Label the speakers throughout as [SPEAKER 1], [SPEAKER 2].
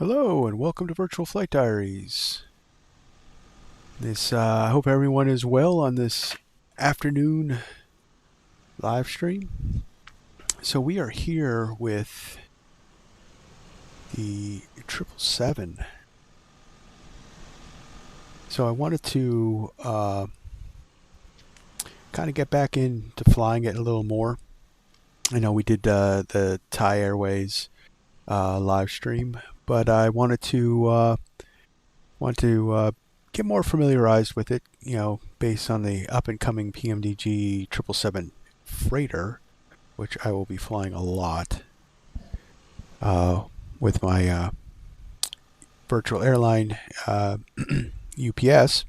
[SPEAKER 1] Hello and welcome to Virtual Flight Diaries. I hope everyone is well on this afternoon live stream. So we are here with the 777. So I wanted to kind of get back into flying it a little more. I know we did the Thai Airways live stream, but I want to get more familiarized with it, based on the up and coming PMDG 777 freighter, which I will be flying a lot with my virtual airline UPS.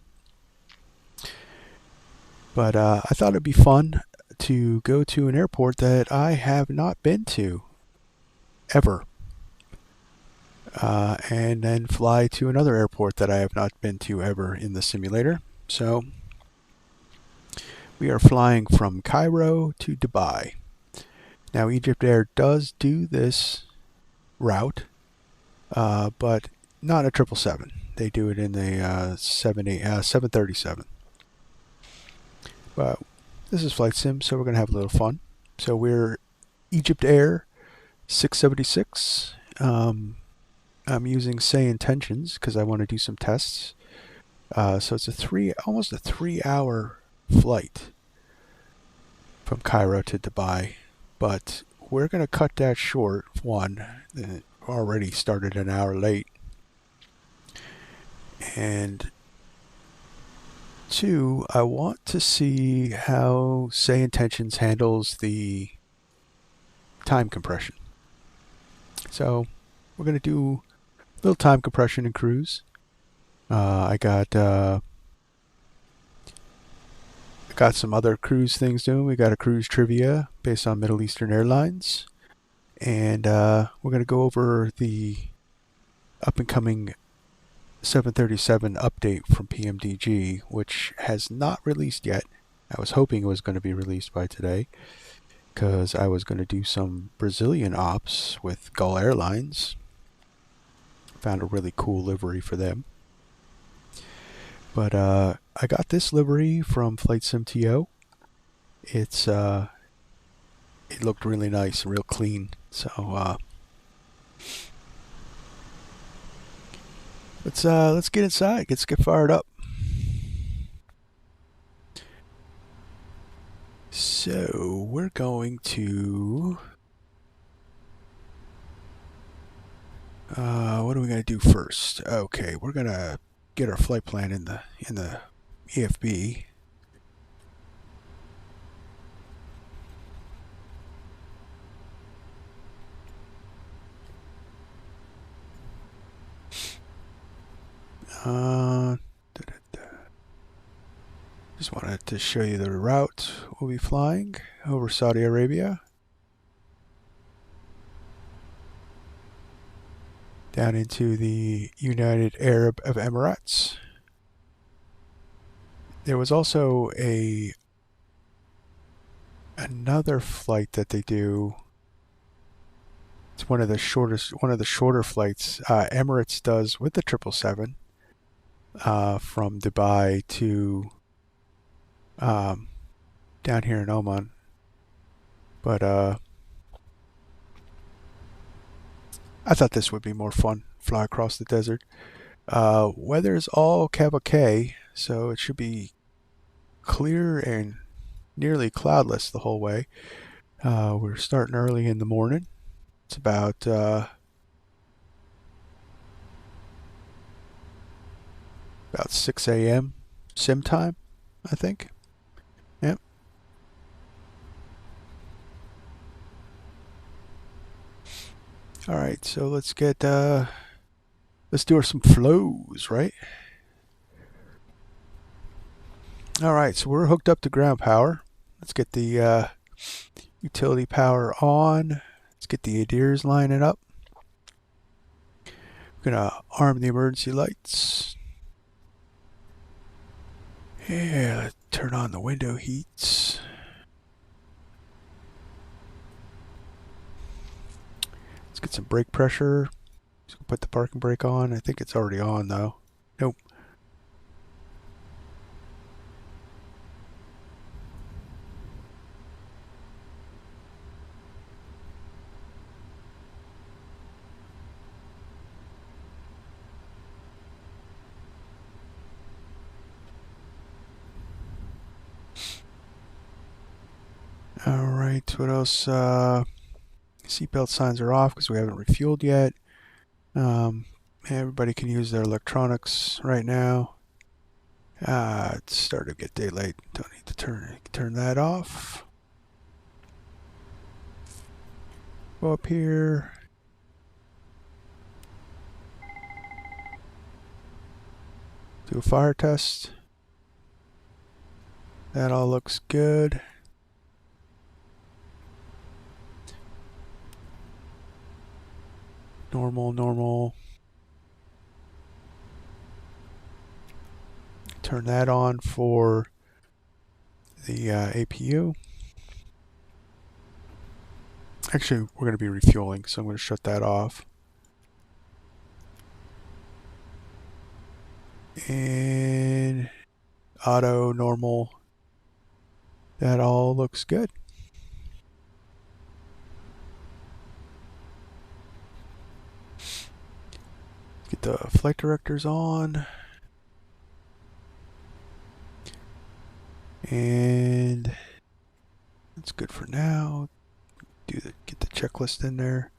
[SPEAKER 1] But I thought it'd be fun to go to an airport that I have not been to ever. And then fly to another airport that I have not been to ever in the simulator. So we are flying from Cairo to Dubai. Now Egypt Air does do this route, but not a 777. They do it in the 737. But this is Flight Sim, so we're going to have a little fun. So we're Egypt Air 676. I'm using Say Intentions because I want to do some tests. So it's almost a 3-hour flight from Cairo to Dubai, but we're going to cut that short. One, it already started an hour late, and two, I want to see how Say Intentions handles the time compression. So we're going to do a little time compression and cruise. I got some other cruise things doing. We got a cruise trivia based on Middle Eastern Airlines, and we're going to go over the up and coming 737 update from PMDG, which has not released yet. I was hoping it was going to be released by today because I was going to do some Brazilian ops with Gull Airlines. Found a really cool livery for them. But I got this livery from Flight Sim TO. It looked really nice and real clean. So let's get inside. Let's get fired up. So we're going to what are we gonna do first? Okay, we're gonna get our flight plan in the EFB. Just wanted to show you the route we'll be flying over Saudi Arabia, down into the United Arab Emirates. There was also another flight that they do. It's one of the shorter flights Emirates does with the 777 from Dubai to down here in Oman. But I thought this would be more fun. Fly across the desert. Weather's all cavalier, so it should be clear and nearly cloudless the whole way. We're starting early in the morning. It's about 6 a.m. sim time, I think. Yep. All right, so let's do some flows, right? All right, so we're hooked up to ground power. Let's get the utility power on. Let's get the ADIRs lining up. We're gonna arm the emergency lights. Yeah, let's turn on the window heats. Let's get some brake pressure. put the parking brake on. I think it's already on though. Nope. Alright, what else? Seatbelt signs are off because we haven't refueled yet. Everybody can use their electronics right now. It's starting to get daylight. Don't need to turn that off. Go up here. Do a fire test. That all looks good. Normal. Turn that on for the APU. Actually, we're going to be refueling, so I'm going to shut that off. And auto, normal. That all looks good. Get the flight directors on. And that's good for now. Get the checklist in there.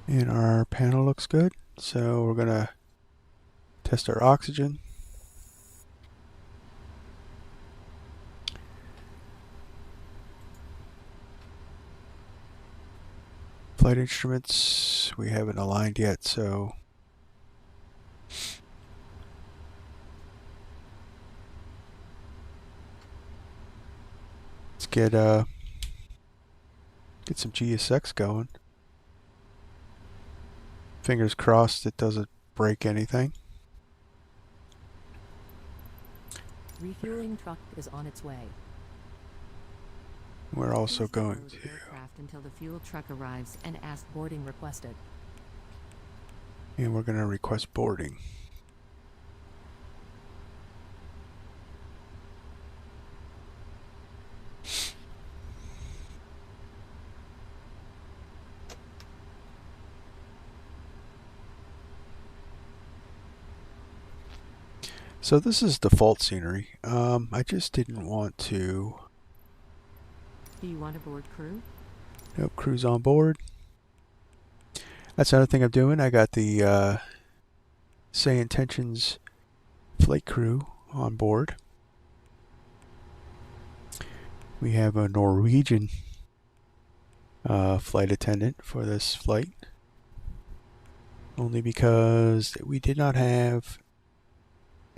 [SPEAKER 1] And our panel looks good. So we're gonna test our oxygen. Flight instruments, we haven't aligned yet, so let's get some GSX going. Fingers crossed it doesn't break anything.
[SPEAKER 2] Refueling truck is on its way.
[SPEAKER 1] We're also going to
[SPEAKER 2] aircraft until the fuel truck arrives and ask boarding requested.
[SPEAKER 1] And we're going to request boarding. So this is default scenery. I just didn't want to.
[SPEAKER 2] Do you want to board crew?
[SPEAKER 1] Nope, crew's on board. That's another thing I'm doing. I got the Say Intentions flight crew on board. We have a Norwegian flight attendant for this flight. Only because we did not have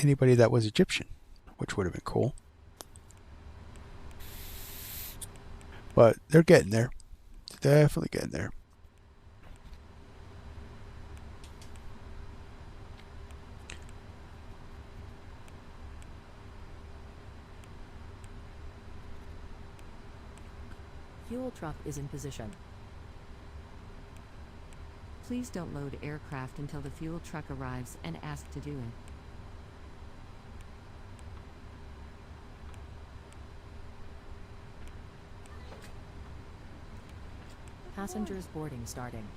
[SPEAKER 1] anybody that was Egyptian, which would have been cool. But they're getting there. Definitely getting there.
[SPEAKER 2] Fuel truck is in position. Please don't load aircraft until the fuel truck arrives and ask to do it. Passengers boarding starting.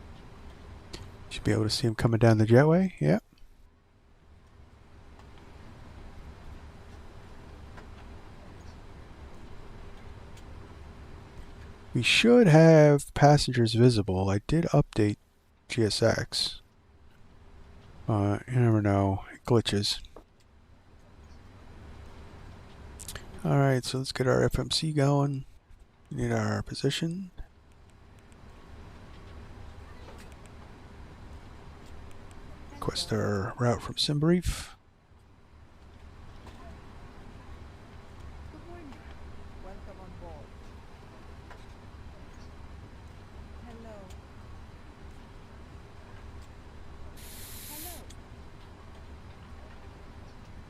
[SPEAKER 1] Should be able to see him coming down the jetway. Yep. We should have passengers visible. I did update GSX. You never know. It glitches. Alright, so let's get our FMC going. We need our position. Request our route from SimBrief.
[SPEAKER 3] Good morning. Welcome on board. Hello.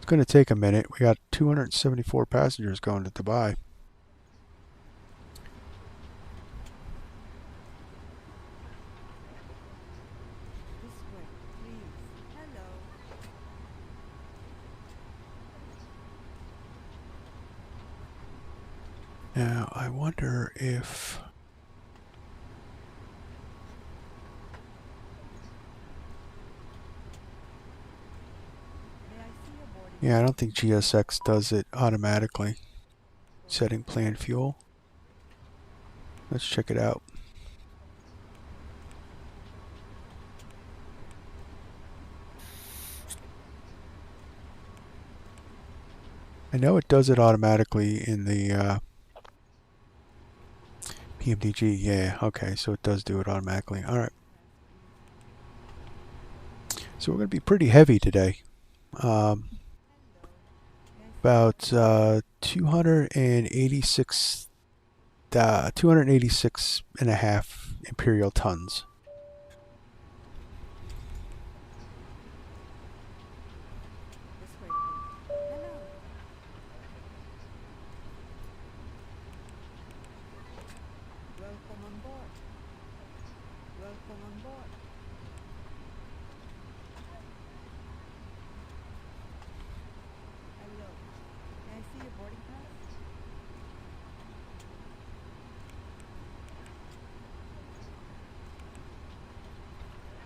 [SPEAKER 1] It's going to take a minute. We got 274 passengers going to Dubai.
[SPEAKER 3] This way, please. Hello.
[SPEAKER 1] Now, I wonder if...
[SPEAKER 3] May I see your boarding
[SPEAKER 1] Yeah, I don't think GSX does it automatically. Setting planned fuel. Let's check it out. I know it does it automatically in the PMDG. Yeah, okay, so it does do it automatically. All right. So we're going to be pretty heavy today. About 286 and a half imperial tons.
[SPEAKER 3] This way, please. Hello. Welcome on board. Welcome on board. Hello. May I see your boarding pass?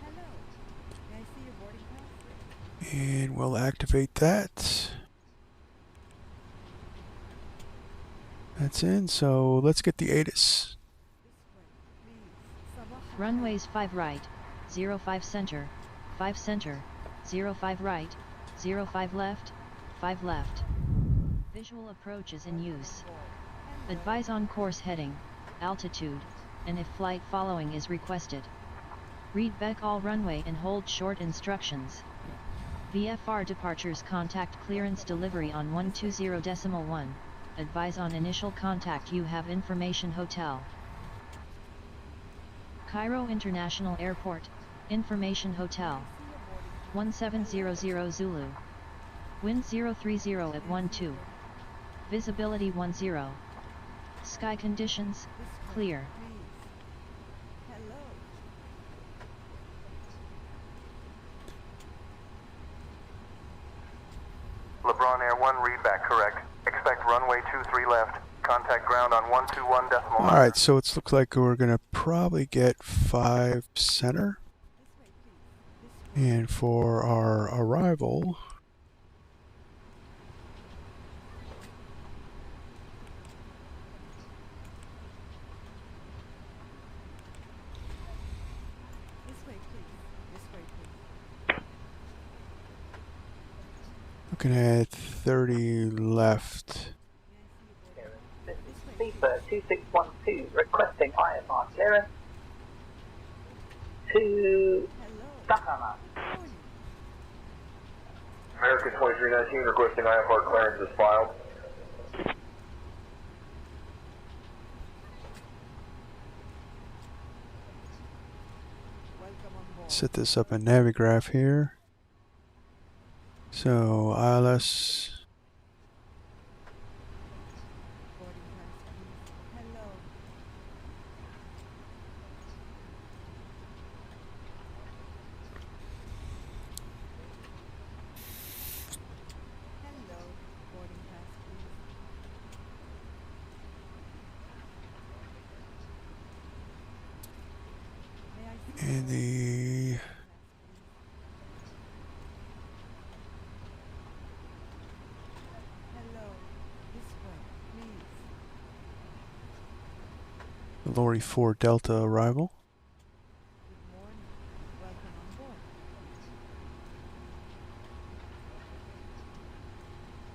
[SPEAKER 3] Hello. May I see your boarding pass?
[SPEAKER 1] And we'll activate that. That's in, so let's get the ATIS.
[SPEAKER 3] This way, please. Sabah.
[SPEAKER 2] Runways 5 right, 05 center, 5 center, 05 right, 05 left, 5 left. Visual approach is in use. Advise on course heading, altitude, and if flight following is requested. Read back all runway and hold short instructions. VFR departures contact clearance delivery on 120.1. Advise on initial contact you have information hotel. Cairo International Airport, information hotel. 1700 Zulu. Wind 030 at 12. Visibility 10. Sky conditions, clear.
[SPEAKER 3] Please. Hello.
[SPEAKER 4] LeBron Air 1 readback correct. Expect runway 23 left. Contact ground on 121.9.
[SPEAKER 1] All right, so it looks like we're going to probably get 5 center.
[SPEAKER 3] This way, please. This way.
[SPEAKER 1] And for our arrival,
[SPEAKER 3] This way, please. This way, please.
[SPEAKER 1] looking at 30 left.
[SPEAKER 3] May I see your boarding pass? This way,
[SPEAKER 5] Sleeper 2612 requesting IFR clearance to
[SPEAKER 3] Hello.
[SPEAKER 5] Sakana.
[SPEAKER 3] Morning.
[SPEAKER 4] American 2319 requesting IFR clearance is filed.
[SPEAKER 3] Welcome on board.
[SPEAKER 1] Set this up in Navigraph here. So ILS,
[SPEAKER 3] Boarding pass, please. Hello. Hello. Boarding pass, please. May I see your
[SPEAKER 1] and
[SPEAKER 3] boarding
[SPEAKER 1] the
[SPEAKER 3] pass, please? Hello. This way, please.
[SPEAKER 1] Lorry 4 Delta arrival.
[SPEAKER 3] Good morning. Welcome on board.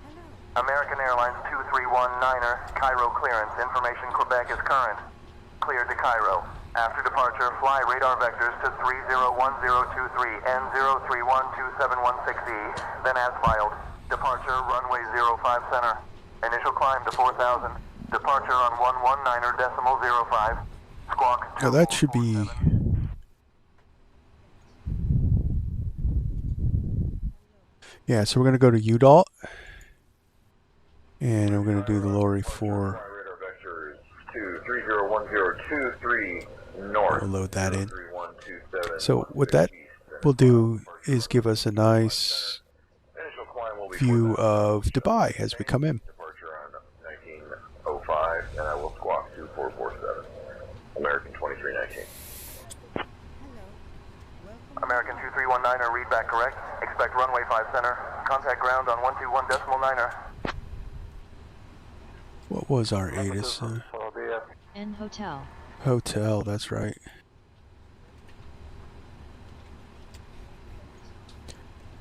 [SPEAKER 3] Hello.
[SPEAKER 4] American Airlines 2319er, Cairo clearance. Information Quebec is current. Cleared to Cairo. After departure, fly radar vectors to 301023 and 0312716E, then as filed. Departure runway 05 center. Initial climb to 4000. Departure on 119.05. Squawk
[SPEAKER 1] Now that should be
[SPEAKER 4] 2447.
[SPEAKER 1] Yeah, so we're going to go to UDALT. And we're going to do the lorry for...
[SPEAKER 4] Radar vectors to 301023 north.
[SPEAKER 1] We'll load that in.
[SPEAKER 4] 03127
[SPEAKER 1] So what that will do is give us a nice
[SPEAKER 4] Initial climb will be
[SPEAKER 1] view
[SPEAKER 4] 4,000
[SPEAKER 1] of Dubai as we come in.
[SPEAKER 4] departure on 1905, and I will squawk 2447. American 2319. American 2319er, read back correct. Expect runway 5 center. Contact ground on 121.9er.
[SPEAKER 1] What was our ATIS?
[SPEAKER 2] N Hotel.
[SPEAKER 1] Hotel, that's right.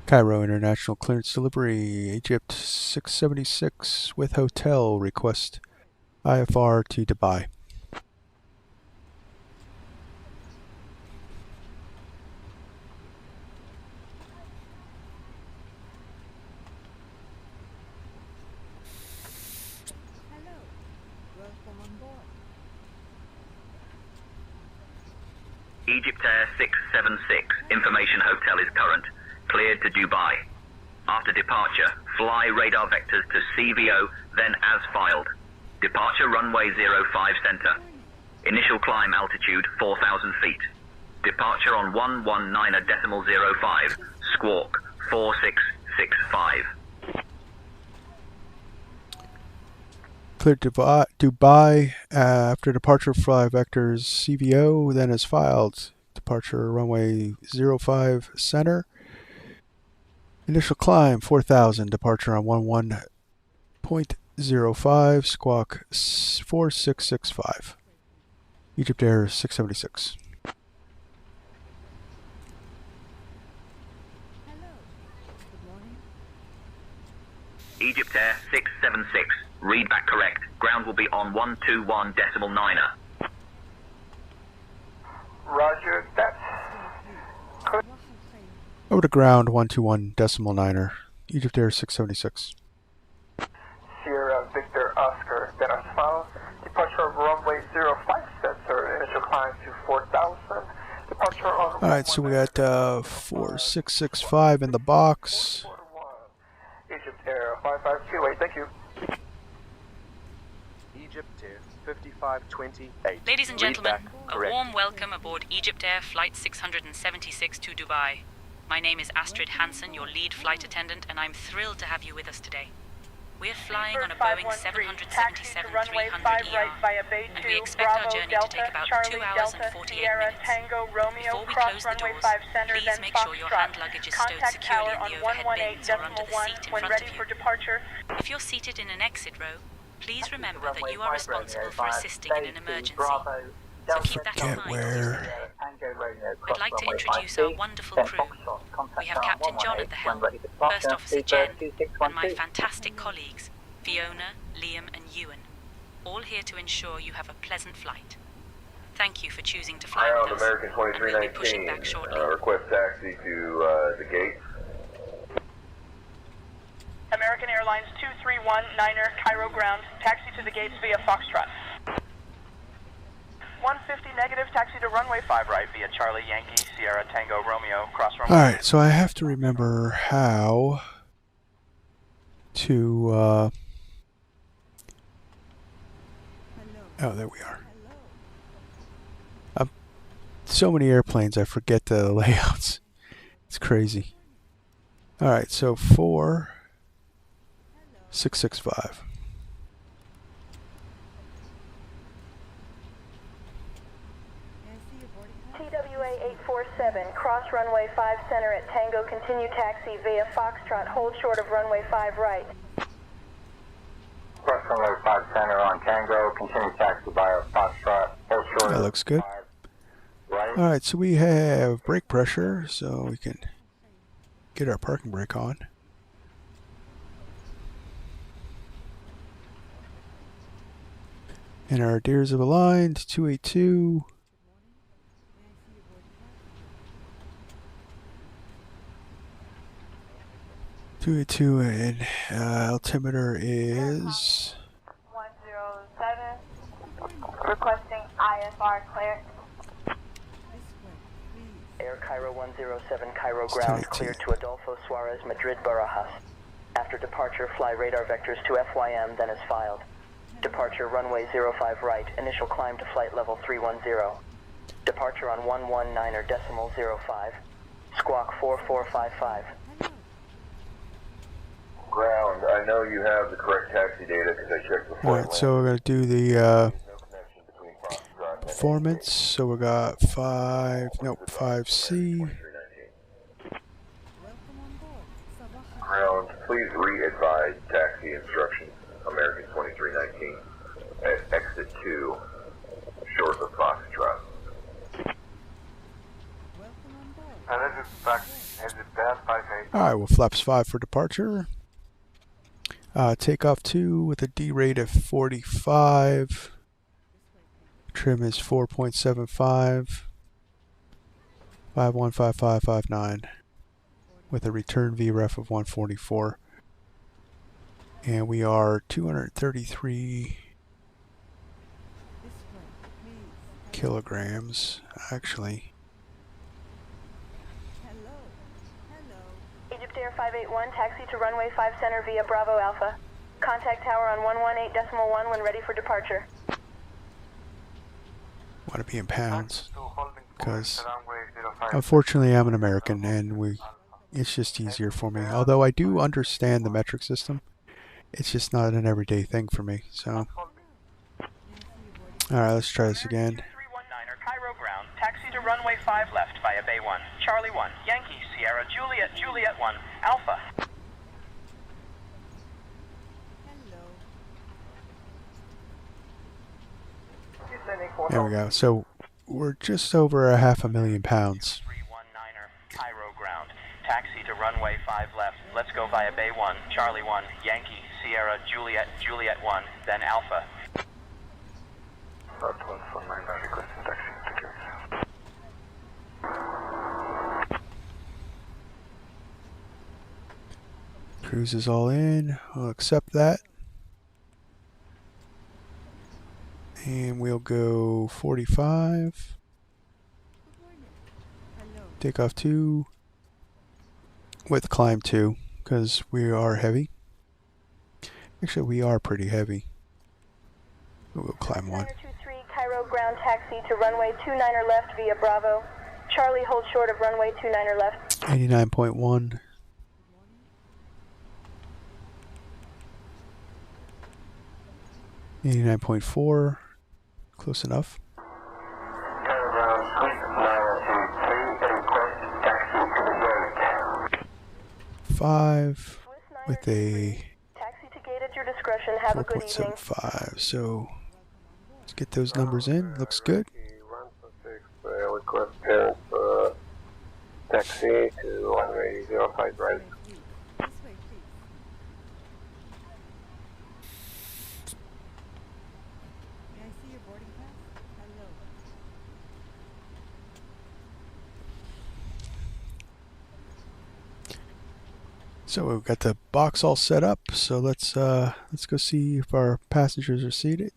[SPEAKER 1] Cairo International Clearance Delivery, Egypt 676 with hotel request IFR to Dubai.
[SPEAKER 3] Hello. Welcome on board.
[SPEAKER 6] Egypt Air 676, information hotel is current. Cleared to Dubai. After departure, fly radar vectors to CVO, then as filed. Departure runway 05 center. Initial climb altitude 4,000 feet. Departure on 119.05. Squawk 4665.
[SPEAKER 1] Cleared to Dubai after departure fly vectors CVO, then as filed. Departure runway 05 center. Initial climb 4,000. Departure on 11.05. Squawk 4665. Egypt Air 676.
[SPEAKER 3] Hello. Good morning.
[SPEAKER 6] Egypt Air 676, read back correct. Ground will be on 121.9er.
[SPEAKER 5] Roger, that's
[SPEAKER 1] Over to ground 121.9er. Egypt Air 676.
[SPEAKER 5] Sierra Victor Oscar, then as follows. Departure of runway 05 center, initial climb to 4,000. Departure on...
[SPEAKER 1] Alright, so we got 4665 in the box.
[SPEAKER 5] Egypt Air 5528, thank you.
[SPEAKER 7] Egypt Air 5528.
[SPEAKER 8] Ladies and
[SPEAKER 7] Read
[SPEAKER 8] gentlemen,
[SPEAKER 7] back
[SPEAKER 8] a
[SPEAKER 7] correct.
[SPEAKER 8] warm welcome aboard Egypt Air Flight 676 to Dubai. My name is Astrid Hansen, your lead flight attendant, and I'm thrilled to have you with us today. We're flying on a Boeing 777-300ER, and we expect our journey to take about 2 hours and 48 minutes. Before we close the doors, please make sure your hand luggage is stowed securely in the overhead bins or under the seat in front of you. If you're seated in an exit row, please remember that you are responsible for assisting in an emergency. So keep that in mind. I'd like to introduce our wonderful crew. We have Captain John at the helm, First Officer Jen, and my fantastic colleagues, Fiona, Liam and Ewan, all here to ensure you have a pleasant flight. Thank you for choosing to fly with us,
[SPEAKER 4] American
[SPEAKER 8] and we'll be pushing back
[SPEAKER 4] 2319,
[SPEAKER 8] shortly.
[SPEAKER 4] request taxi to the gate.
[SPEAKER 9] American Airlines 2319er, Cairo ground, taxi to the gates via Foxtrot. 150 negative, taxi to runway 5 right via Charlie Yankee, Sierra Tango Romeo, cross runway.
[SPEAKER 1] Alright, so I have to remember how to... Oh, there we are. So many airplanes, I forget the layouts. It's crazy. Alright, so 4665.
[SPEAKER 10] TWA 847, cross runway 5 center at Tango, continue taxi via Foxtrot, hold short of runway 5 right.
[SPEAKER 5] Cross runway 5 center on Tango, continue taxi via Foxtrot, hold short.
[SPEAKER 1] That looks good.
[SPEAKER 5] Right.
[SPEAKER 1] Alright, so we have brake pressure, so we can get our parking brake on. And our deers have aligned, 282. And altimeter is
[SPEAKER 10] 107, requesting IFR clearance.
[SPEAKER 3] This way, please.
[SPEAKER 11] Air Cairo 107 Cairo
[SPEAKER 1] It's
[SPEAKER 11] ground
[SPEAKER 1] 10:18.
[SPEAKER 11] cleared to Adolfo Suarez Madrid Barajas. After departure, fly radar vectors to FYM, then as filed. Departure runway 05 right, initial climb to flight level 310. Departure on 119.05. Squawk 4455.
[SPEAKER 4] Ground, I know you have the correct taxi data because I checked before.
[SPEAKER 1] Alright, so we're going to do the performance. So we got 5C.
[SPEAKER 4] Ground, please re-advise taxi instructions, American 2319, at exit 2, short of Foxtrot.
[SPEAKER 1] Alright, well, flaps 5 for departure. Takeoff 2 with a D rate of 45. Trim is 4.75. 515559 with a return VREF of 144. And we are 233 kilograms, actually.
[SPEAKER 10] Egypt Air 581, taxi to runway 5 center via Bravo Alpha. Contact tower on 118.1 when ready for departure.
[SPEAKER 1] Want to be in pounds, because unfortunately I'm an American and it's just easier for me. Although I do understand the metric system, it's just not an everyday thing for me. So, alright, let's try this again.
[SPEAKER 9] 319er Cairo ground, taxi to runway 5 left via Bay 1, Charlie 1, Yankee, Sierra, Juliet, Juliet 1, Alpha.
[SPEAKER 1] There we go. So we're just over 500,000 pounds.
[SPEAKER 9] 319er Cairo ground, taxi to runway 5 left. Let's go via Bay 1, Charlie 1, Yankee, Sierra, Juliet, Juliet 1, then Alpha.
[SPEAKER 1] Cruise is all in. I'll accept that. And we'll go 45. Takeoff 2 with climb 2 because we are heavy. Actually, we are pretty heavy. We'll climb 1.
[SPEAKER 10] 23 Cairo ground taxi to runway 29er left via Bravo. Charlie hold short of runway 29er left.
[SPEAKER 1] 89.1. 89.4. Close enough. 5 with a
[SPEAKER 10] Taxi to gate at your discretion. Have a good evening.
[SPEAKER 1] 4.75. So let's get those numbers in. Looks good.
[SPEAKER 5] Request clearance taxi to runway 05 right.
[SPEAKER 1] So we've got the box all set up. So let's go see if our passengers are seated.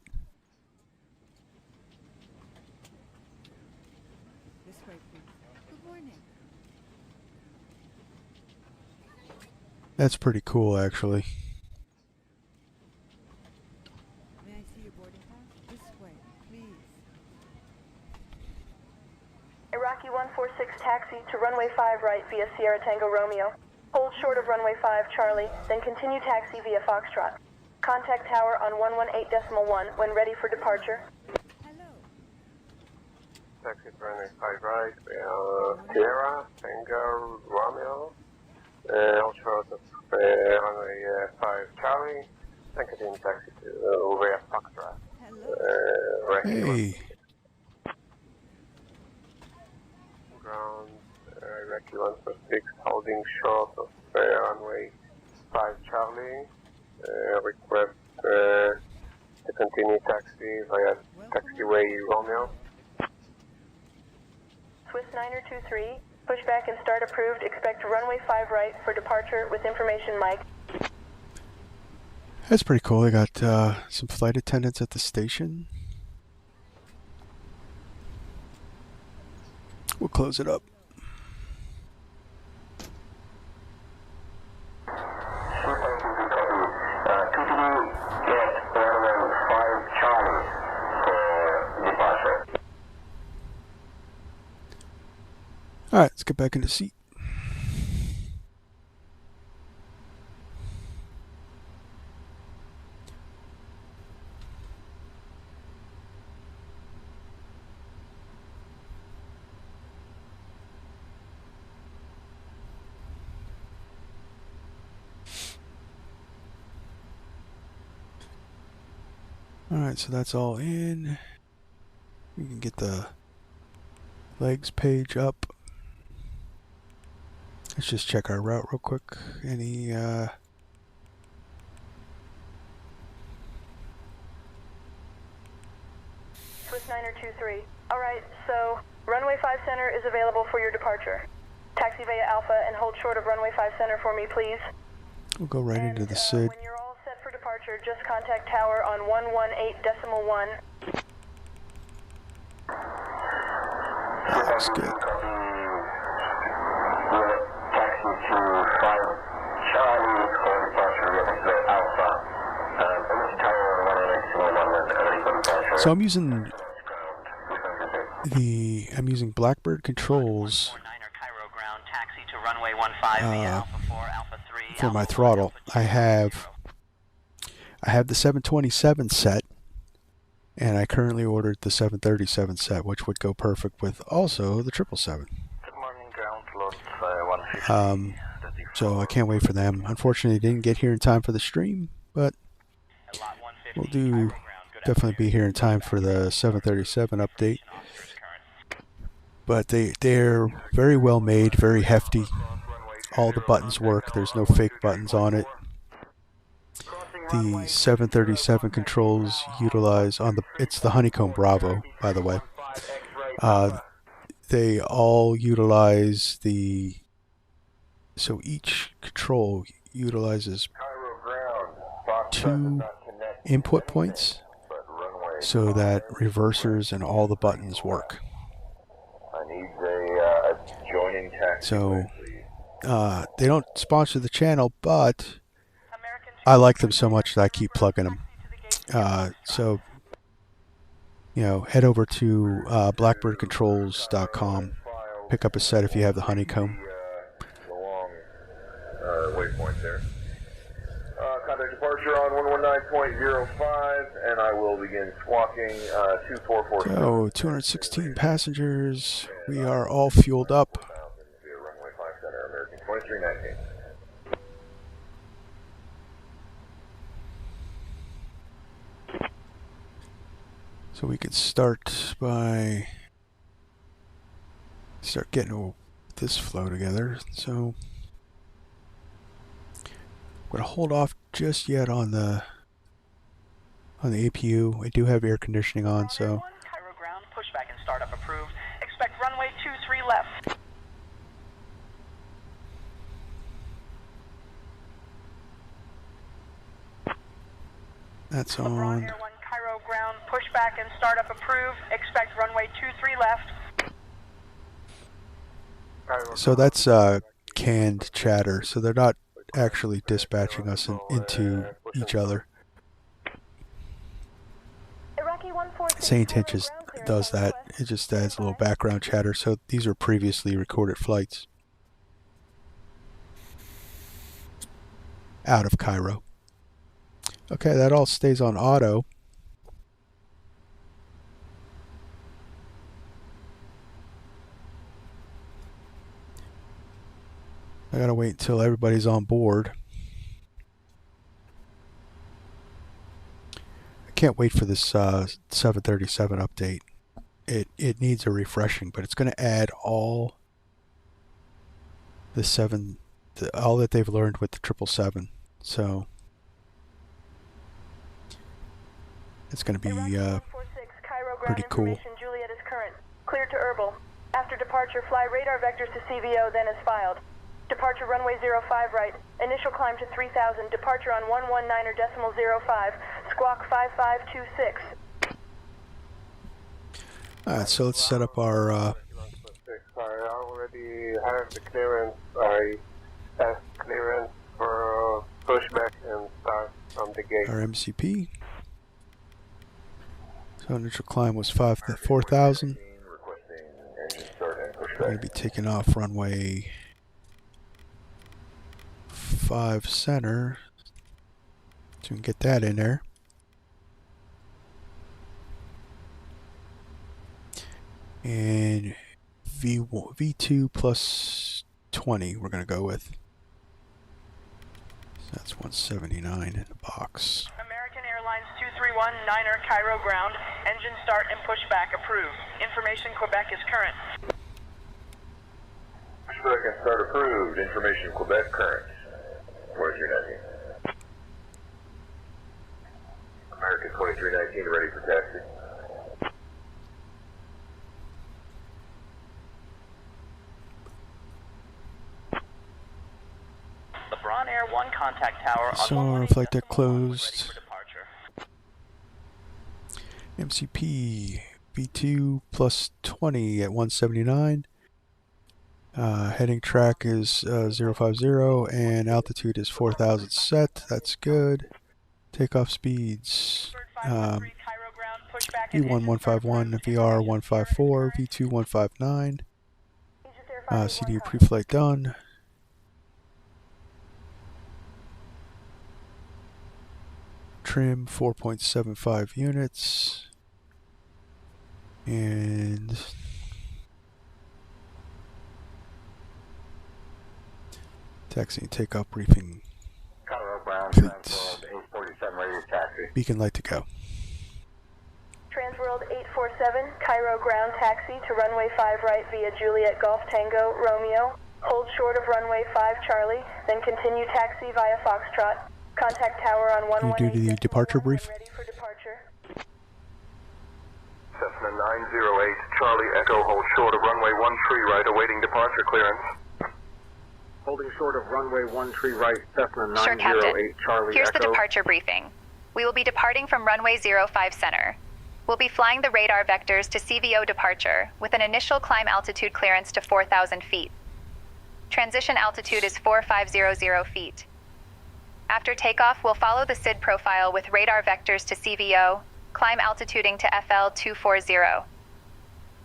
[SPEAKER 1] That's pretty cool, actually.
[SPEAKER 3] May I see your boarding pass? This way, please.
[SPEAKER 10] Iraqi 146 taxi to runway 5 right via Sierra Tango Romeo. Hold short of runway 5 Charlie, then continue taxi via Foxtrot. Contact tower on 118.1 when ready for departure.
[SPEAKER 3] Hello.
[SPEAKER 5] Taxi to runway 5 right, Sierra, Tango, Romeo. All short of runway 5 Charlie, then continue taxi to via Foxtrot.
[SPEAKER 1] Hey.
[SPEAKER 5] Ground, Iraqi 146 holding short of runway 5 Charlie. Request to continue taxi via taxiway Romeo.
[SPEAKER 10] Swiss 923, pushback and start approved. Expect runway 5 right for departure with information Mike.
[SPEAKER 1] That's pretty cool. They got some flight attendants at the station. We'll close it up. Alright, let's get back in the seat. Alright, so that's all in. We can get the legs page up. Let's just check our route real quick. Any,
[SPEAKER 10] Swiss 923. Alright, so runway 5 center is available for your departure. Taxi via Alpha and hold short of runway 5 center for me, please.
[SPEAKER 1] we'll go right into the SID.
[SPEAKER 10] When you're all set for departure, just contact tower on 118.1.
[SPEAKER 1] That looks good. So I'm using Blackbird controls for my throttle. I have the 727 set, and I currently ordered the 737 set, which would go perfect with also the 777. So I can't wait for them. Unfortunately, didn't get here in time for the stream, but we'll definitely be here in time for the 737 update. But they're very well made, very hefty. All the buttons work. There's no fake buttons on it. The 737 controls utilize it's the Honeycomb Bravo, by the way. They all utilize so each control utilizes 2 input points so that reversers and all the buttons work. So they don't sponsor the channel, but I like them so much that I keep plugging them. So head over to blackbirdcontrols.com, pick up a set if you have the Honeycomb.
[SPEAKER 5] Waypoint there. Contact departure on 119.05, and I will begin squawking 2447.
[SPEAKER 1] So 216 passengers. We are all fueled up.
[SPEAKER 5] Runway 5 center, American 2319.
[SPEAKER 1] So we could start getting this flow together. So I'm going to hold off just yet on the APU. I do have air conditioning on, so.
[SPEAKER 8] Cairo ground, pushback and startup approved. Expect runway 23 left.
[SPEAKER 1] That's
[SPEAKER 8] LeBron
[SPEAKER 1] on.
[SPEAKER 8] Air 1 Cairo ground, pushback and startup approved. Expect runway 23 left.
[SPEAKER 1] So that's canned chatter, so they're not actually dispatching us into each other. Say Intentions does that. It just adds a little background chatter. So these are previously recorded flights out of Cairo. Okay, that all stays on auto. I gotta wait until everybody's on board. I can't wait for this 737 update. It needs a refreshing, but it's going to add all all that they've learned with the 777. So it's going to be pretty cool.
[SPEAKER 10] Juliet is current. Cleared to Herbal. After departure, fly radar vectors to CVO, then as filed. Departure runway 05 right. Initial climb to 3000. Departure on 119.05. Squawk 5526.
[SPEAKER 1] Alright, so let's set up our
[SPEAKER 5] I already have the clearance. I asked clearance for pushback and start from the gate.
[SPEAKER 1] our MCP. So initial climb was 4,000. We're going to be taking off runway 5 center, so we can get that in there. And V2 plus 20 we're going to go with. So that's 179 in the box.
[SPEAKER 9] American Airlines 231 Niner Cairo ground. Engine start and pushback approved. Information Quebec is current.
[SPEAKER 4] Pushback and start approved. Information Quebec current. Where's your nephew? American 2319 ready for taxi.
[SPEAKER 9] LeBron Air 1 contact tower on
[SPEAKER 1] So flight deck closed. MCP V2 plus 20 at 179. Heading track is 050 and altitude is 4,000 set. That's good. Takeoff speeds V1 151, VR 154, V2 159. CDU pre-flight done. Trim 4.75 units. And taxi and takeoff briefing.
[SPEAKER 4] Cairo ground,
[SPEAKER 1] Please.
[SPEAKER 4] Transworld 847 ready for taxi.
[SPEAKER 1] Beacon light to go.
[SPEAKER 10] Transworld 847, Cairo ground taxi to runway 5 right via Juliet Golf Tango Romeo. Hold short of runway 5 Charlie, then continue taxi via Foxtrot. Contact tower on 118.
[SPEAKER 1] Can you do the departure brief?
[SPEAKER 10] Ready for departure.
[SPEAKER 4] Cessna 908, Charlie Echo, hold short of runway 1 tree right, awaiting departure clearance.
[SPEAKER 5] Holding short of runway 1 tree right, Cessna 908,
[SPEAKER 8] Sure, Captain.
[SPEAKER 5] Charlie
[SPEAKER 8] Here's
[SPEAKER 5] Echo.
[SPEAKER 8] the departure briefing. We will be departing from runway 05 center. We'll be flying the radar vectors to CVO departure with an initial climb altitude clearance to 4,000 feet. Transition altitude is 4,500 feet. After takeoff, we'll follow the SID profile with radar vectors to CVO, climb altituding to FL 240.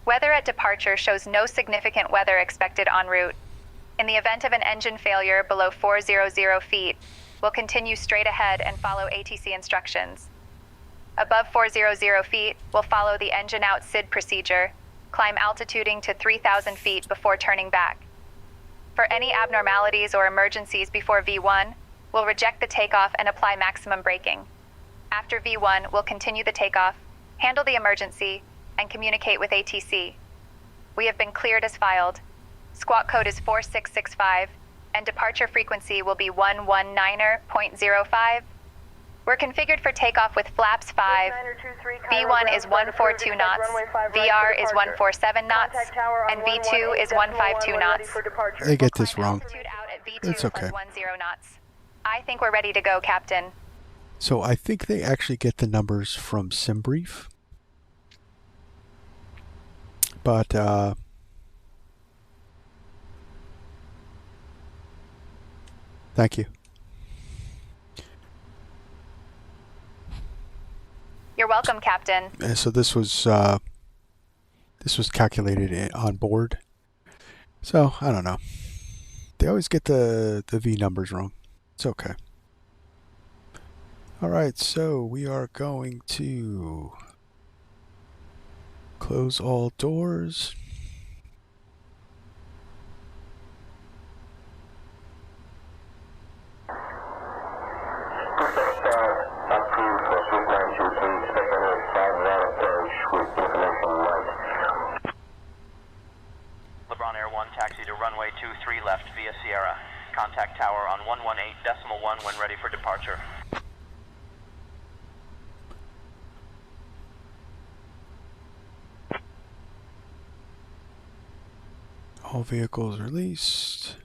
[SPEAKER 8] Weather at departure shows no significant weather expected en route. In the event of an engine failure below 400 feet, we'll continue straight ahead and follow ATC instructions. Above 400 feet, we'll follow the engine out SID procedure, climb altituding to 3,000 feet before turning back. For any abnormalities or emergencies before V1, we'll reject the takeoff and apply maximum braking. After V1, we'll continue the takeoff, handle the emergency, and communicate with ATC. We have been cleared as filed. Squawk code is 4665, and departure frequency will be 119.05. We're configured for takeoff with flaps 5. V1 is 142 knots, VR is 147 knots, and V2 is 152 knots.
[SPEAKER 1] They get this wrong.
[SPEAKER 8] Altitude out at V2
[SPEAKER 1] It's okay.
[SPEAKER 8] plus 10 knots. I think we're ready to go, Captain.
[SPEAKER 1] So I think they actually get the numbers from SimBrief. But thank you.
[SPEAKER 8] You're welcome, Captain.
[SPEAKER 1] So this was calculated on board. So I don't know. They always get the V numbers wrong. It's okay. All right, so we are going to close all doors.
[SPEAKER 9] LeBron Air 1 taxi to runway 23 left via Sierra. Contact tower on 118.1 when ready for departure.
[SPEAKER 1] All vehicles released.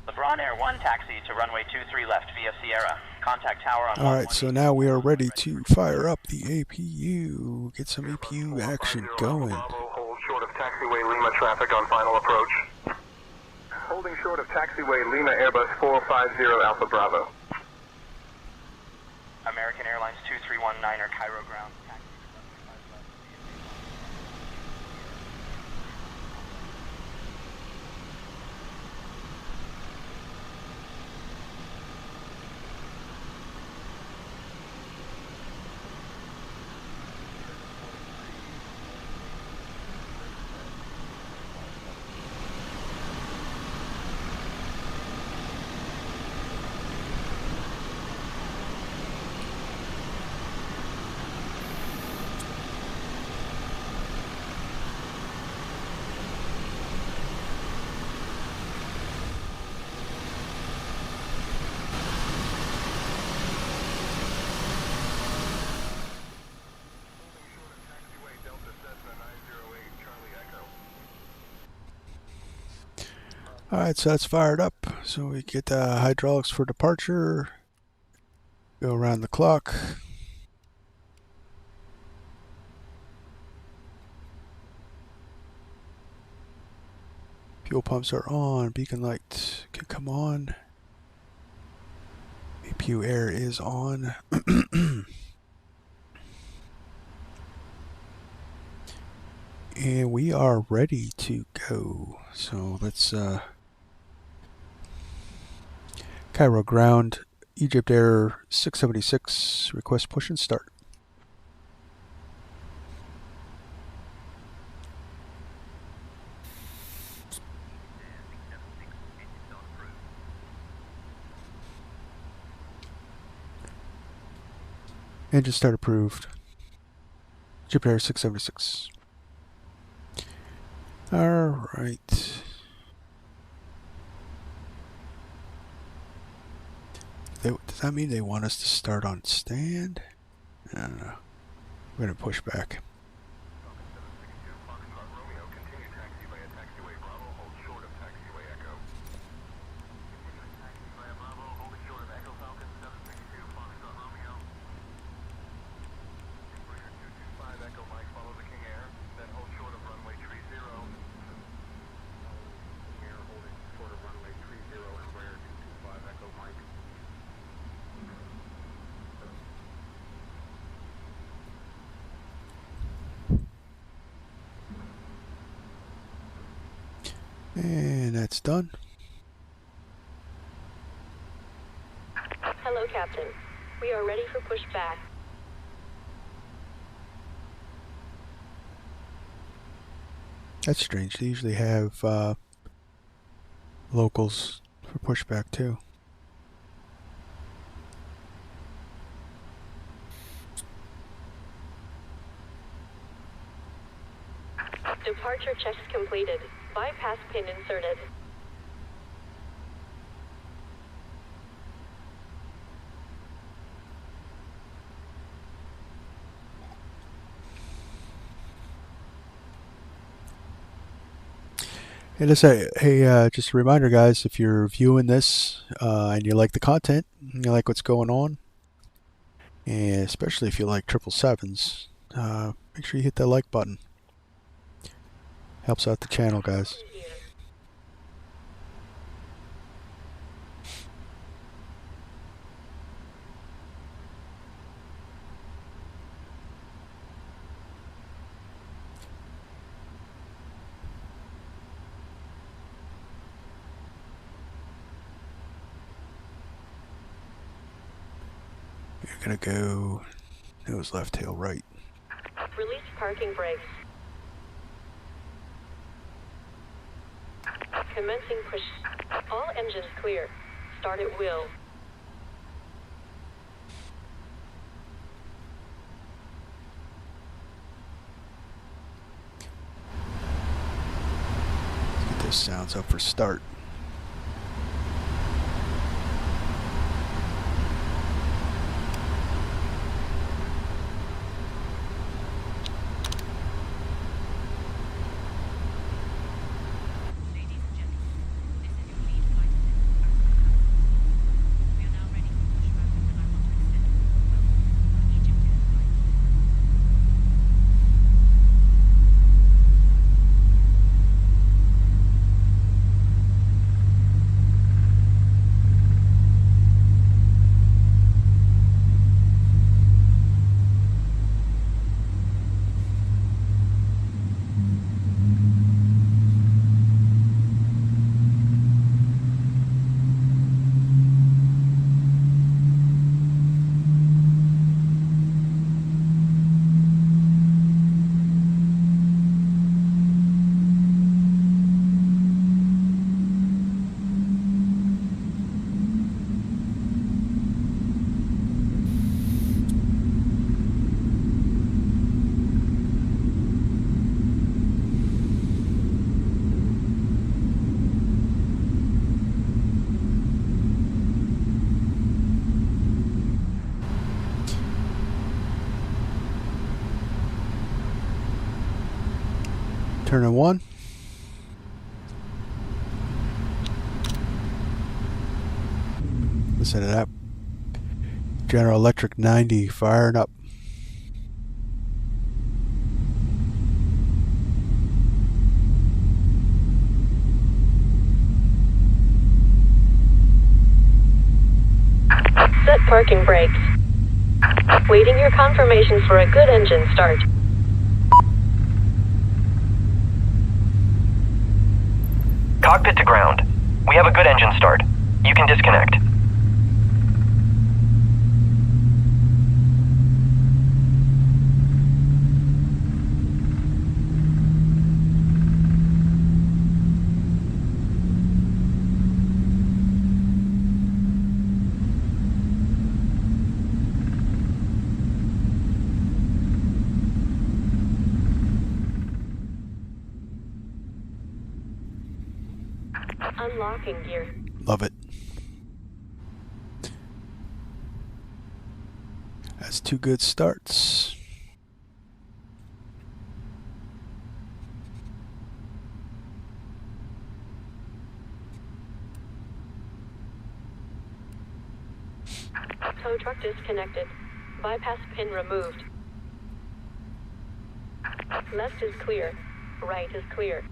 [SPEAKER 9] LeBron Air 1 taxi to runway 23 left via Sierra. Contact tower on
[SPEAKER 1] All right, so now we are ready to fire up the APU. Get some APU action going.
[SPEAKER 4] Hold short of taxiway Lima traffic on final approach. Holding short of taxiway Lima Airbus 450 Alpha Bravo.
[SPEAKER 9] American Airlines 2319er, Cairo ground.
[SPEAKER 1] Alright, so that's fired up. So we get hydraulics for departure. Go around the clock. Fuel pumps are on. Beacon light can come on. APU air is on. And we are ready to go. So let's Cairo ground, Egypt Air 676, request push and start. Engine start approved. Egypt Air 676. Alright. Does that mean they want us to start on stand? I don't know. We're going to push back. And that's done.
[SPEAKER 12] Hello, Captain. We are ready for pushback.
[SPEAKER 1] That's strange. They usually have locals for pushback too.
[SPEAKER 12] Departure checks completed. Bypass pin inserted.
[SPEAKER 1] Hey, just a reminder, guys, if you're viewing this and you like the content, you like what's going on, and especially if you like 777s, make sure you hit that like button. Helps out the channel, guys. You're gonna go nose left, tail right.
[SPEAKER 12] Release parking brakes. Commencing push. All engines clear. Start at will.
[SPEAKER 1] Let's get those sounds up for start. Turning 1. Listen to that. General Electric 90 firing up.
[SPEAKER 12] Set parking brakes. Waiting your confirmation for a good engine start.
[SPEAKER 9] Cockpit to ground. We have a good engine start. You can disconnect.
[SPEAKER 12] Unlocking gear.
[SPEAKER 1] Love it. That's 2 good starts.
[SPEAKER 12] Tow truck disconnected. Bypass pin removed. Left is clear. Right is clear.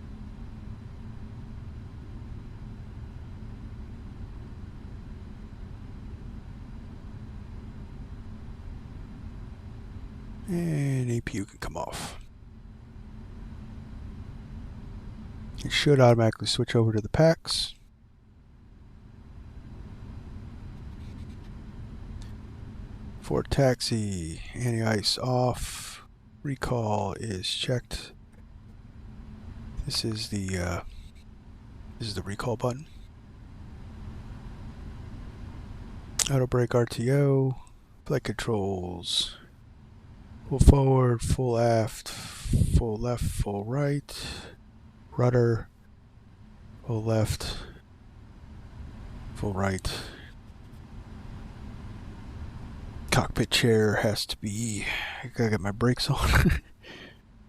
[SPEAKER 1] And APU can come off. It should automatically switch over to the packs. Ford taxi, anti-ice off. Recall is checked. This is the recall button. Auto brake RTO. Flight controls. Full forward, full aft, full left, full right. Rudder. Full left. Full right. Cockpit chair has to be. I gotta get my brakes on.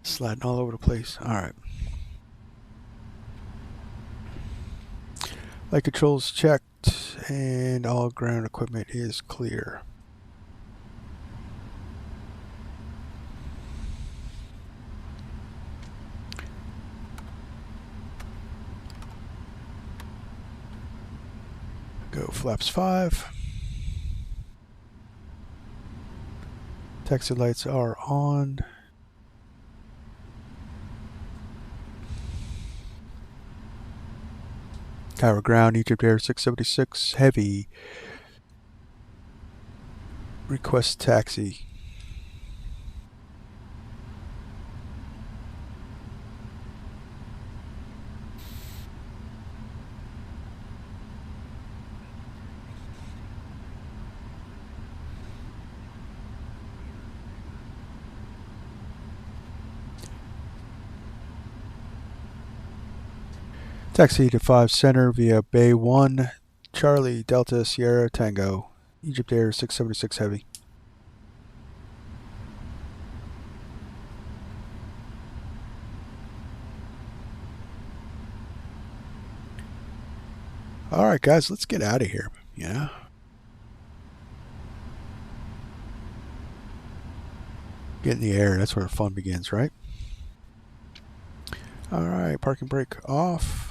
[SPEAKER 1] Sliding all over the place. Alright. Light controls checked, and all ground equipment is clear. Go flaps 5. Taxi lights are on. Cairo ground, Egypt Air 676, heavy. Request taxi. Taxi to 5 Center via Bay 1, Charlie, Delta, Sierra, Tango, Egypt Air 676 Heavy. Alright guys, let's get out of here, yeah? Get in the air, that's where the fun begins, right? Alright, parking brake off.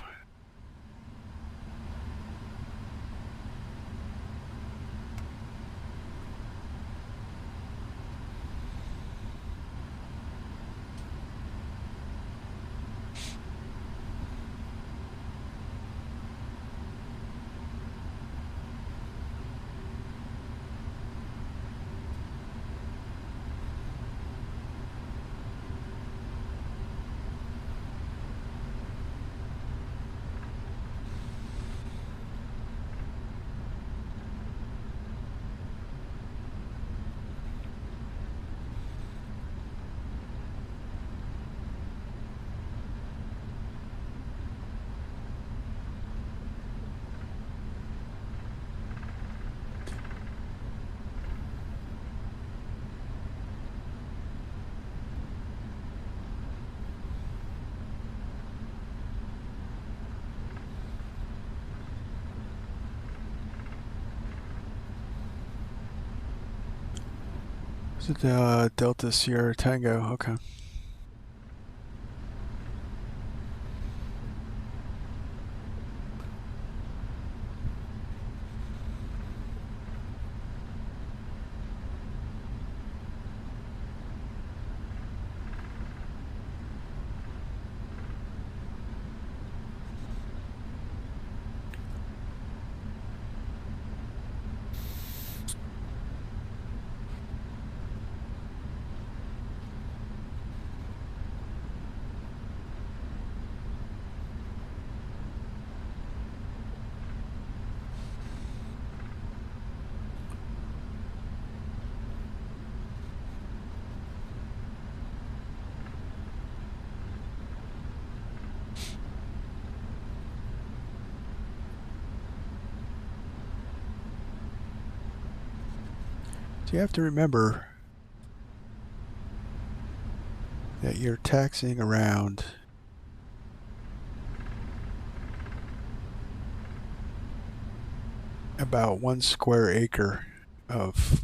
[SPEAKER 1] Delta Sierra Tango, okay. So you have to remember that you're taxiing around about 1 square acre of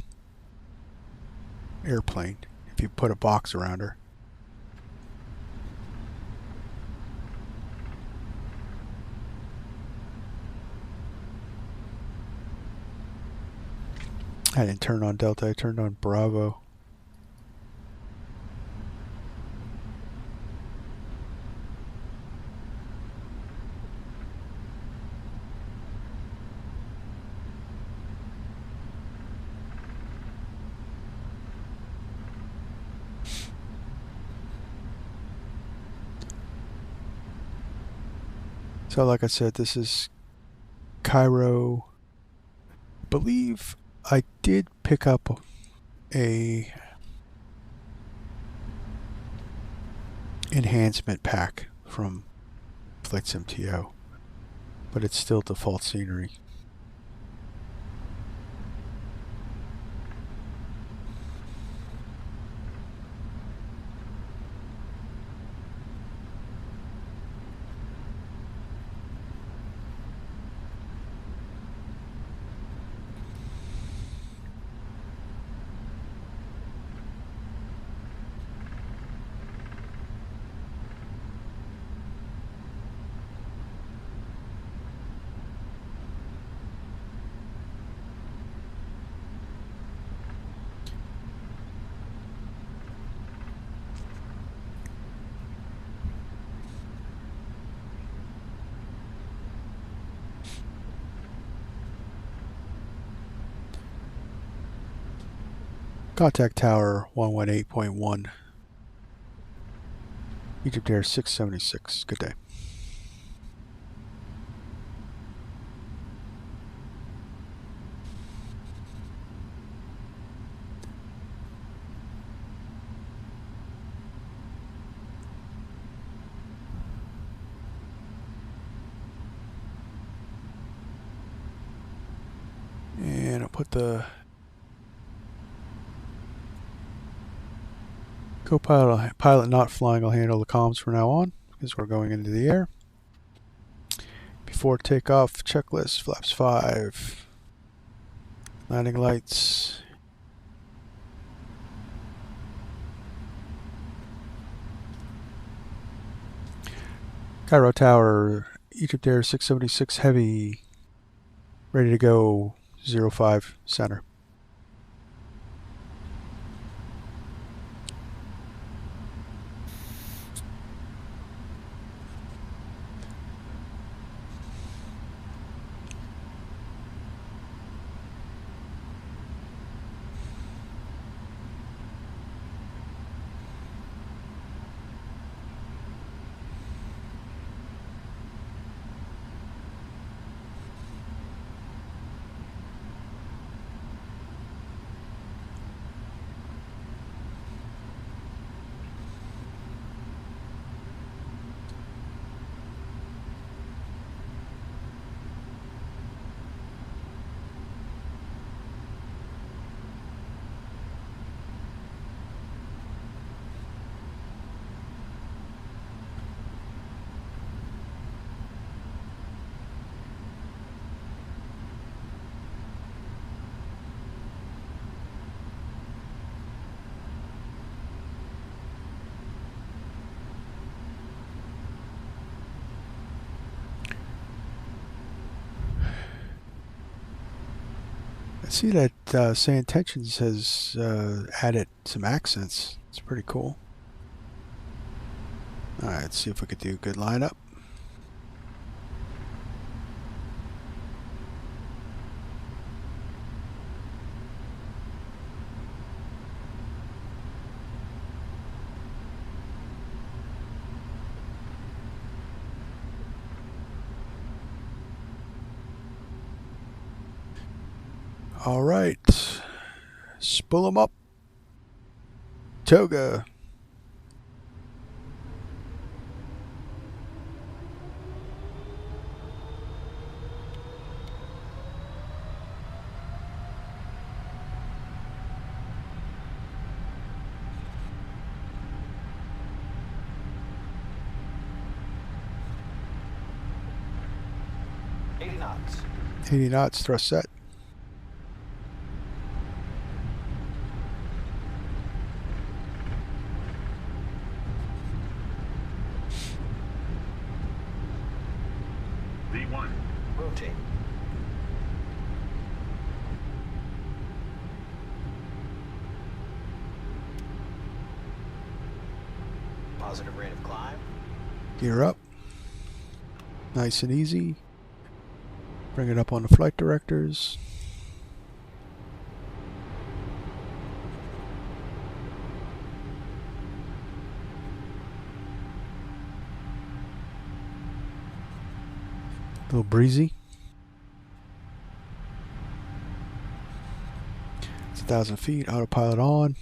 [SPEAKER 1] airplane if you put a box around her. I didn't turn on Delta, I turned on Bravo. So like I said, this is Cairo. I believe I did pick up a enhancement pack from Flight MTO, but it's still default scenery. Contact Tower 118.1. Egypt Air 676. Good day. And I'll put the pilot not flying will handle the comms from now on because we're going into the air. Before takeoff, checklist, flaps 5, landing lights. Cairo Tower, Egypt Air 676 Heavy, ready to go, 05 center. I see that Say Intentions has added some accents. It's pretty cool. Alright, let's see if we could do a good lineup. Alright. Spool them up. Toga.
[SPEAKER 13] knots.
[SPEAKER 1] 80 knots, thrust set.
[SPEAKER 13] V1. Rotate. Positive rate of climb.
[SPEAKER 1] Gear up. Nice and easy. Bring it up on the flight directors. A little breezy. It's 1,000 feet. Autopilot on.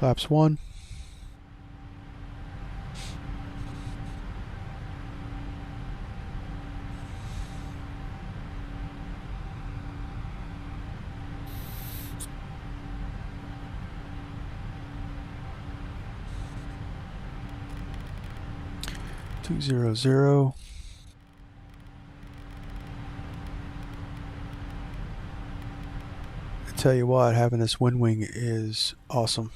[SPEAKER 1] Laps 1. Two zero zero. I tell you what, having this wind wing is awesome.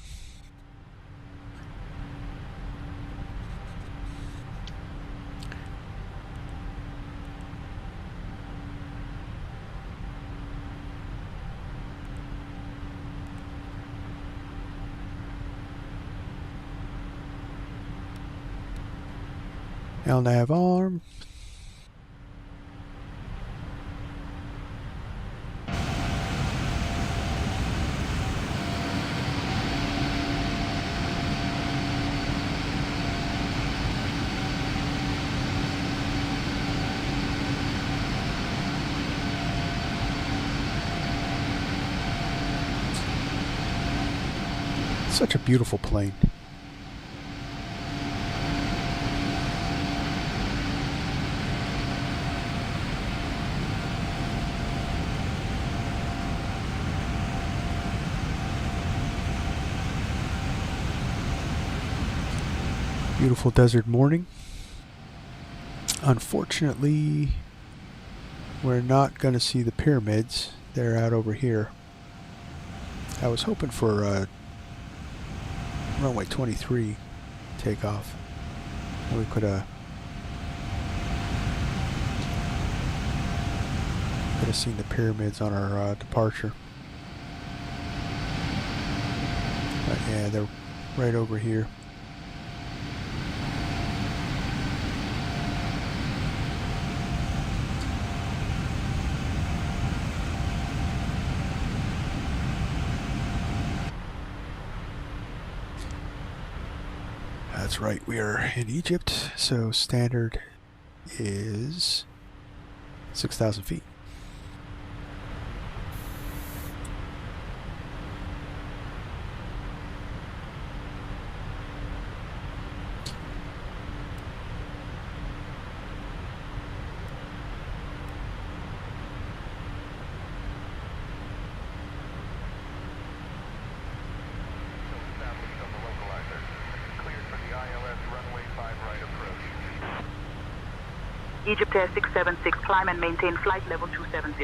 [SPEAKER 1] LNAV arm. Such a beautiful plane. Beautiful desert morning. Unfortunately, we're not going to see the pyramids. They're out over here. I was hoping for a runway 23 takeoff. We could have seen the pyramids on our departure. But yeah, they're right over here. That's right, we are in Egypt, so standard is 6,000 feet.
[SPEAKER 14] Egypt Air 676, climb and maintain flight level 270.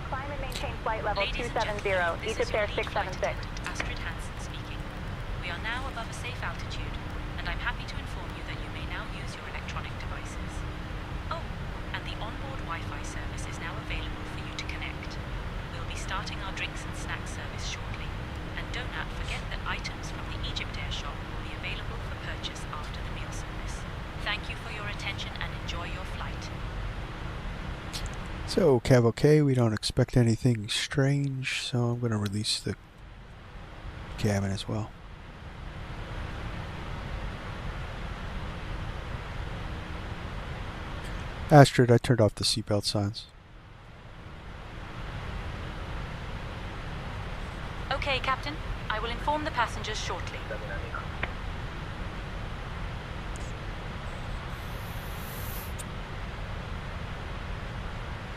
[SPEAKER 10] Climb and maintain flight level 270, Egypt Air 676.
[SPEAKER 8] We are now above a safe altitude, and I'm happy to inform you that you may now use your electronic devices. Oh, and the onboard Wi-Fi service is now available for you to connect. We'll be starting our drinks and snacks service shortly, and do not forget that items from the Egypt Air shop will be available for purchase after the meal service. Thank you for your attention and enjoy your flight.
[SPEAKER 1] So, Cavalcade, we don't expect anything strange, so I'm going to release the cabin as well. Astrid, I turned off the seatbelt signs.
[SPEAKER 8] Okay, Captain. I will inform the passengers shortly.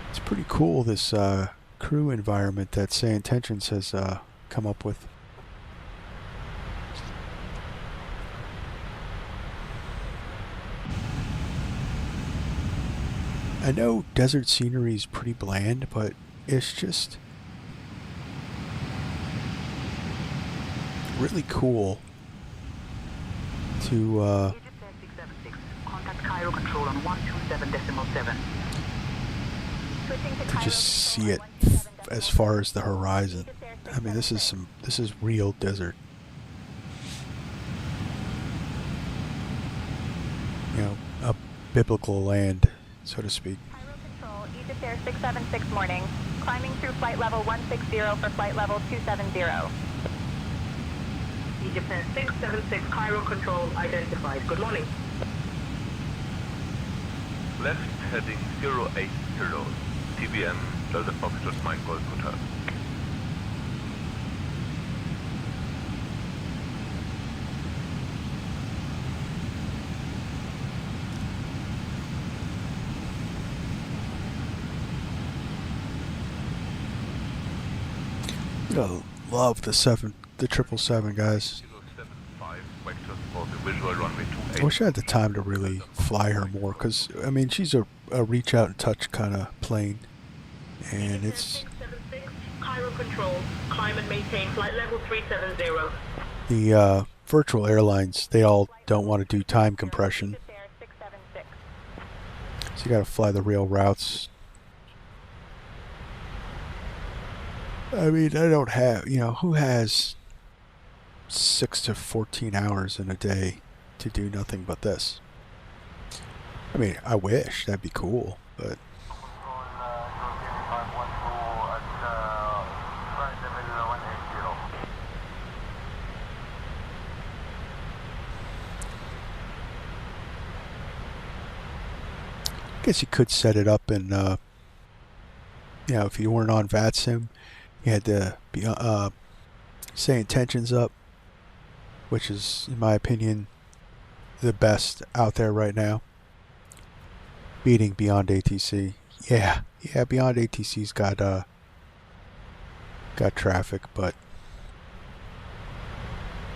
[SPEAKER 1] It's pretty cool, this crew environment that Say Intentions has come up with. I know desert scenery is pretty bland, but it's just really cool to
[SPEAKER 14] Egypt Air 676, contact Cairo control on 127.7.
[SPEAKER 1] to just see it as far as the horizon. I mean, this is real desert. You know, a biblical land, so to speak.
[SPEAKER 10] Cairo Control, Egypt Air 676 morning. Climbing through flight level 160 for flight level 270.
[SPEAKER 14] Egypt Air 676, Cairo control identified. Good morning.
[SPEAKER 15] Left heading 080, TBM, Delta Foxtrot Mike Golf Hotel.
[SPEAKER 1] I love the 777, guys. I wish I had the time to really fly her more, because I mean, she's a reach out and touch kind of plane, and it's
[SPEAKER 14] Cairo control, climb and maintain flight level 370.
[SPEAKER 1] the virtual airlines. They all don't want to do time compression, so you got to fly the real routes. I mean, I don't have, you know, who has 6 to 14 hours in a day to do nothing but this? I mean, I wish, that'd be cool, but I guess you could set it up in, you know, if you weren't on VATSIM, you had to be, Say Intentions up, which is, in my opinion, the best out there right now, beating Beyond ATC. Yeah, Beyond ATC's got traffic, but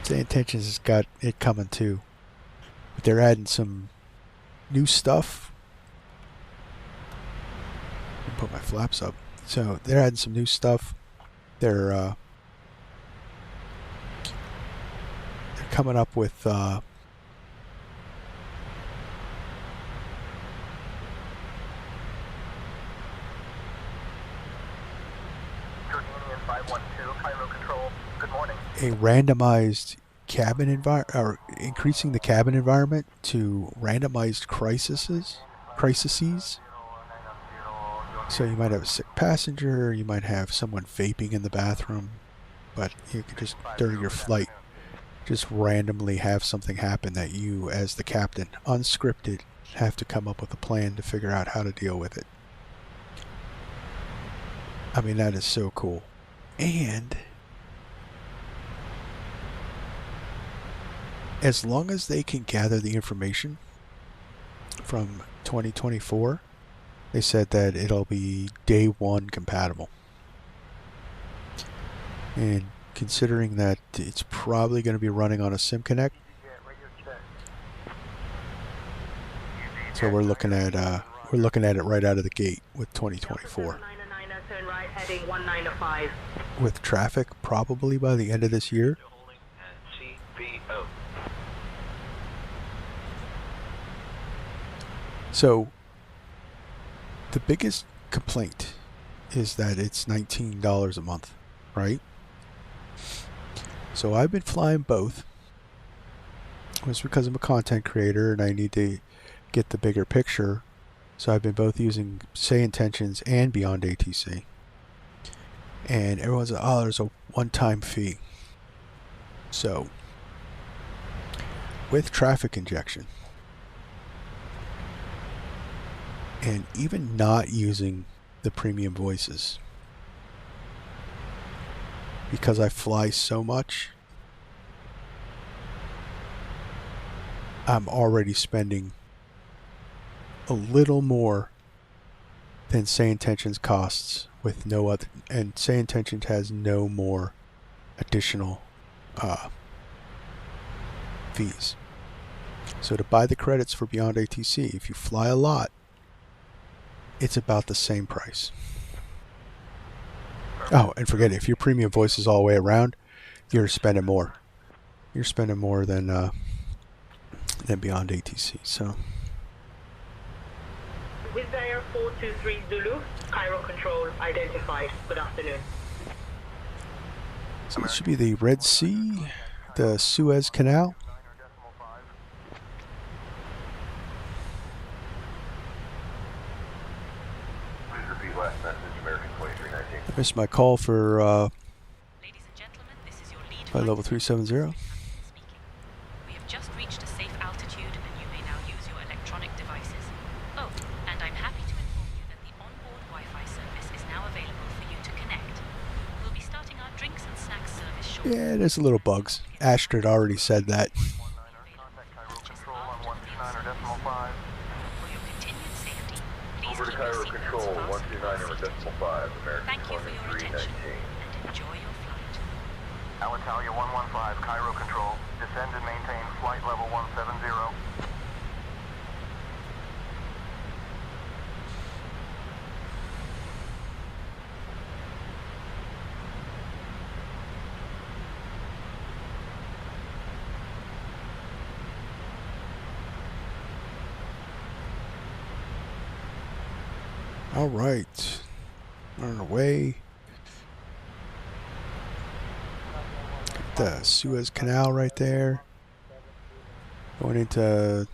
[SPEAKER 1] Say Intentions has got it coming too. But they're adding some new stuff. Put my flaps up. So they're adding some new stuff. They're coming up with a randomized cabin environment, or increasing the cabin environment to randomized crises. So you might have a sick passenger, you might have someone vaping in the bathroom, but you could just, during your flight, just randomly have something happen that you, as the captain, unscripted, have to come up with a plan to figure out how to deal with it. I mean, that is so cool. And as long as they can gather the information from 2024, they said that it'll be day one compatible. And considering that it's probably going to be running on a SIM Connect, So we're looking at it right out of the gate with 2024.
[SPEAKER 14] Turn right, heading 195.
[SPEAKER 1] With traffic probably by the end of this year. So the biggest complaint is that it's $19 a month, right? So I've been flying both. It's because I'm a content creator and I need to get the bigger picture. So I've been both using Say Intentions and Beyond ATC. And everyone's like, oh, there's a one-time fee. So with traffic injection and even not using the premium voices, because I fly so much, I'm already spending a little more than Say Intentions costs with no other, and Say Intentions has no more additional fees. So to buy the credits for Beyond ATC, if you fly a lot, it's about the same price. Oh, and forget it, if your premium voice is all the way around, you're spending more. You're spending more than Beyond ATC. So.
[SPEAKER 14] With Air 423 Zulu, Cairo control identified. Good afternoon.
[SPEAKER 1] So it should be the Red Sea, the Suez Canal. I missed my call for flight level 370.
[SPEAKER 8] We have just reached a safe altitude and you may now use your electronic devices. Oh, and I'm happy to inform you that the onboard Wi-Fi service is now available for you to connect. We'll be starting our drinks and snacks service shortly.
[SPEAKER 1] Yeah, there's a little bugs. Astrid already said that.
[SPEAKER 8] Over to Cairo Control, 129.5, American 2319. And enjoy your flight.
[SPEAKER 4] Alitalia 115, Cairo Control. Descend and maintain flight level 170.
[SPEAKER 1] All right, on our way. The Suez Canal right there. Going into,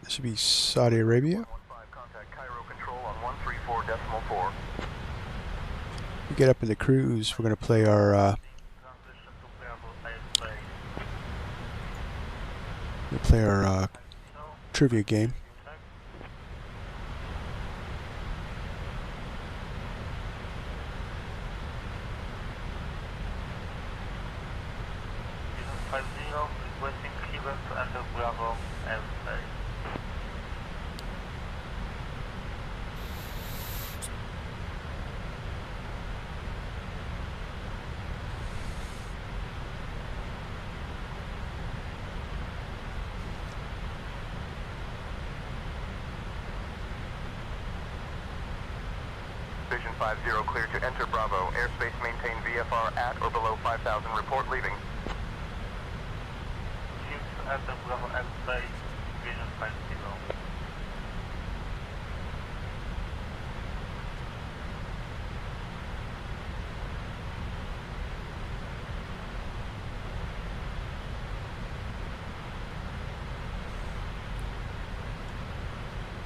[SPEAKER 1] this should be Saudi Arabia.
[SPEAKER 4] Contact Cairo Control on 134.4.
[SPEAKER 1] We get up in the cruise. We're gonna play our trivia game.
[SPEAKER 4] Vision 50, clear to enter Bravo. Airspace maintain VFR at or below 5,000. Report leaving. Enter Bravo airspace, Vision 50.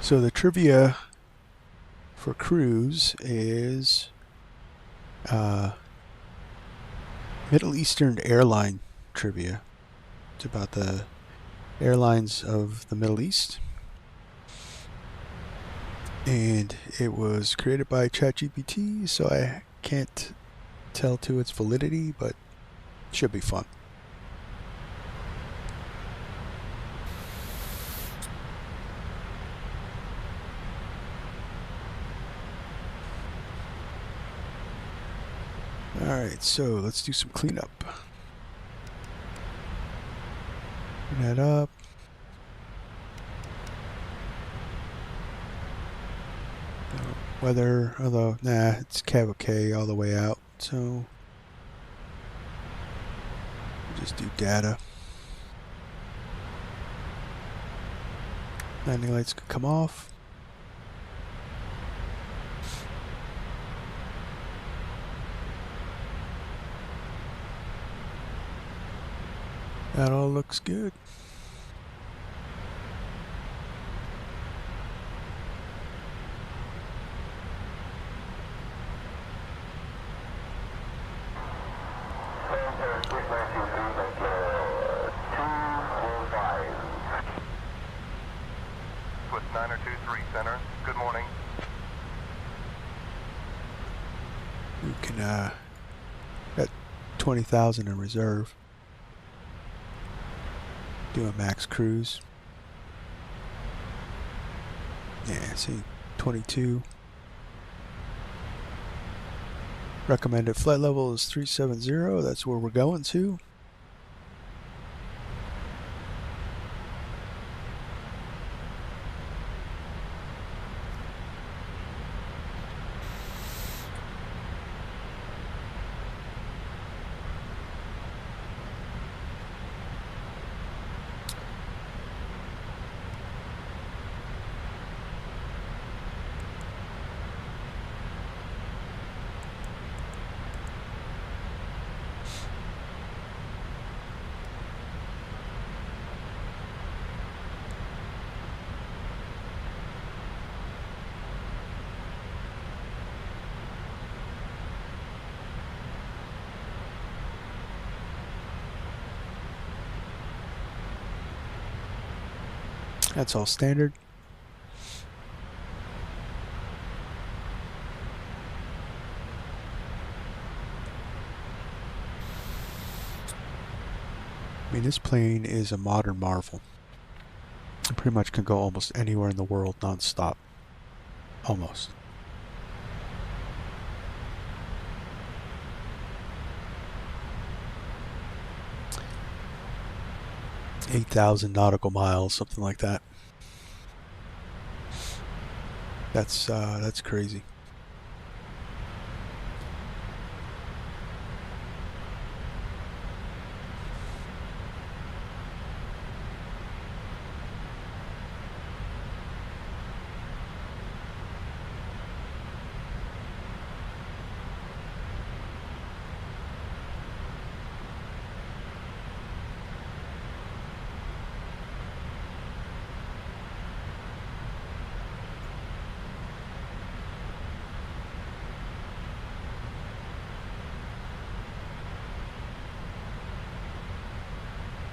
[SPEAKER 1] So the trivia for cruise is Middle Eastern airline trivia. It's about the airlines of the Middle East. And it was created by ChatGPT, so I can't tell to its validity, but it should be fun. Alright, so let's do some cleanup. Clean that up. Weather, although, nah, it's cavalcade all the way out, so we'll just do data. Landing lights could come off. That all looks good.
[SPEAKER 4] Swift 923 Center, good morning.
[SPEAKER 1] We can, got 20,000 in reserve. Do a max cruise. Yeah, see, 22. Recommended flight level is 370. That's where we're going to. That's all standard. I mean, this plane is a modern marvel. It pretty much can go almost anywhere in the world non-stop. Almost. $8,000 nautical miles, something like that. That's crazy.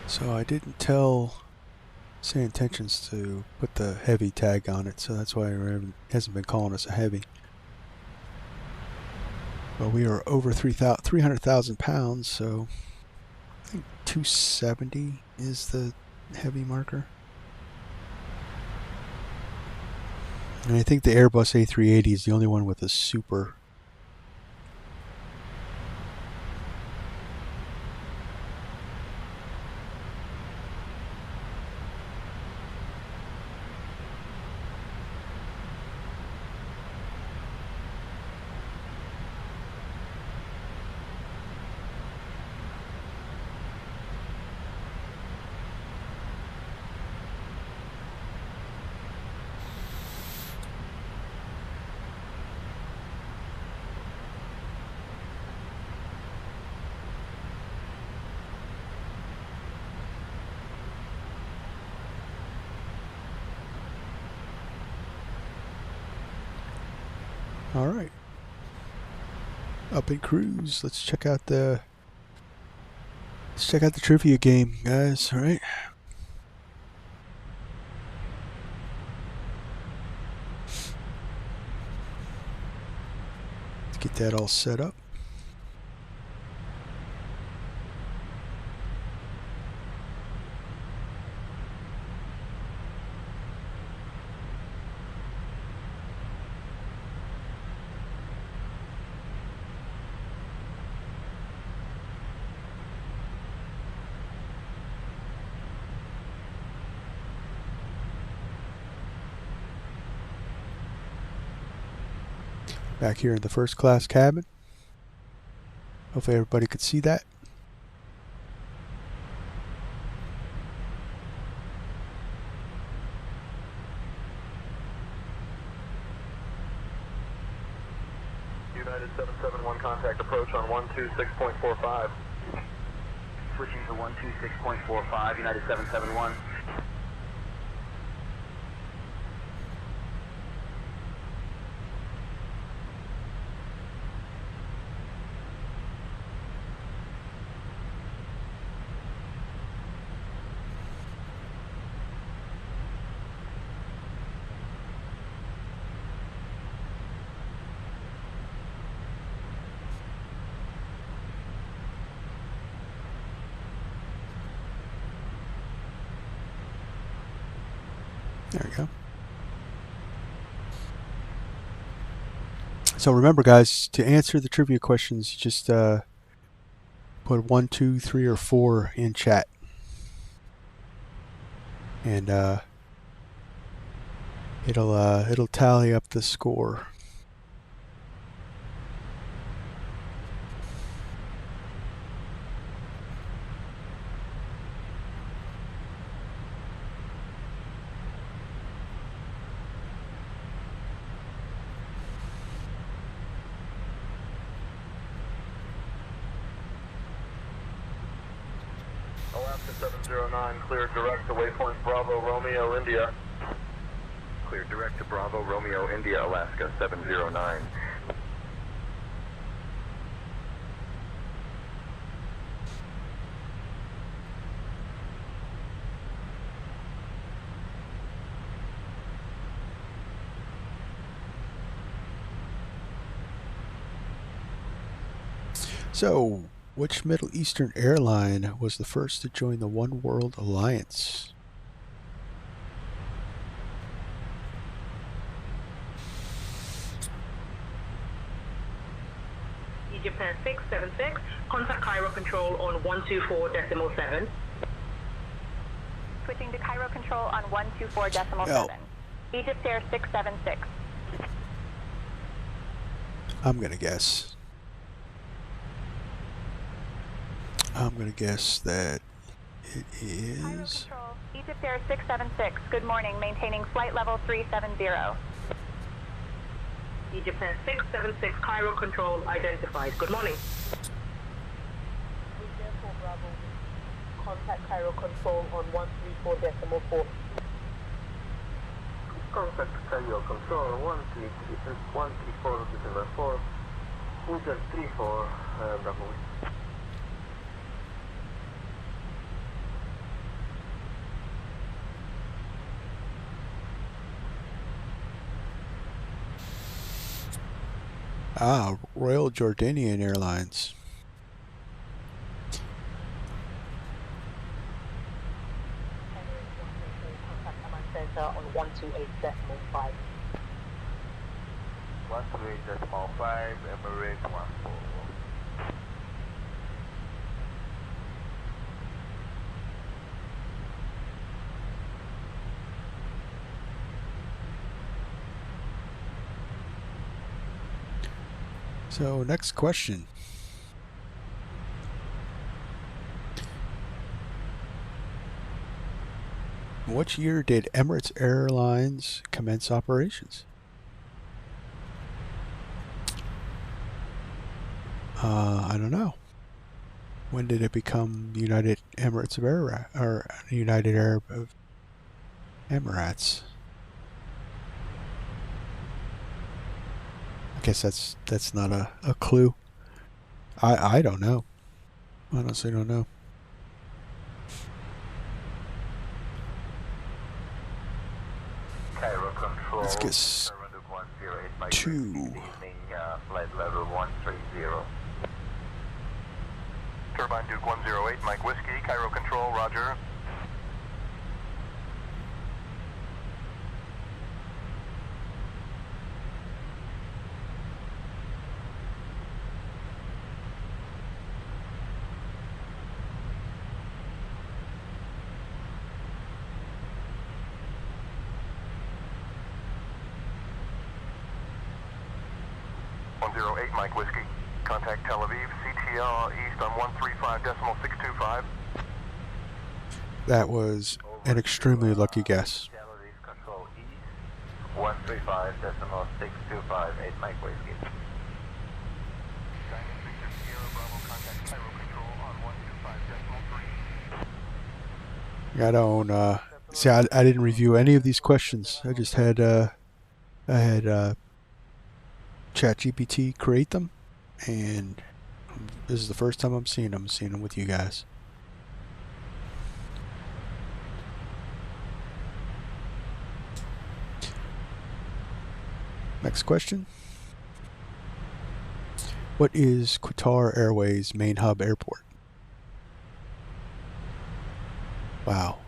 [SPEAKER 1] So I didn't tell Say Intentions to put the heavy tag on it, so that's why it hasn't been calling us a heavy. But we are over 300,000 pounds, so I think 270 is the heavy marker. And I think the Airbus A380 is the only one with a super. All right, up in cruise. Let's check out the trivia game, guys. All right. Let's get that all set up. back here in the first class cabin. Hopefully everybody could see that.
[SPEAKER 4] United 771 contact approach on 126.45.
[SPEAKER 9] Switching to 126.45, United 771.
[SPEAKER 1] There we go. So remember, guys, to answer the trivia questions, you just put 1, 2, 3, or 4 in chat, and it'll tally up the score.
[SPEAKER 4] Alaska 709, cleared direct to waypoint Bravo Romeo India.
[SPEAKER 15] Cleared direct to Bravo Romeo India, Alaska 709.
[SPEAKER 1] So, which Middle Eastern airline was the first to join the One World Alliance?
[SPEAKER 14] Egypt 676, contact Cairo Control on 124.7.
[SPEAKER 10] Switching to Cairo Control on 124.7. Egypt Air 676.
[SPEAKER 1] I'm gonna guess. I'm gonna guess that it is.
[SPEAKER 10] Control, Egypt Air 676. Good morning. Maintaining flight level 370.
[SPEAKER 14] Egypt 676, Cairo Control identified. Good morning. Contact Cairo Control on 134.4.
[SPEAKER 4] Contact Cairo Control 134.4. Hotel 34, Bravo.
[SPEAKER 1] Royal Jordanian Airlines.
[SPEAKER 14] Center on 128.5.
[SPEAKER 15] 128.5, Emirates 14.
[SPEAKER 1] So, next question. Which year did Emirates Airlines commence operations? I don't know. When did it become United Emirates of Air, or United Arab of Emirates? I guess that's not a clue. I don't know. Honestly, don't know.
[SPEAKER 4] Cairo Control.
[SPEAKER 1] Let's guess 2.
[SPEAKER 4] Flight level 130. Turbine Duke 108, Mike Whiskey, Cairo Control, roger. 108 Mike Whiskey. Contact Tel Aviv, CTR east on 135.625.
[SPEAKER 1] That was an extremely lucky guess.
[SPEAKER 9] Tel Aviv control east, 135.625, 8 Mike Whiskey.
[SPEAKER 4] Diamond Victor Sierra Bravo, contact Cairo control on 125.3.
[SPEAKER 1] I don't, see, I didn't review any of these questions. I just had, ChatGPT create them, and this is the first time I'm seeing them with you guys. Next question. What is Qatar Airways' main hub airport? Wow.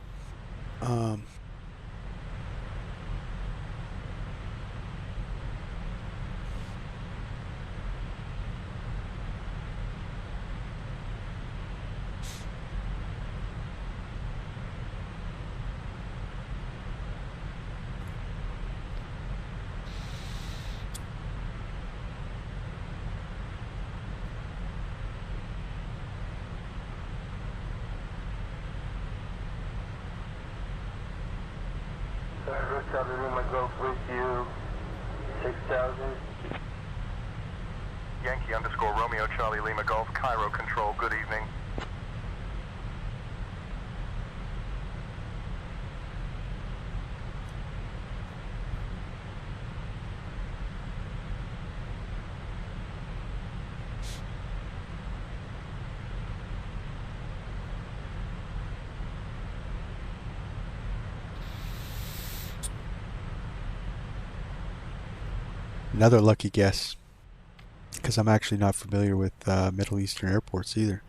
[SPEAKER 5] Charlie Lima Golf with you, 6000.
[SPEAKER 4] Yankee underscore Romeo Charlie Lima Golf, Cairo control, good evening.
[SPEAKER 1] Another lucky guess, because I'm actually not familiar with Middle Eastern airports either.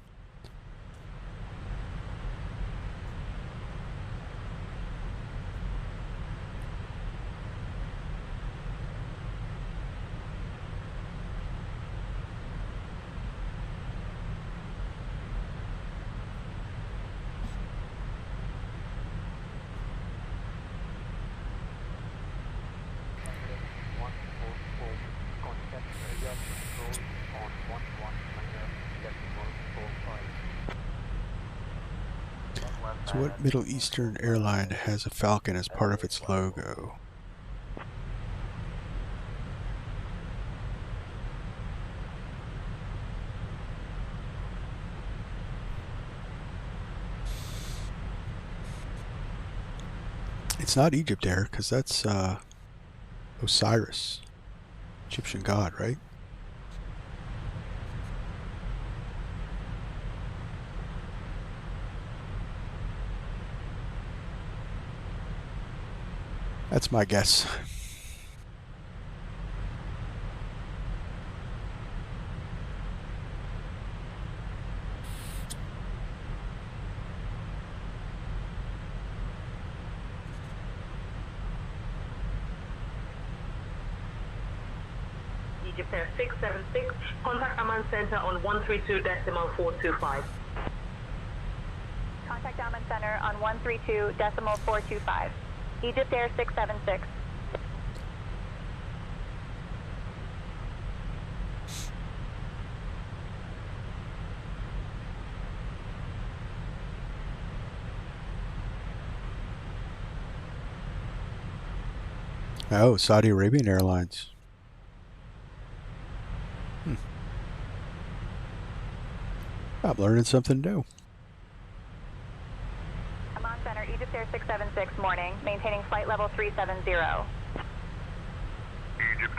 [SPEAKER 1] So what Middle Eastern airline has a falcon as part of its logo? It's not Egypt Air, because that's Osiris, Egyptian god, right? That's my guess.
[SPEAKER 14] Egypt Air 676, contact Amman Center on 132.425.
[SPEAKER 10] Contact Amman Center on 132.425. Egypt Air 676.
[SPEAKER 1] Oh, Saudi Arabian Airlines. I'm learning something new.
[SPEAKER 10] Amman Center, Egypt Air 676, morning, maintaining flight level 370.
[SPEAKER 4] Egypt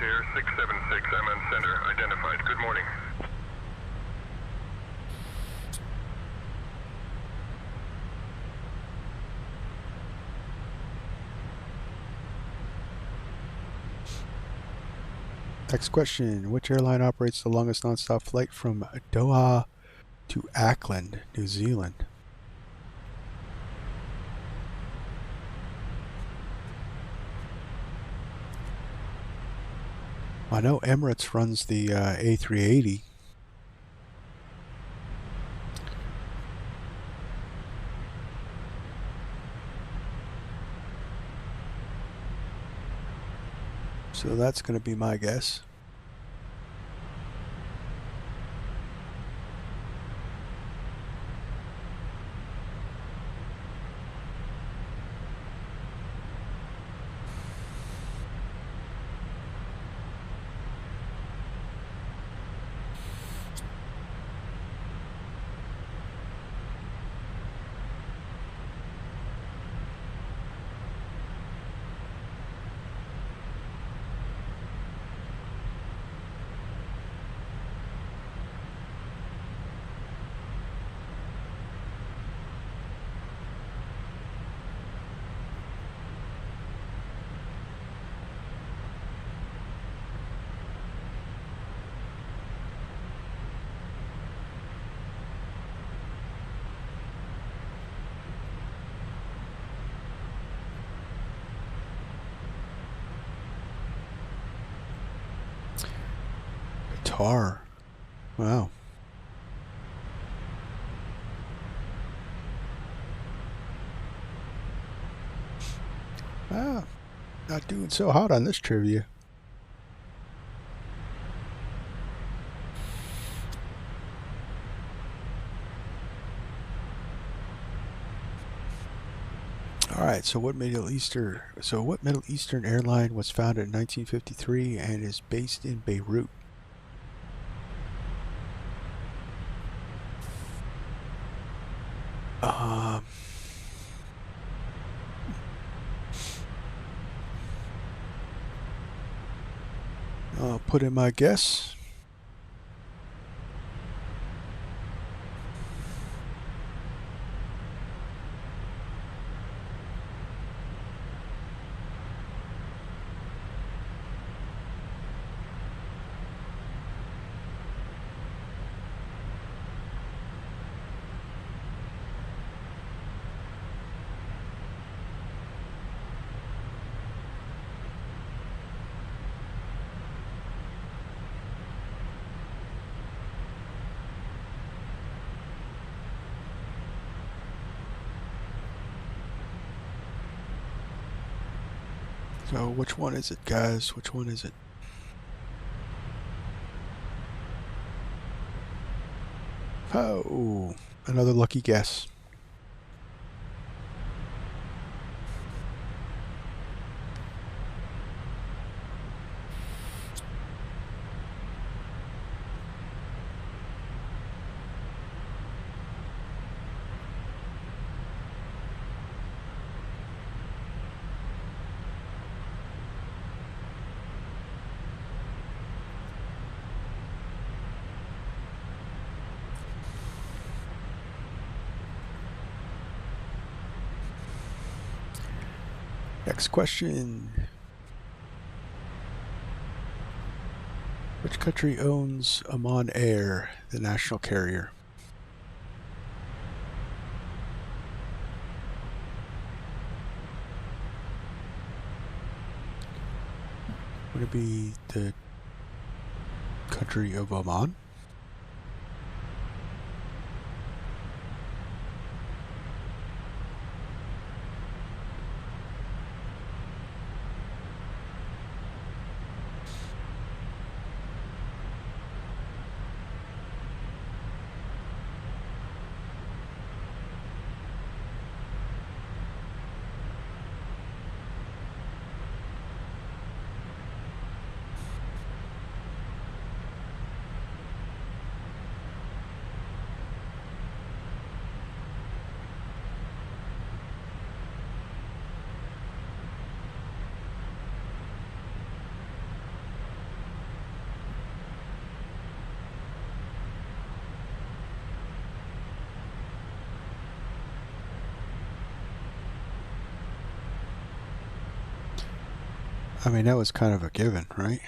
[SPEAKER 4] Air 676, Amman Center, identified. Good morning.
[SPEAKER 1] Next question. Which airline operates the longest nonstop flight from Doha to Auckland, New Zealand? I know Emirates runs the A380. So that's going to be my guess. Tar. Wow. Ah, not doing so hot on this trivia. All right, so what Middle Eastern airline was founded in 1953 and is based in Beirut? I'll put in my guess. So which one is it, guys? Which one is it? Oh, another lucky guess. Next question. Which country owns Oman Air, the national carrier? Would it be the country of Oman? I mean, that was kind of a given, right?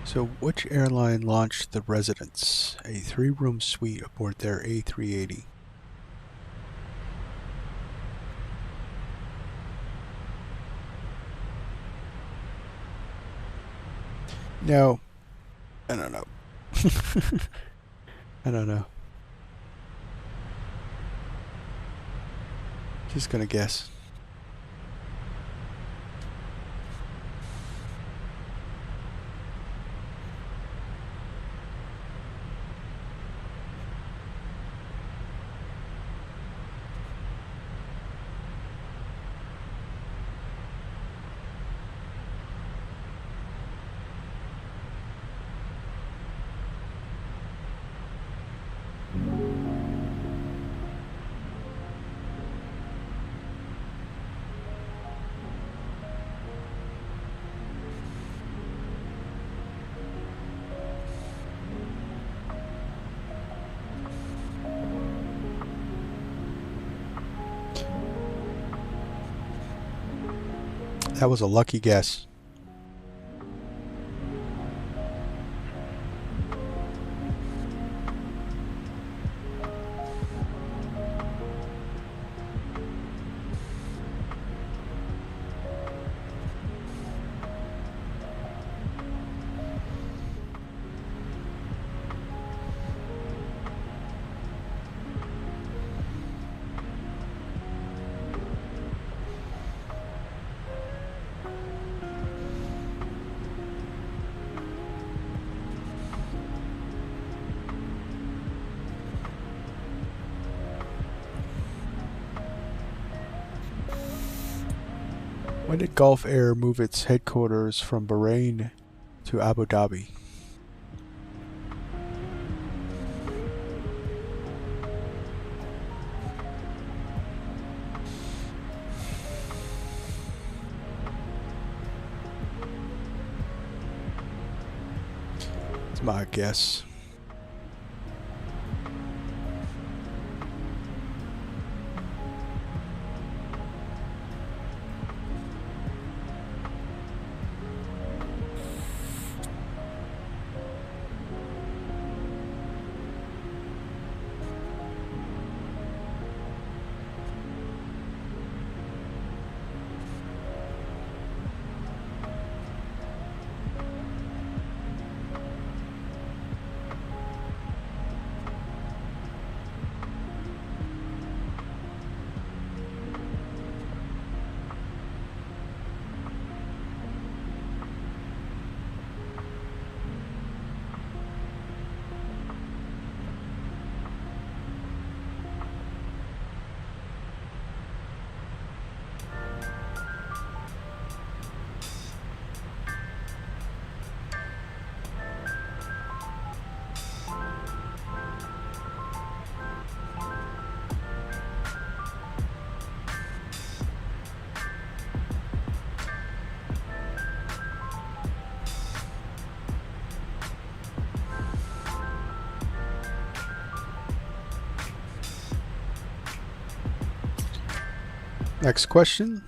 [SPEAKER 1] So which airline launched the Residence, a 3-room suite aboard their A380? No, I don't know. I don't know. Just gonna guess. That was a lucky guess. When did Gulf Air move its headquarters from Bahrain to Abu Dhabi? It's my guess. Next question.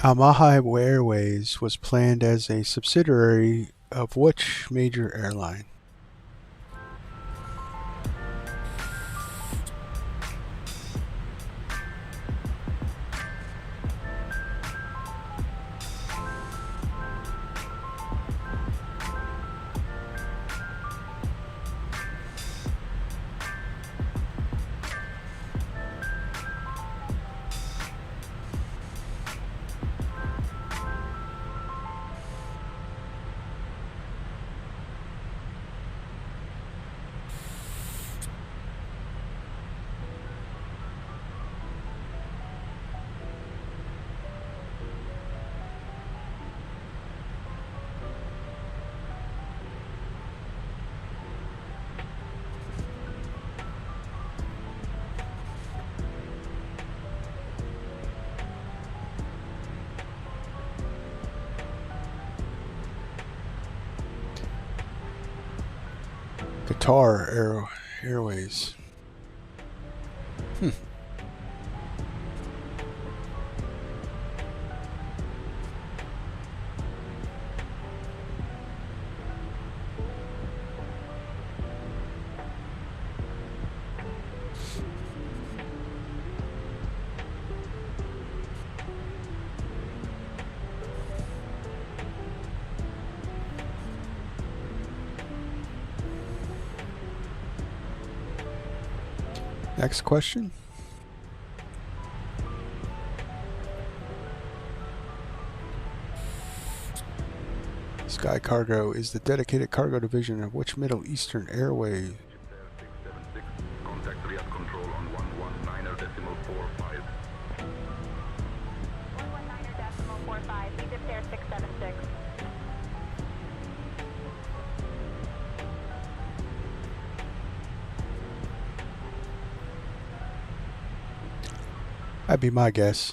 [SPEAKER 1] Al-Maha Airways was planned as a subsidiary of which major airline? Qatar Airways. Next question. Sky Cargo is the dedicated cargo division of which Middle Eastern airway?
[SPEAKER 15] Contact Riyadh Control on 119.45.
[SPEAKER 10] 119.45, Egypt Air 676.
[SPEAKER 1] That'd be my guess.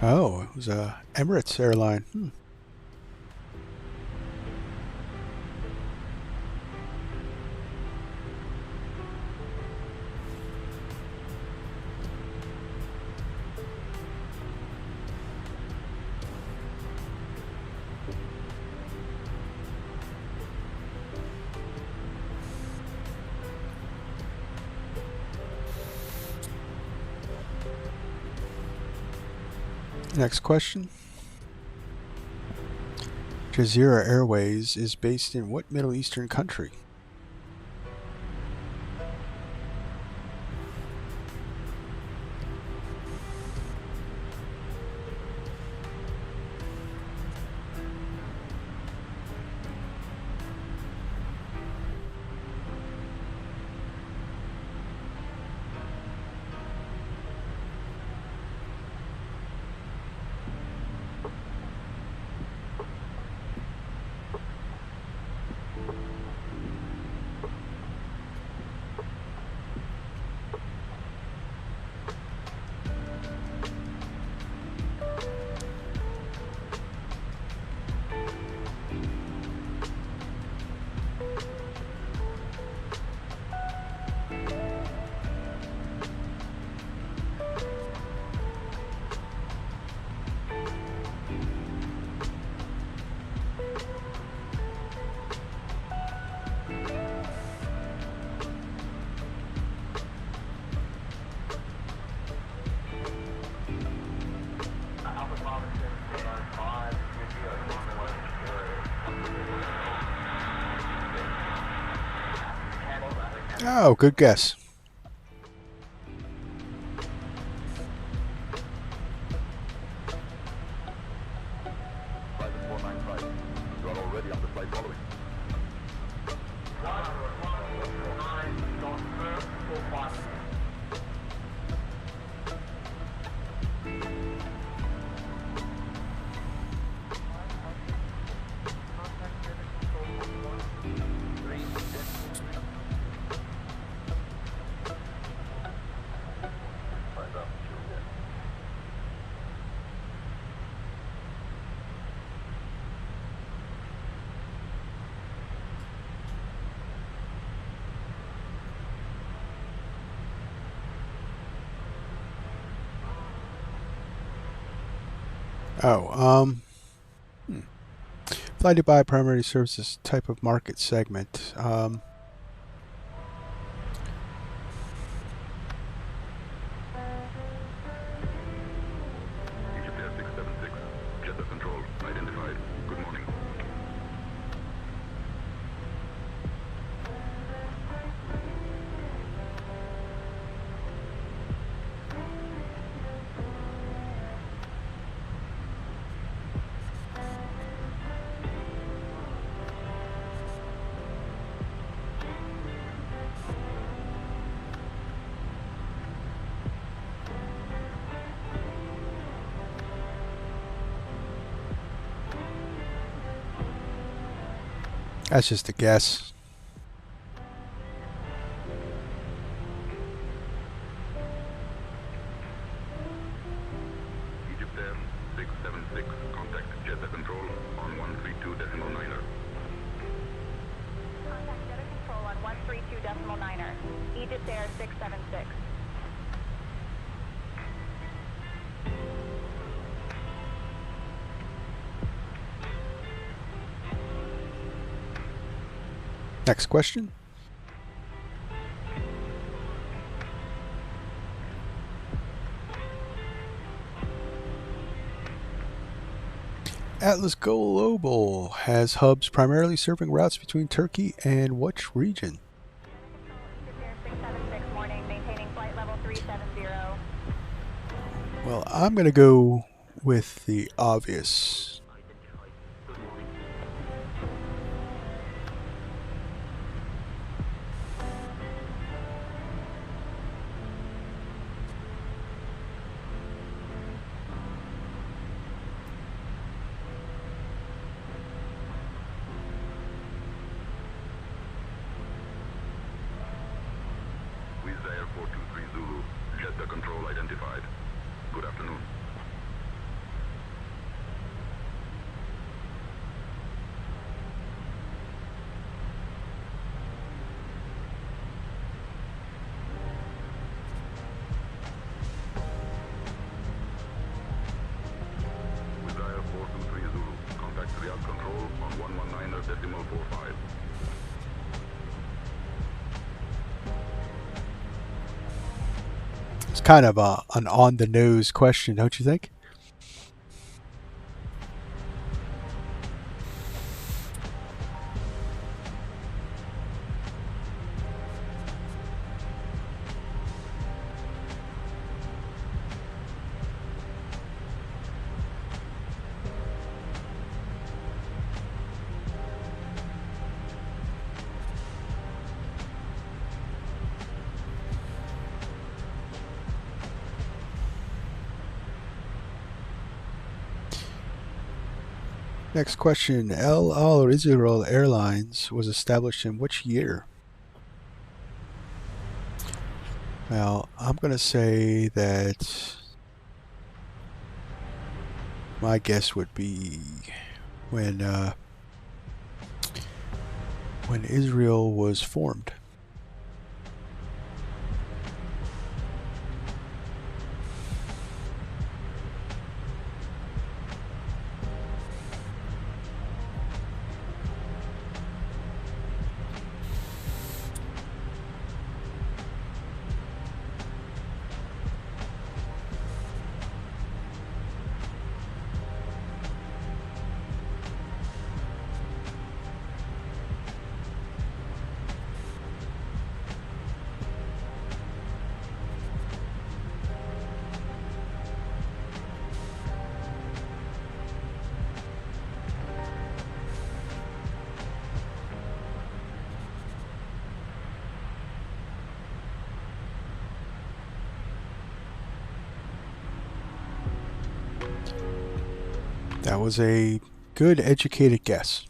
[SPEAKER 1] Oh, it was a Emirates airline. Next question. Jazeera Airways is based in what Middle Eastern country? Oh, good guess. Oh, Fly Dubai primarily serves this type of market segment.
[SPEAKER 15] Egypt Air 676, Jeddah Control, identified. Good morning.
[SPEAKER 1] That's just a guess.
[SPEAKER 15] Egypt Air 676, contact Jeddah Control on 132.9er.
[SPEAKER 16] Contact Jeddah Control on 132.9er. Egypt Air 676.
[SPEAKER 1] Next question. Atlas Global has hubs primarily serving routes between Turkey and which region?
[SPEAKER 16] Egypt Air 676, morning, maintaining flight level 370.
[SPEAKER 1] Well, I'm going to go with the obvious.
[SPEAKER 15] Wizz Air 423 Zulu, Jeddah Control identified. Good afternoon.
[SPEAKER 1] It's kind of an on-the-nose question, don't you think? Next question. El Al Israel Airlines was established in which year? Well, I'm going to say that my guess would be when Israel was formed. That was a good, educated guess.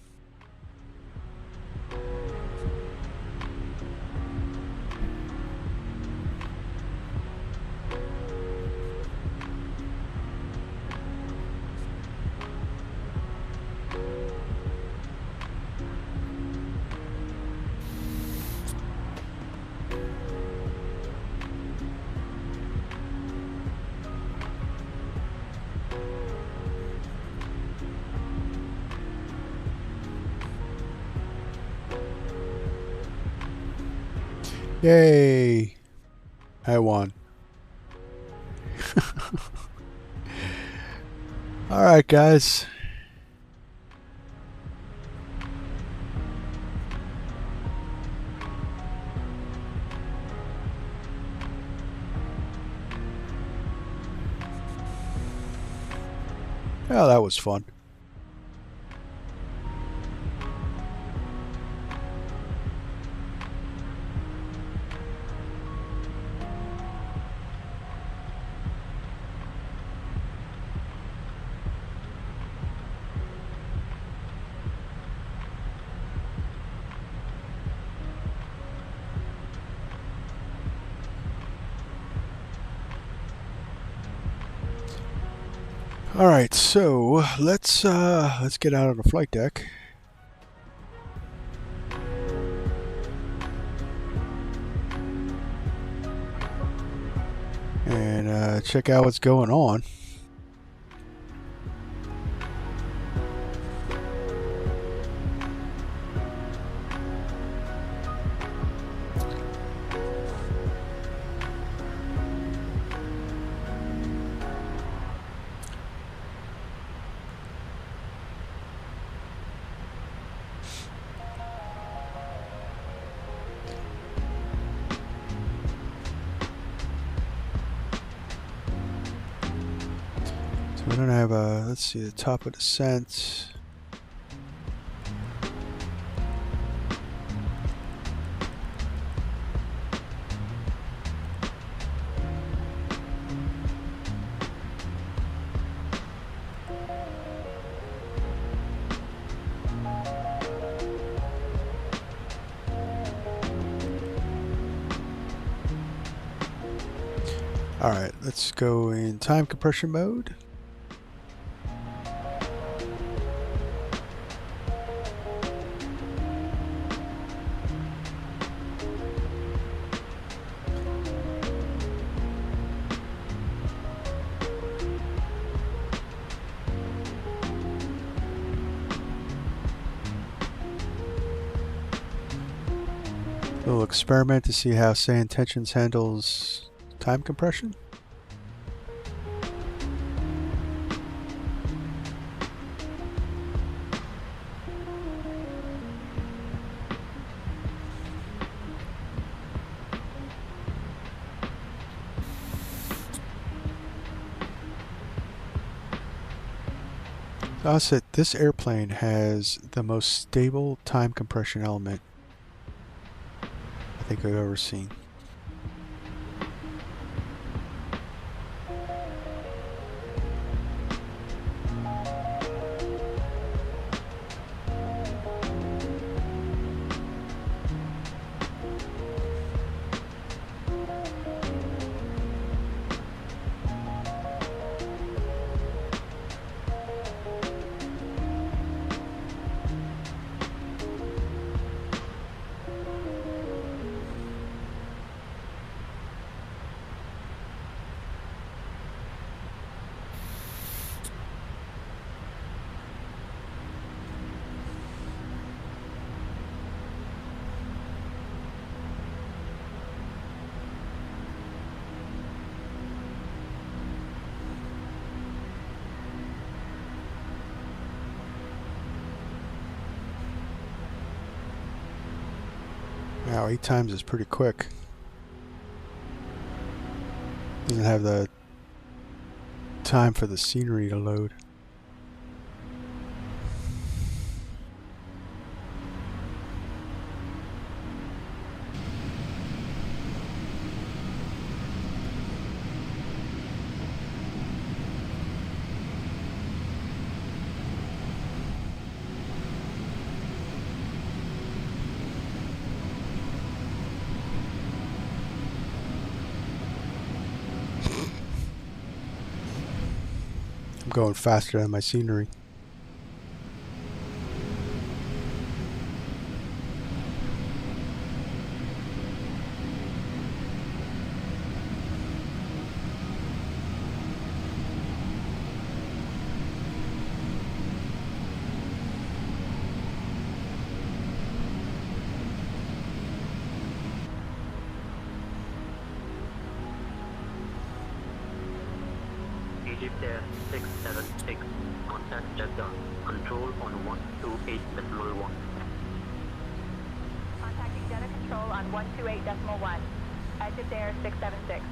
[SPEAKER 1] Yay! I won. Alright, guys. Well, that was fun. All right, so let's get out on the flight deck. And check out what's going on. So we don't have a, let's see, the top of descent. All right, let's go in time compression mode. Little experiment to see how, say, Intentions handles time compression. Osset, this airplane has the most stable time compression element I think I've ever seen. Wow, 8 times is pretty quick. Doesn't have the time for the scenery to load. I'm going faster than my scenery.
[SPEAKER 14] Egypt Air 676, contact Jeddah, control on 128.1.
[SPEAKER 16] Contacting Jeddah control on 128.1. Egypt Air 676.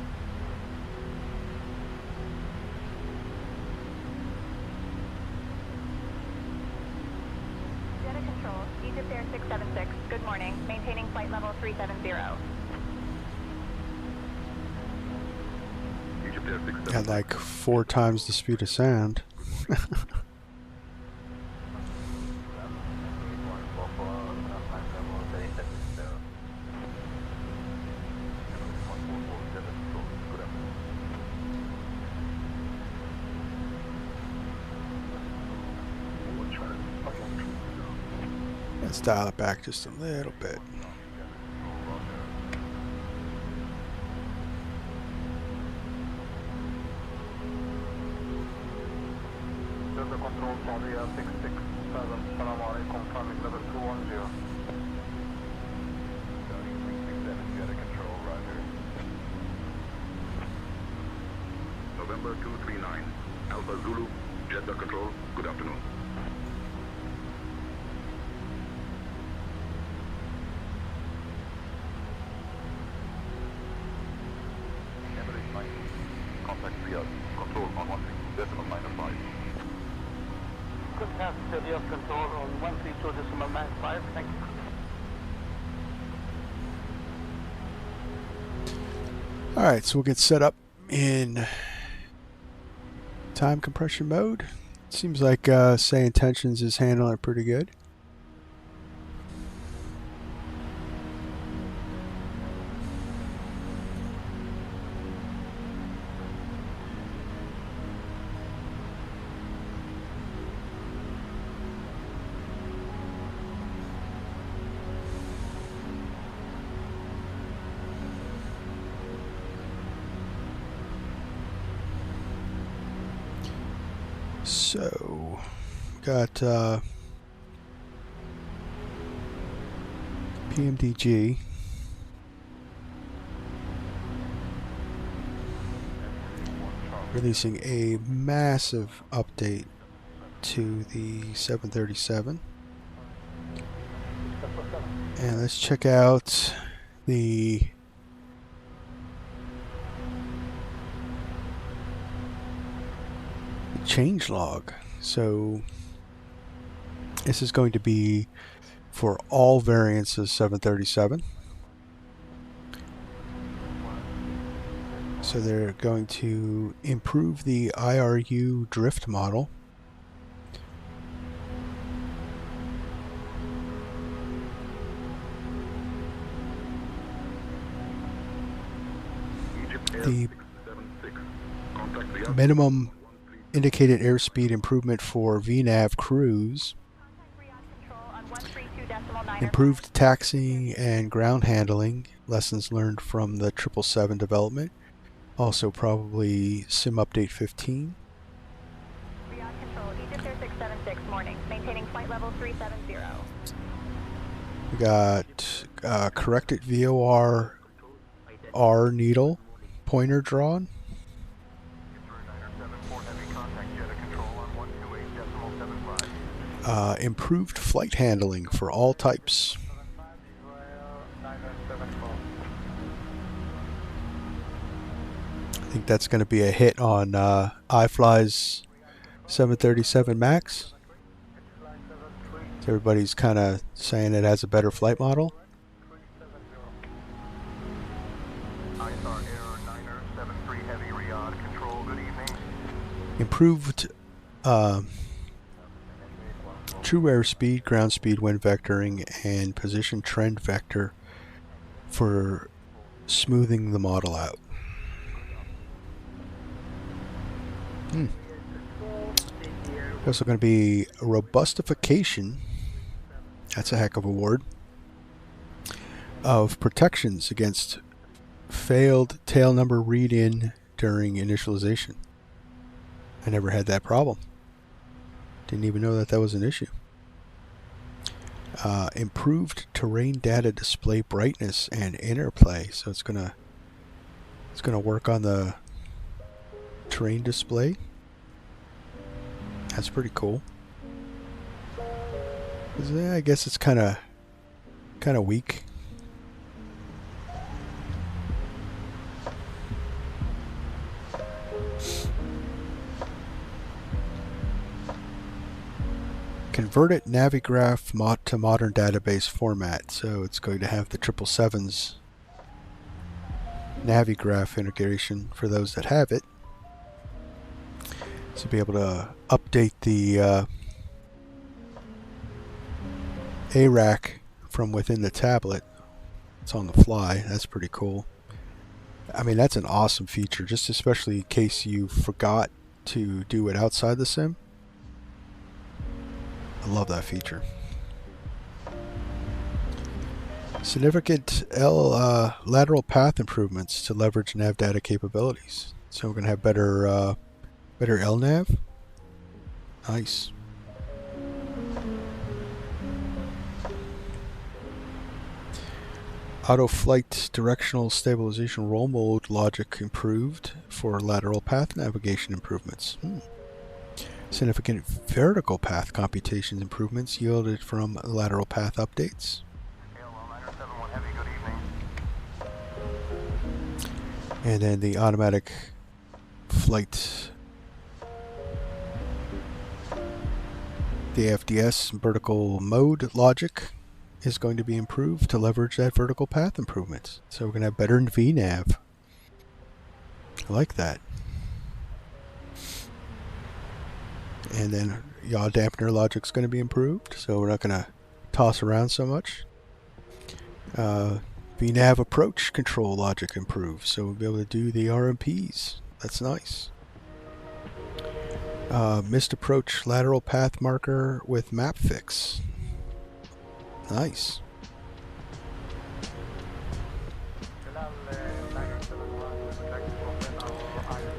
[SPEAKER 16] Jeddah control, Egypt Air 676. Good morning. Maintaining flight level 370.
[SPEAKER 1] Got like 4 times the speed of sound. Let's dial it back just a little bit.
[SPEAKER 5] Control Saudia 667, Assalamu alaikum, climbing level 210. Saudia 367, Jeddah control, roger.
[SPEAKER 17] November 239, Alpha Zulu, Jeddah control, good afternoon.
[SPEAKER 5] Emirates 90, contact Riyadh, control on 1.5. Good pass to Riyadh control on 132.95, thank you.
[SPEAKER 1] Alright, so we'll get set up in time compression mode. Seems like say Intentions is handling it pretty good. So, got PMDG. releasing a massive update to the 737. And let's check out the changelog. So this is going to be for all variants of 737. So they're going to improve the IRU drift model. The minimum indicated airspeed improvement for VNAV crews. Improved taxiing and ground handling. Lessons learned from the 777 development. Also probably Sim Update 15.
[SPEAKER 16] Control, Egypt Air 676, morning. Maintaining flight level 370.
[SPEAKER 1] We got corrected VOR R needle pointer drawn. Improved flight handling for all types. I think that's going to be a hit on iFly's 737 MAX. Everybody's kind of saying it has a better flight model. Improved true airspeed, ground speed, wind vectoring, and position trend vector for smoothing the model out. Also going to be a robustification, that's a heck of a word, of protections against failed tail number read-in during initialization. I never had that problem. Didn't even know that that was an issue. Improved terrain data display brightness and interplay. So it's gonna work on the terrain display. That's pretty cool. I guess it's kind of weak. Converted Navigraph to modern database format. So it's going to have the 777's Navigraph integration for those that have it. So be able to update the ARAC from within the tablet. It's on the fly. That's pretty cool. I mean, that's an awesome feature, just especially in case you forgot to do it outside the sim. I love that feature. Significant lateral path improvements to leverage nav data capabilities. So we're going to have better LNAV. Nice. Auto flight directional stabilization roll mode logic improved for lateral path navigation improvements. Significant vertical path computation improvements yielded from lateral path updates. And then the automatic flight, the FDS vertical mode logic is going to be improved to leverage that vertical path improvement. So we're going to have better VNAV. I like that. And then yaw dampener logic is going to be improved, so we're not going to toss around so much. VNAV approach control logic improved, so we'll be able to do the RMPs. That's nice. Missed approach lateral path marker with map fix. Nice.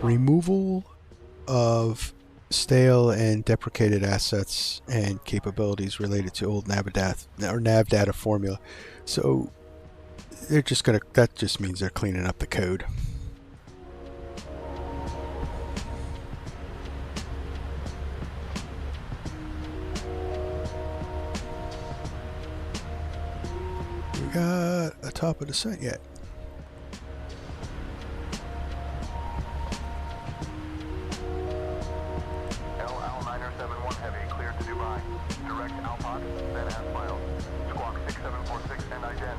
[SPEAKER 1] Removal of stale and deprecated assets and capabilities related to old nav data formula. So they're just gonna, that just means they're cleaning up the code. we got a top of descent yet?
[SPEAKER 4] LL971 Heavy, cleared to Dubai. Direct Alpod, then as filed. Squawk 6746 and ident.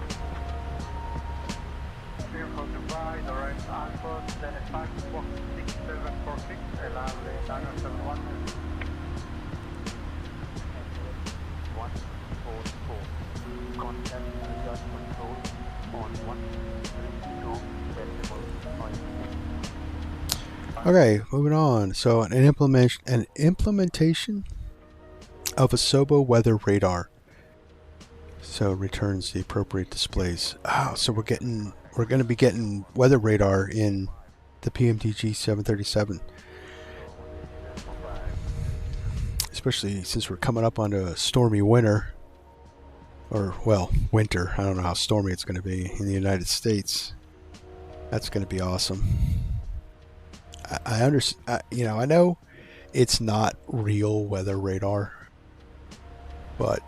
[SPEAKER 5] Clear from Dubai, direct Alpod, then as filed. Squawk 6746, LL971. 144. Contact adjust control on 132.6.
[SPEAKER 1] Okay, moving on. So an implementation of a SOBO weather radar. So returns the appropriate displays. Oh, so we're going to be getting weather radar in the PMDG 737. Especially since we're coming up onto a stormy winter. Or, well, winter. I don't know how stormy it's going to be in the United States. That's going to be awesome. I understand, I know it's not real weather radar, but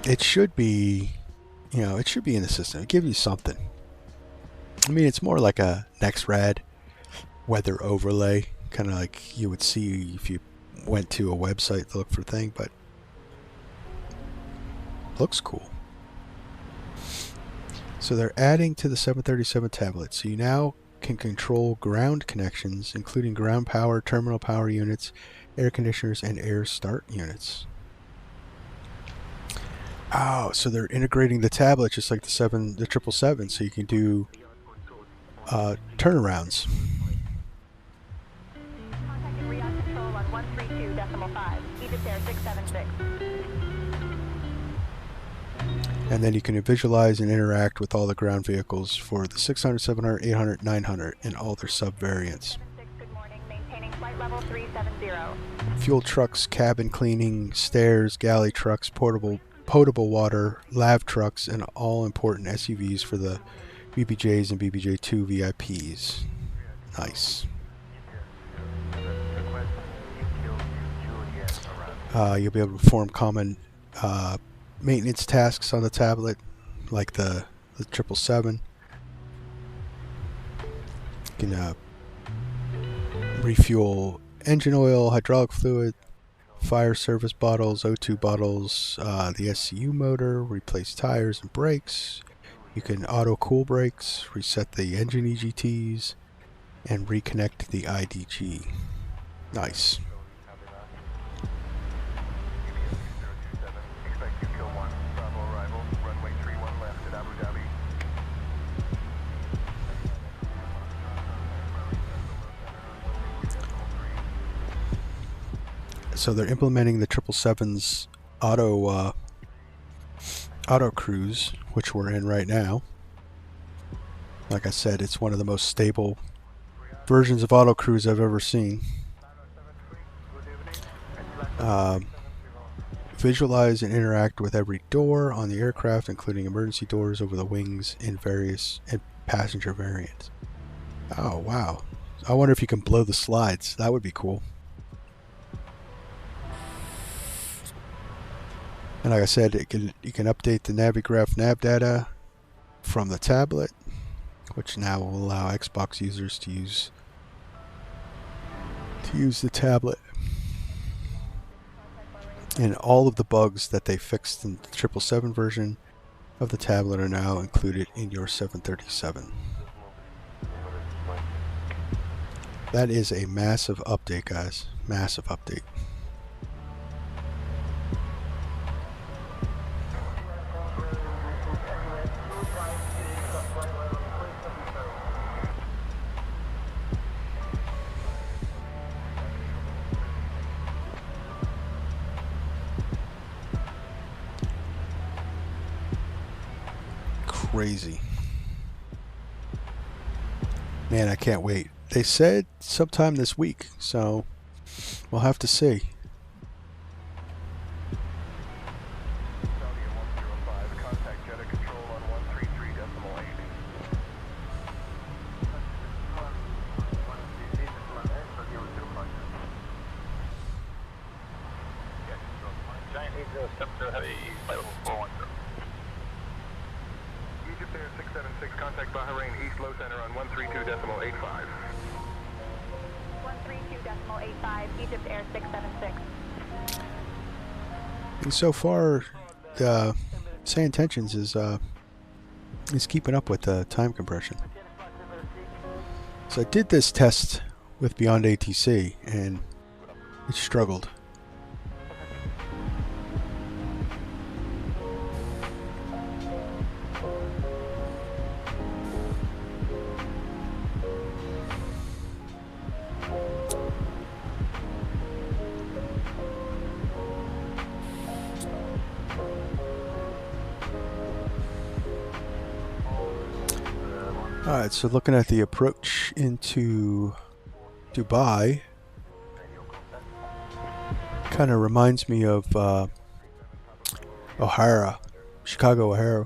[SPEAKER 1] it should be, it should be in the system. It gives you something. I mean, it's more like a NextRad weather overlay, kind of like you would see if you went to a website to look for a thing, but looks cool. So they're adding to the 737 tablet, so you now can control ground connections, including ground power, terminal power units, air conditioners, and air start units. Oh, so they're integrating the tablet just like the 777, so you can do turnarounds.
[SPEAKER 16] Contacting Riyadh Control on 132.5, Egypt Air 676.
[SPEAKER 1] And then you can visualize and interact with all the ground vehicles for the 600, 700, 800, 900, and all their sub-variants.
[SPEAKER 16] Good morning, maintaining flight level 370.
[SPEAKER 1] Fuel trucks, cabin cleaning, stairs, galley trucks, potable water, lav trucks, and all important SUVs for the BBJs and BBJ2 VIPs. Nice. You'll be able to perform common maintenance tasks on the tablet, like the 777. You can refuel engine oil, hydraulic fluid, fire service bottles, O2 bottles, the SCU motor, replace tires and brakes. You can auto cool brakes, reset the engine EGTs, and reconnect the IDG. Nice. So they're implementing the 777's auto cruise, which we're in right now. Like I said, it's one of the most stable versions of auto cruise I've ever seen. Visualize and interact with every door on the aircraft, including emergency doors over the wings in various passenger variants. Oh wow! I wonder if you can blow the slides. That would be cool. And like I said, you can update the Navigraph nav data from the tablet, which now will allow Xbox users to use the tablet. And all of the bugs that they fixed in the 777 version of the tablet are now included in your 737. That is a massive update, guys. Massive update. Crazy. Man, I can't wait. They said sometime this week, so we'll have to see.
[SPEAKER 5] Giant 80 step 0
[SPEAKER 15] Heavy, flight level 410.
[SPEAKER 4] Egypt Air 676, contact Bahrain East Low Center on 132.85.
[SPEAKER 16] 132.85, Egypt Air 676.
[SPEAKER 1] And so far, say Intentions is keeping up with the time compression. So I did this test with Beyond ATC, and it struggled. Alright, so looking at the approach into Dubai, kind of reminds me of O'Hara, Chicago O'Hara.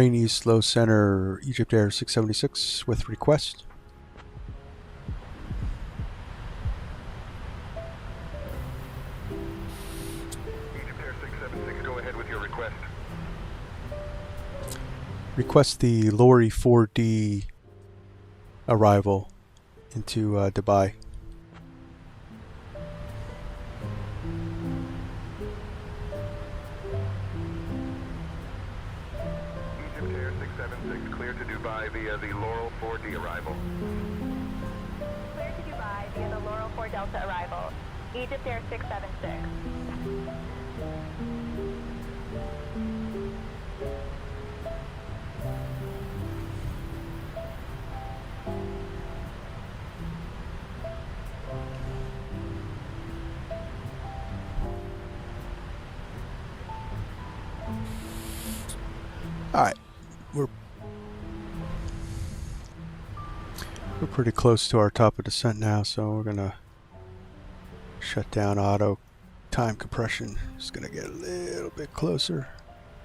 [SPEAKER 1] Bahrain East Low Center, Egypt Air 676 with request.
[SPEAKER 4] Egypt Air 676, go ahead with your request.
[SPEAKER 1] Request the Lorry 4D arrival into Dubai.
[SPEAKER 4] Via the Laurel 4D arrival.
[SPEAKER 16] Clear to Dubai via the Laurel 4 Delta arrival. Egypt Air 676.
[SPEAKER 1] All right, we're pretty close to our top of descent now, so we're gonna shut down auto time compression. Just gonna get a little bit closer,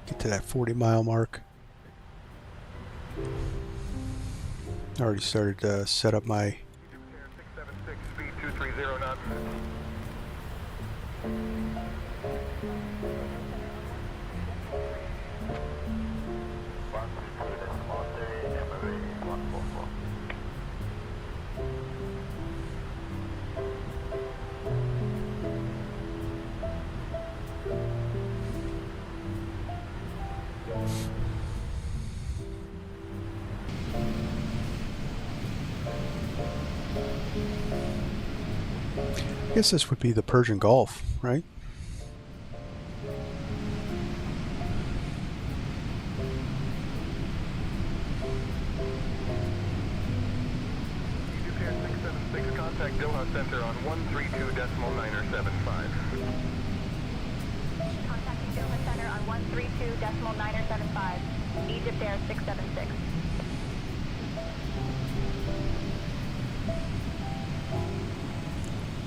[SPEAKER 1] get to that 40-mile mark. Already started to set up my
[SPEAKER 4] 676, speed 230 knots.
[SPEAKER 1] I guess this would be the Persian Gulf, right?
[SPEAKER 4] Egypt Air 676, contact Doha Center on 132.975.
[SPEAKER 16] Contacting Doha Center on 132.975. Egypt Air 676.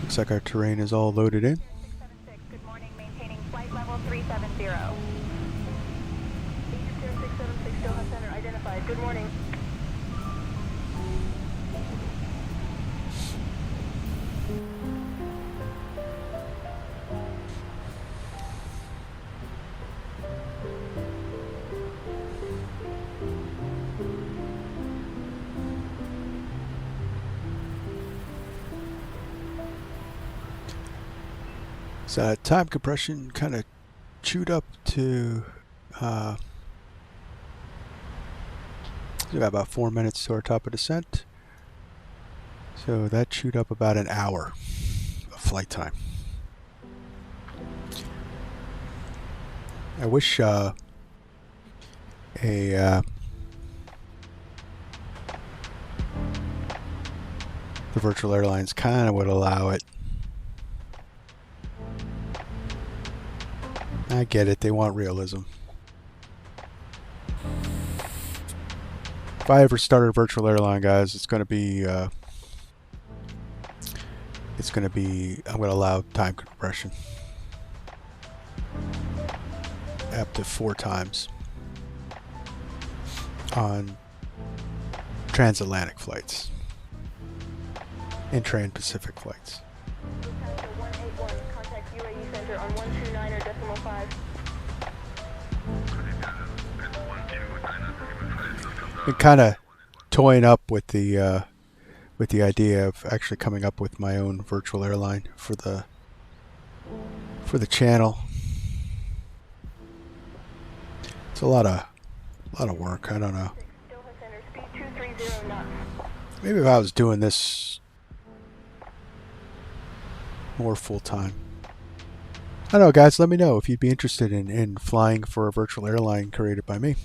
[SPEAKER 1] Looks like our terrain is all loaded in.
[SPEAKER 16] 676, good morning, maintaining flight level 370.
[SPEAKER 10] Egypt Air 676, Doha Center identified. Good morning.
[SPEAKER 1] So time compression kind of chewed up to we got about 4 minutes to our top of descent. So that chewed up about an hour of flight time. I wish the virtual airlines kind of would allow it. I get it, they want realism. If I ever start a virtual airline, guys, it's going to be I'm going to allow time compression up to 4 times on transatlantic flights and Trans-Pacific flights.
[SPEAKER 10] Contact UAE Center on 129.5.
[SPEAKER 1] Been kind of toying up with the idea of actually coming up with my own virtual airline for the channel. It's a lot of work. I don't know. Maybe if I was doing this more full time. I don't know, guys. Let me know if you'd be interested in flying for a virtual airline created by me.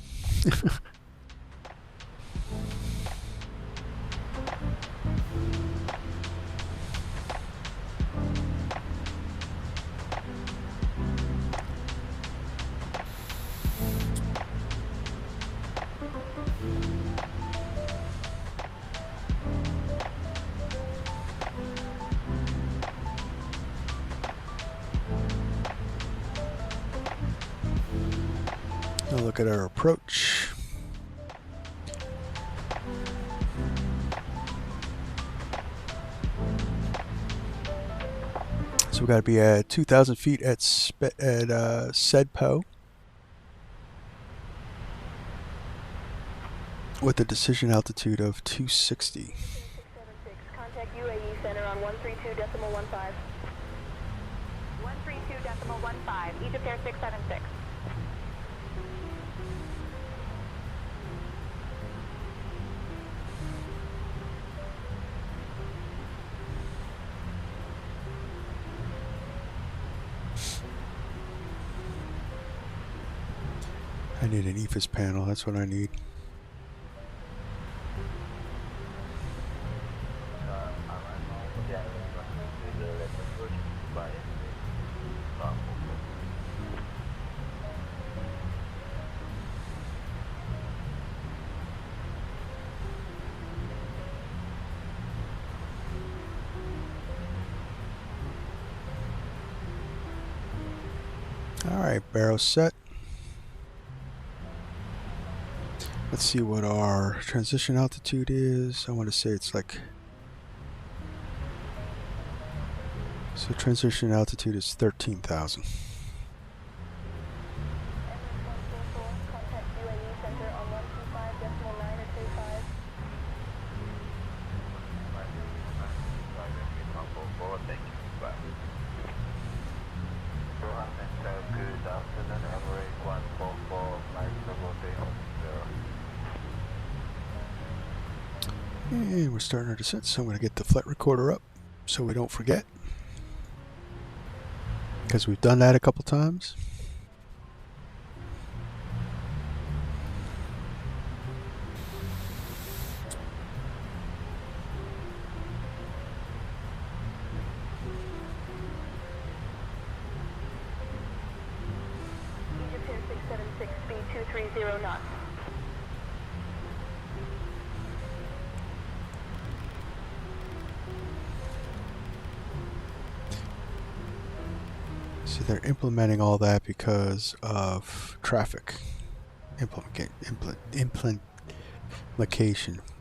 [SPEAKER 1] Look at our approach. So we got to be at 2,000 feet at SEDPO with a decision altitude of 260.
[SPEAKER 10] Contact UAE Center on 132.15.
[SPEAKER 16] 132.15, Egypt Air 676.
[SPEAKER 1] I need an EFIS panel, that's what I need. Alright, barrel set. Let's see what our transition altitude is. I want to say it's like... So transition altitude is 13,000. And we're starting our descent, so I'm going to get the flight recorder up so we don't forget, because we've done that a couple times.
[SPEAKER 10] Egypt Air 676, speed 230 knots.
[SPEAKER 1] So they're implementing all that because of traffic implication.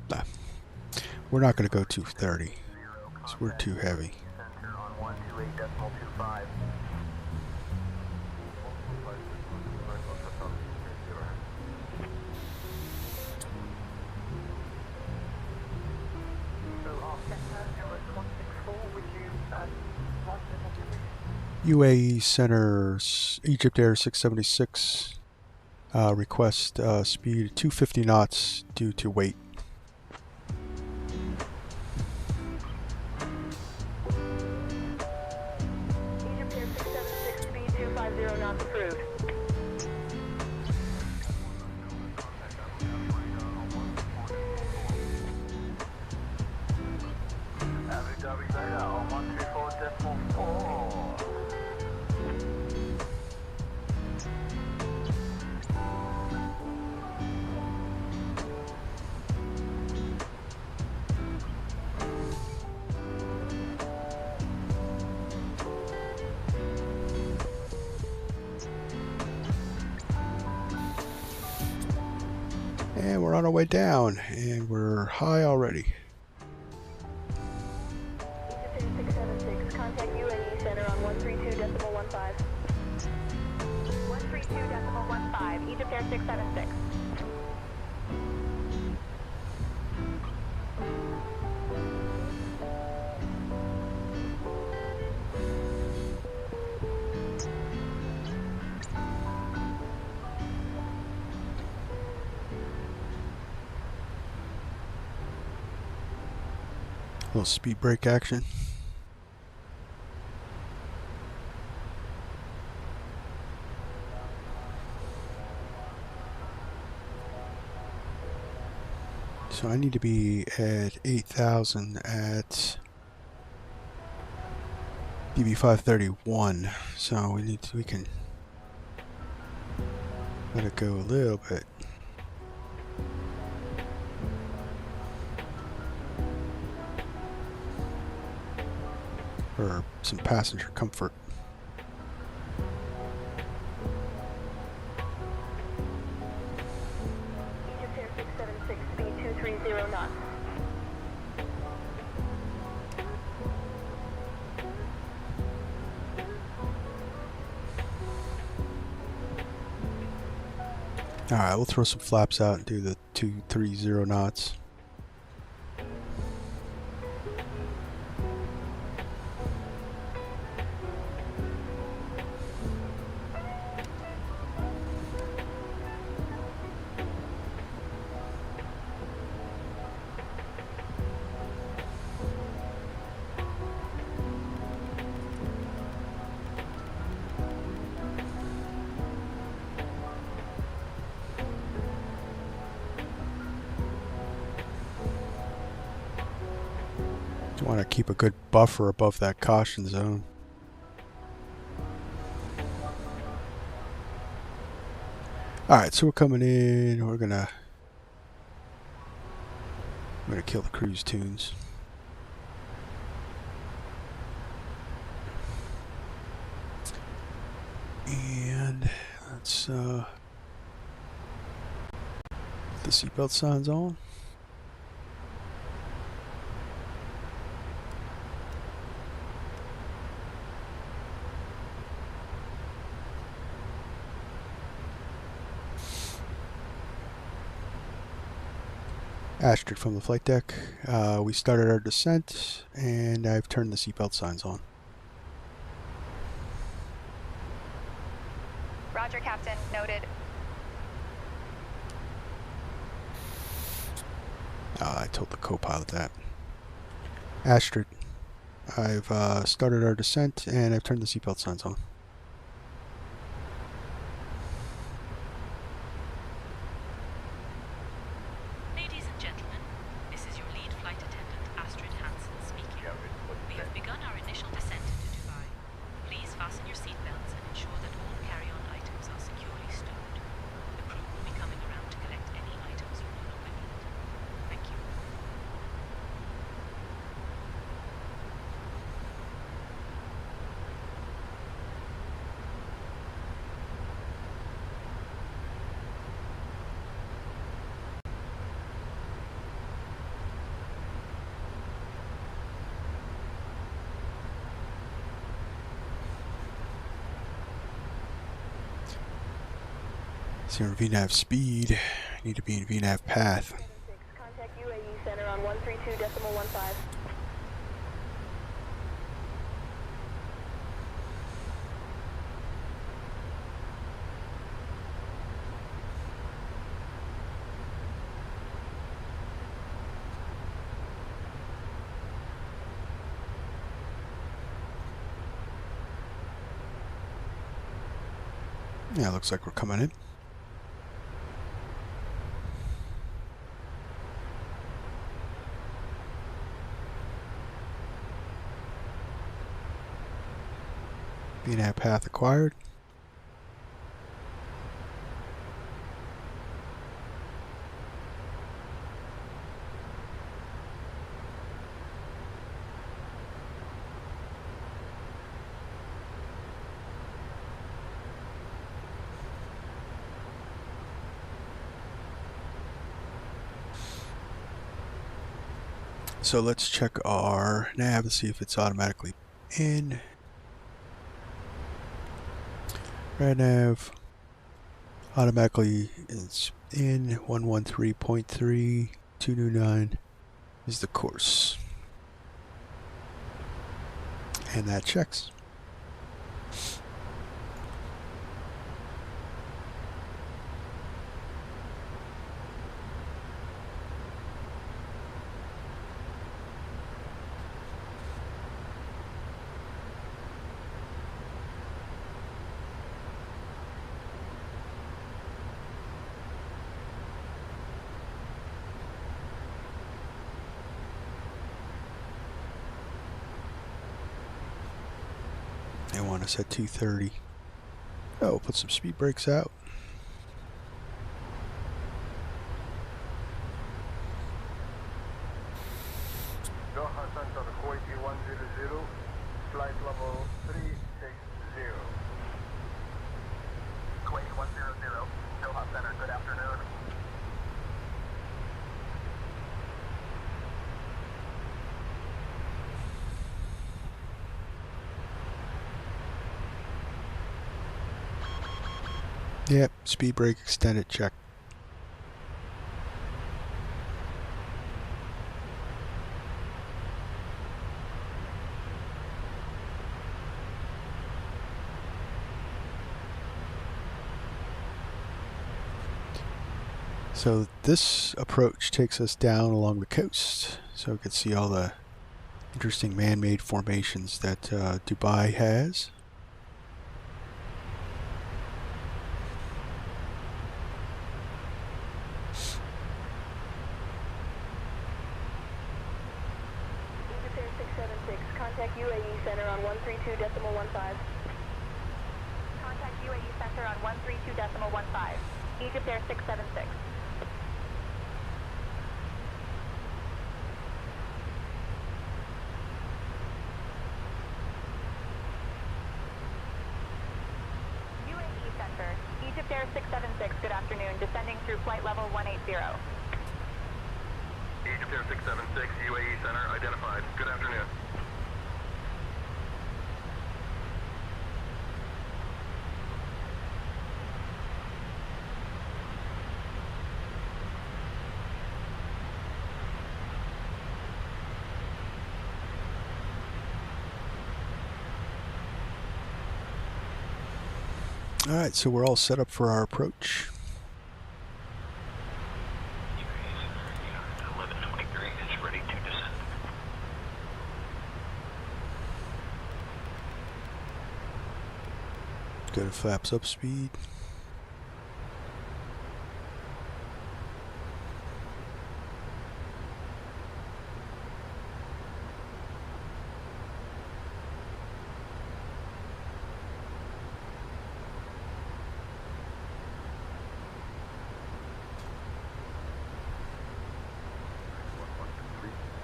[SPEAKER 1] Blah. We're not going to go 230 because we're too heavy. UAE Center, Egypt Air 676, request speed 250 knots due to weight.
[SPEAKER 10] Egypt Air 676, speed 250 knots approved.
[SPEAKER 1] And we're on our way down, and we're high already.
[SPEAKER 10] Egypt Air 676, contact UAE Center on 132.15.
[SPEAKER 16] 132.15, Egypt Air 676.
[SPEAKER 1] A little speed brake action. So I need to be at 8,000 at DB 531. So we can let it go a little bit. For some passenger comfort.
[SPEAKER 10] Egypt Air 676, speed 230 knots.
[SPEAKER 1] Alright, we'll throw some flaps out and do the 230 knots. You want to keep a good buffer above that caution zone. Alright, so we're coming in. I'm gonna kill the cruise tunes. And let's put the seatbelt signs on. Astrid from the flight deck. We started our descent, and I've turned the seatbelt signs on.
[SPEAKER 16] Roger, Captain. Noted.
[SPEAKER 1] I told the co-pilot that. Astrid, I've started our descent, and I've turned the seatbelt signs on. So in VNAV speed, I need to be in VNAV path.
[SPEAKER 10] Contact UAE Center on 132.15.
[SPEAKER 1] Yeah, looks like we're coming in. VNAV path acquired. So let's check our nav to see if it's automatically in. Right nav automatically is in 113.3, 229 is the course. And that checks. They want us at 230. Oh, we'll put some speed brakes out.
[SPEAKER 5] Doha Center, Kuwaiti 100, flight level 360.
[SPEAKER 4] Kuwaiti 100, Doha Center, good afternoon.
[SPEAKER 1] Yep, speed brake extended, check. So this approach takes us down along the coast, so we can see all the interesting man-made formations that Dubai has.
[SPEAKER 10] Eygpt Air 676, contact UAE Center on 132.15.
[SPEAKER 16] Contact UAE Center on 132.15. Eygpt Air 676. UAE Center, Eygpt Air 676, good afternoon, descending through flight level 180.
[SPEAKER 4] Egypt Air 676, UAE Center, identified. Good afternoon.
[SPEAKER 1] Alright, so we're all set up for our approach.
[SPEAKER 6] 1123 is ready to descend.
[SPEAKER 1] Go to flaps up speed.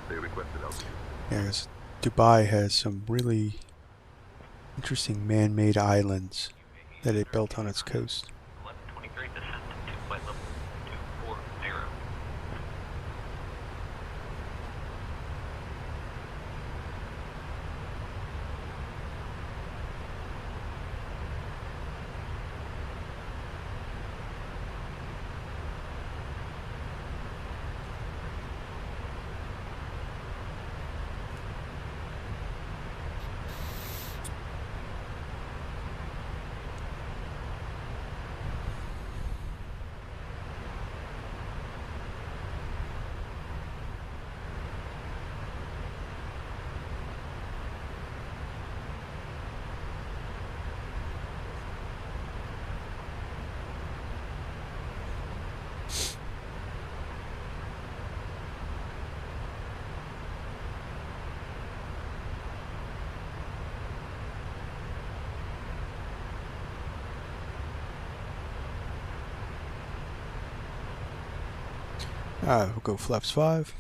[SPEAKER 17] They requested altitude.
[SPEAKER 1] Yes, Dubai has some really interesting man-made islands that it built on its coast.
[SPEAKER 6] 1123 descend to flight level 240.
[SPEAKER 1] Alright, we'll go flaps 5.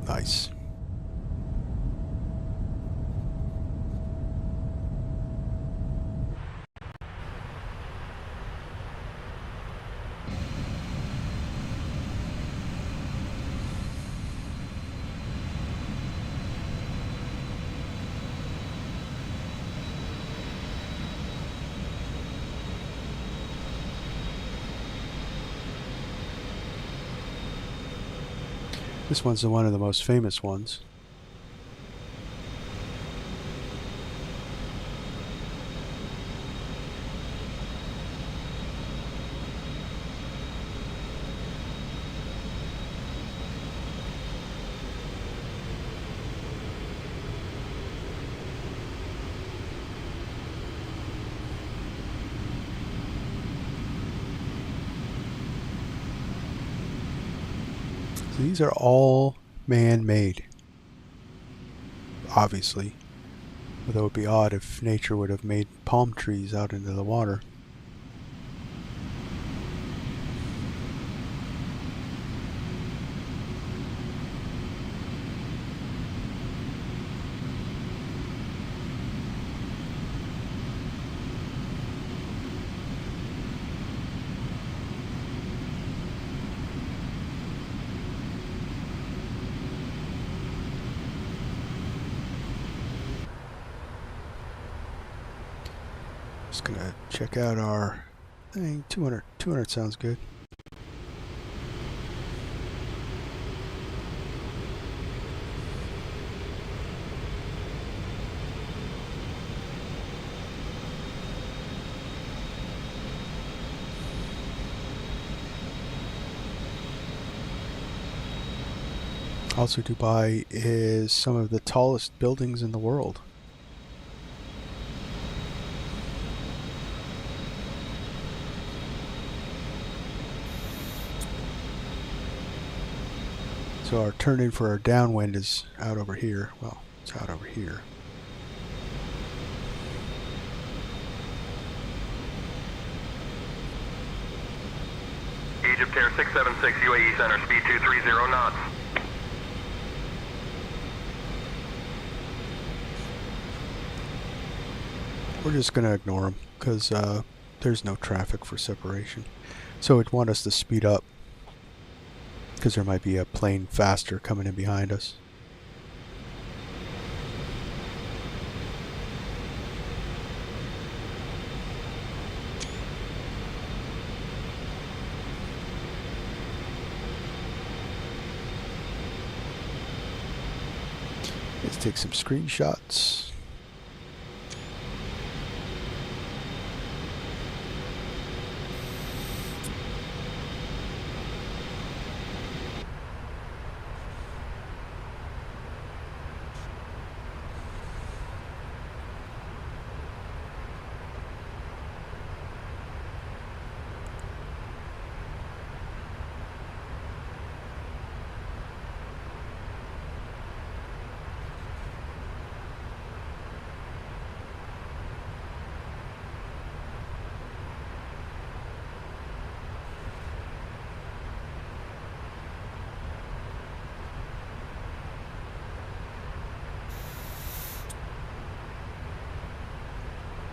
[SPEAKER 1] Nice. This one's one of the most famous ones. So these are all man-made, obviously. Although it would be odd if nature would have made palm trees out into the water. Just gonna check out our thing. 200 sounds good. Also, Dubai is some of the tallest buildings in the world. So our turn in for our downwind is out over here. Well, it's out over here.
[SPEAKER 4] Egypt Air 676 UAE Center, speed 230 knots.
[SPEAKER 1] We're just going to ignore them because there's no traffic for separation. So it'd want us to speed up because there might be a plane faster coming in behind us. Let's take some screenshots.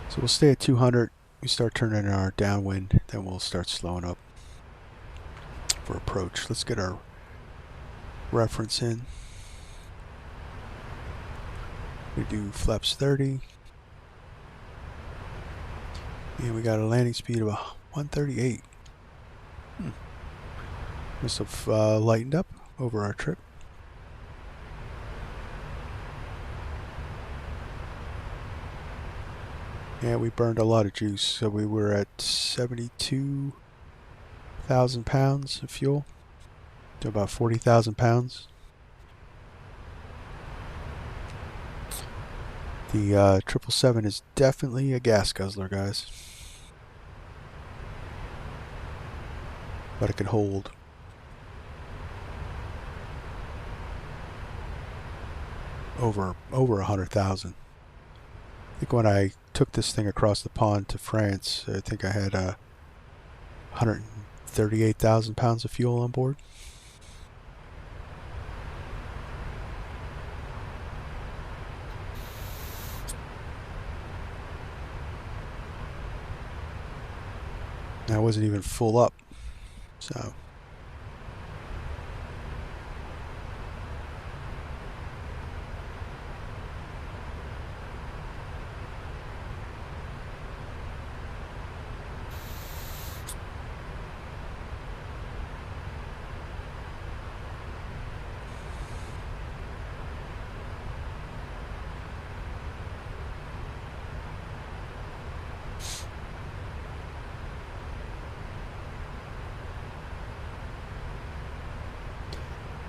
[SPEAKER 1] So we'll stay at 200. We start turning our downwind, then we'll start slowing up for approach. Let's get our reference in. We do flaps 30. And we got a landing speed of 138. Must have lightened up over our trip. Yeah, we burned a lot of juice, so we were at 72,000 pounds of fuel to about 40,000 pounds. The 777 is definitely a gas guzzler, guys. But it can hold. over 100,000. I think when I took this thing across the pond to France, I think I had 138,000 pounds of fuel on board. And I wasn't even full up, so.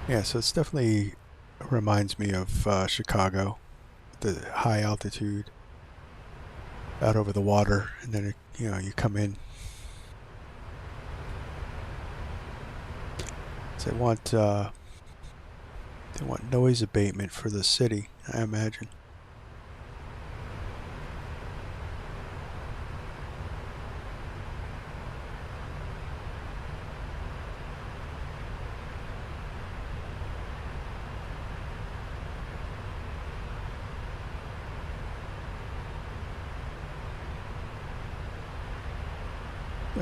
[SPEAKER 1] Yeah, so it's definitely reminds me of Chicago, the high altitude out over the water, and then you come in. So they want noise abatement for the city, I imagine.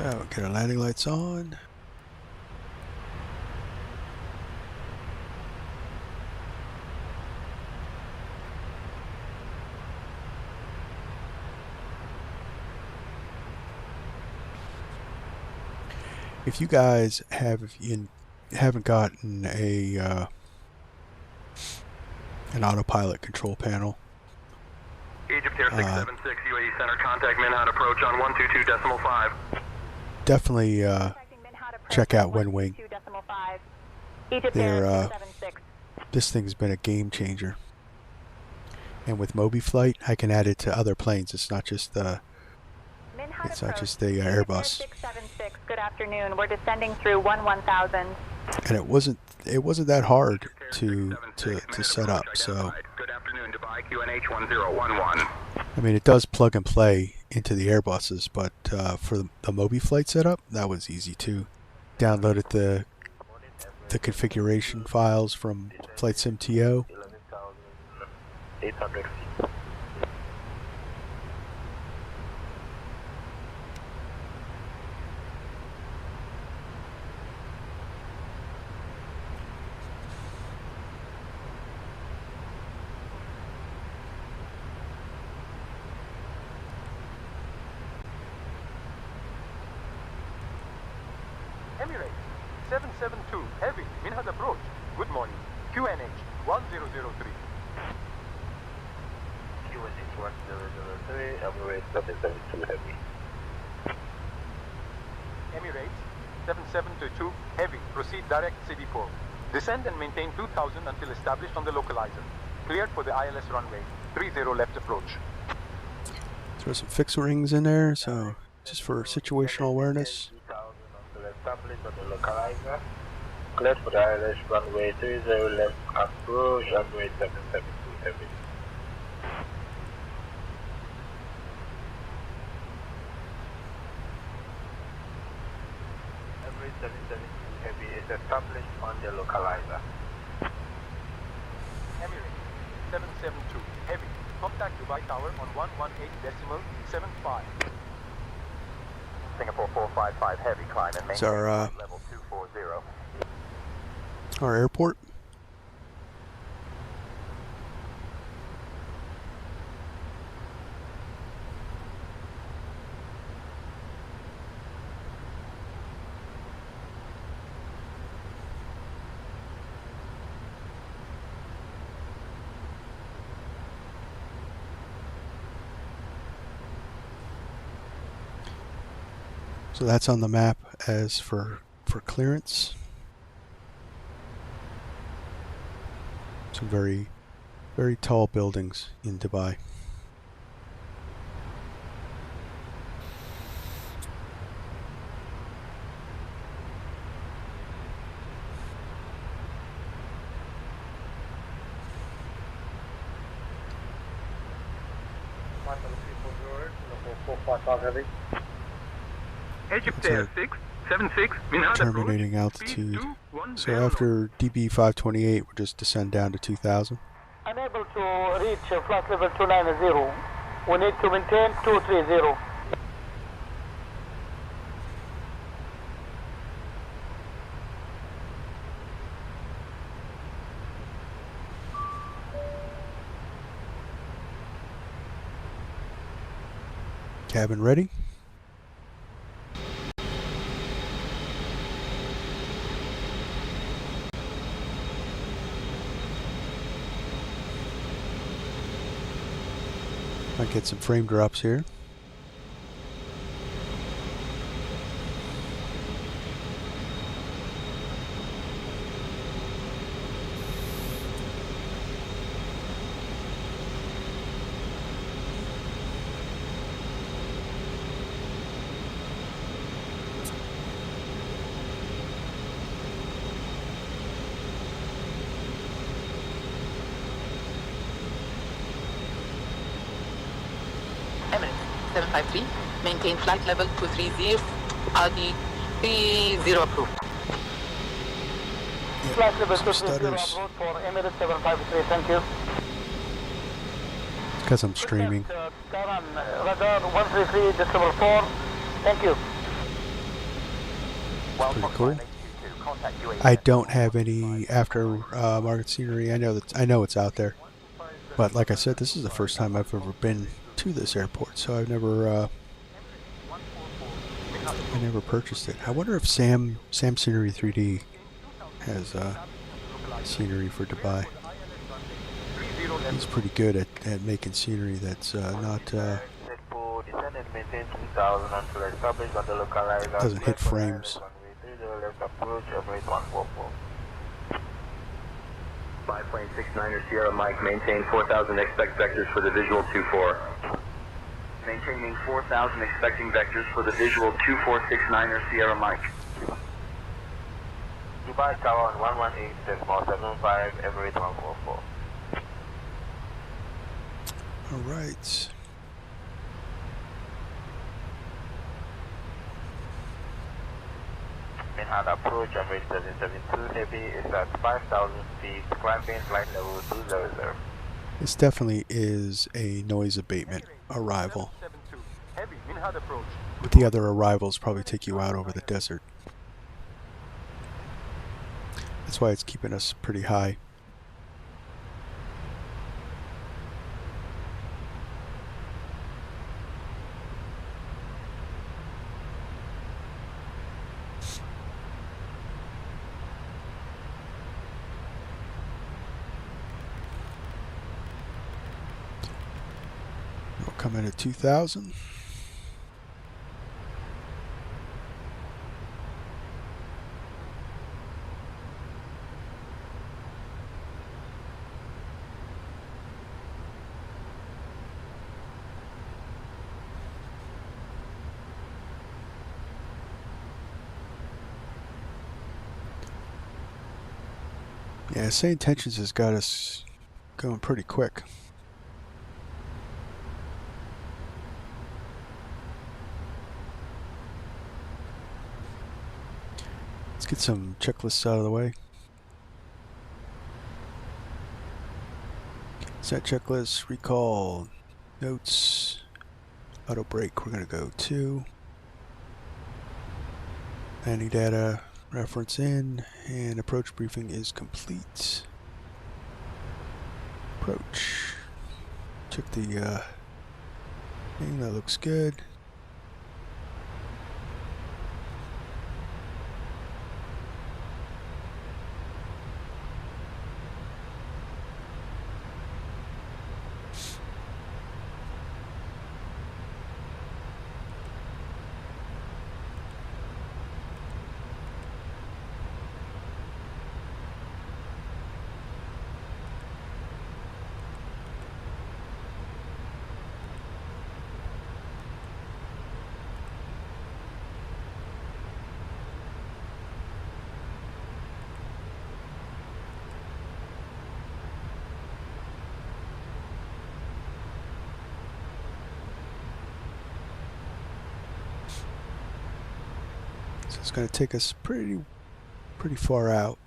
[SPEAKER 1] Oh, get our landing lights on. If you guys haven't gotten an autopilot control panel,
[SPEAKER 4] Egypt here 676 UAE Center, contact Minhad approach on 122.5.
[SPEAKER 1] Definitely check out WinWing. This thing's been a game changer. And with MobiFlight, I can add it to other planes. It's not just the Airbus.
[SPEAKER 16] 676. Good afternoon. We're descending through 1000.
[SPEAKER 1] And it wasn't that hard to set up. So
[SPEAKER 4] Good afternoon, Dubai QNH 1011.
[SPEAKER 1] I mean, it does plug and play into the Airbuses, but for the MobiFlight setup, that was easy too. Downloaded the configuration files from FlightSimTO.
[SPEAKER 5] 800 feet.
[SPEAKER 18] Emirates 772 Heavy, Minhad approach. Good morning. QNH 1003.
[SPEAKER 5] QNH 1003, Emirates 772 Heavy.
[SPEAKER 18] Emirates 7722 Heavy, proceed direct CD4. Descend and maintain 2000 until established on the localizer. Cleared for the ILS runway. 30 left approach.
[SPEAKER 1] Throw some fixed rings in there, so just for situational awareness.
[SPEAKER 5] Established on the localizer. Cleared for the ILS runway 30 left approach, runway 772 Heavy. Emirates 772 Heavy is established on the localizer.
[SPEAKER 18] Emirates 772 Heavy, contact Dubai Tower on 118.75.
[SPEAKER 9] Singapore 455 Heavy, climb and
[SPEAKER 1] It's
[SPEAKER 9] maintain
[SPEAKER 1] our
[SPEAKER 9] level 240.
[SPEAKER 1] our airport. So that's on the map as for clearance. Some very, very tall buildings in Dubai.
[SPEAKER 5] 455 heavy.
[SPEAKER 15] Egypt
[SPEAKER 1] That's our
[SPEAKER 15] 676, Minhad
[SPEAKER 1] terminating altitude. So after DB 528, we'll just descend down to 2000.
[SPEAKER 19] Unable to reach flight level 290. We need to maintain 230.
[SPEAKER 1] Cabin ready? Might get some frame drops here.
[SPEAKER 20] Emirates 753, maintain flight level 230, RD 30 approved.
[SPEAKER 19] Flight level
[SPEAKER 1] Some
[SPEAKER 19] 230
[SPEAKER 1] stutters.
[SPEAKER 19] approved for Emirates 753, thank you.
[SPEAKER 1] Because I'm streaming.
[SPEAKER 19] Taran, radar 133.4, thank you.
[SPEAKER 1] Pretty cool. I don't have any after-market scenery. I know it's out there, but like I said, this is the first time I've ever been to this airport, so I never purchased it. I wonder if Sam Scenery 3D has scenery for Dubai. He's pretty good at making scenery that's not doesn't hit frames.
[SPEAKER 9] 5.69er Sierra Mike, maintain 4,000, expect vectors for the visual 24. Maintaining 4,000, expecting vectors for the visual 2469er Sierra Mike. Dubai Tower on 118.75, Emirates 144.
[SPEAKER 1] All right.
[SPEAKER 9] Minhad approach, Emirates 772 heavy is at 5,000 feet, climbing flight level 200.
[SPEAKER 1] This definitely is a noise abatement arrival.
[SPEAKER 18] Heavy, Minhad approach.
[SPEAKER 1] But the other arrivals probably take you out over the desert. That's why it's keeping us pretty high. We'll come in at 2000. Yeah, say Intentions has got us going pretty quick. Let's get some checklists out of the way. Set checklist, recall, notes, auto brake, we're going to go 2. Landing data, reference in, and approach briefing is complete. Approach. Check the thing, that looks good. it's going to take us pretty far out.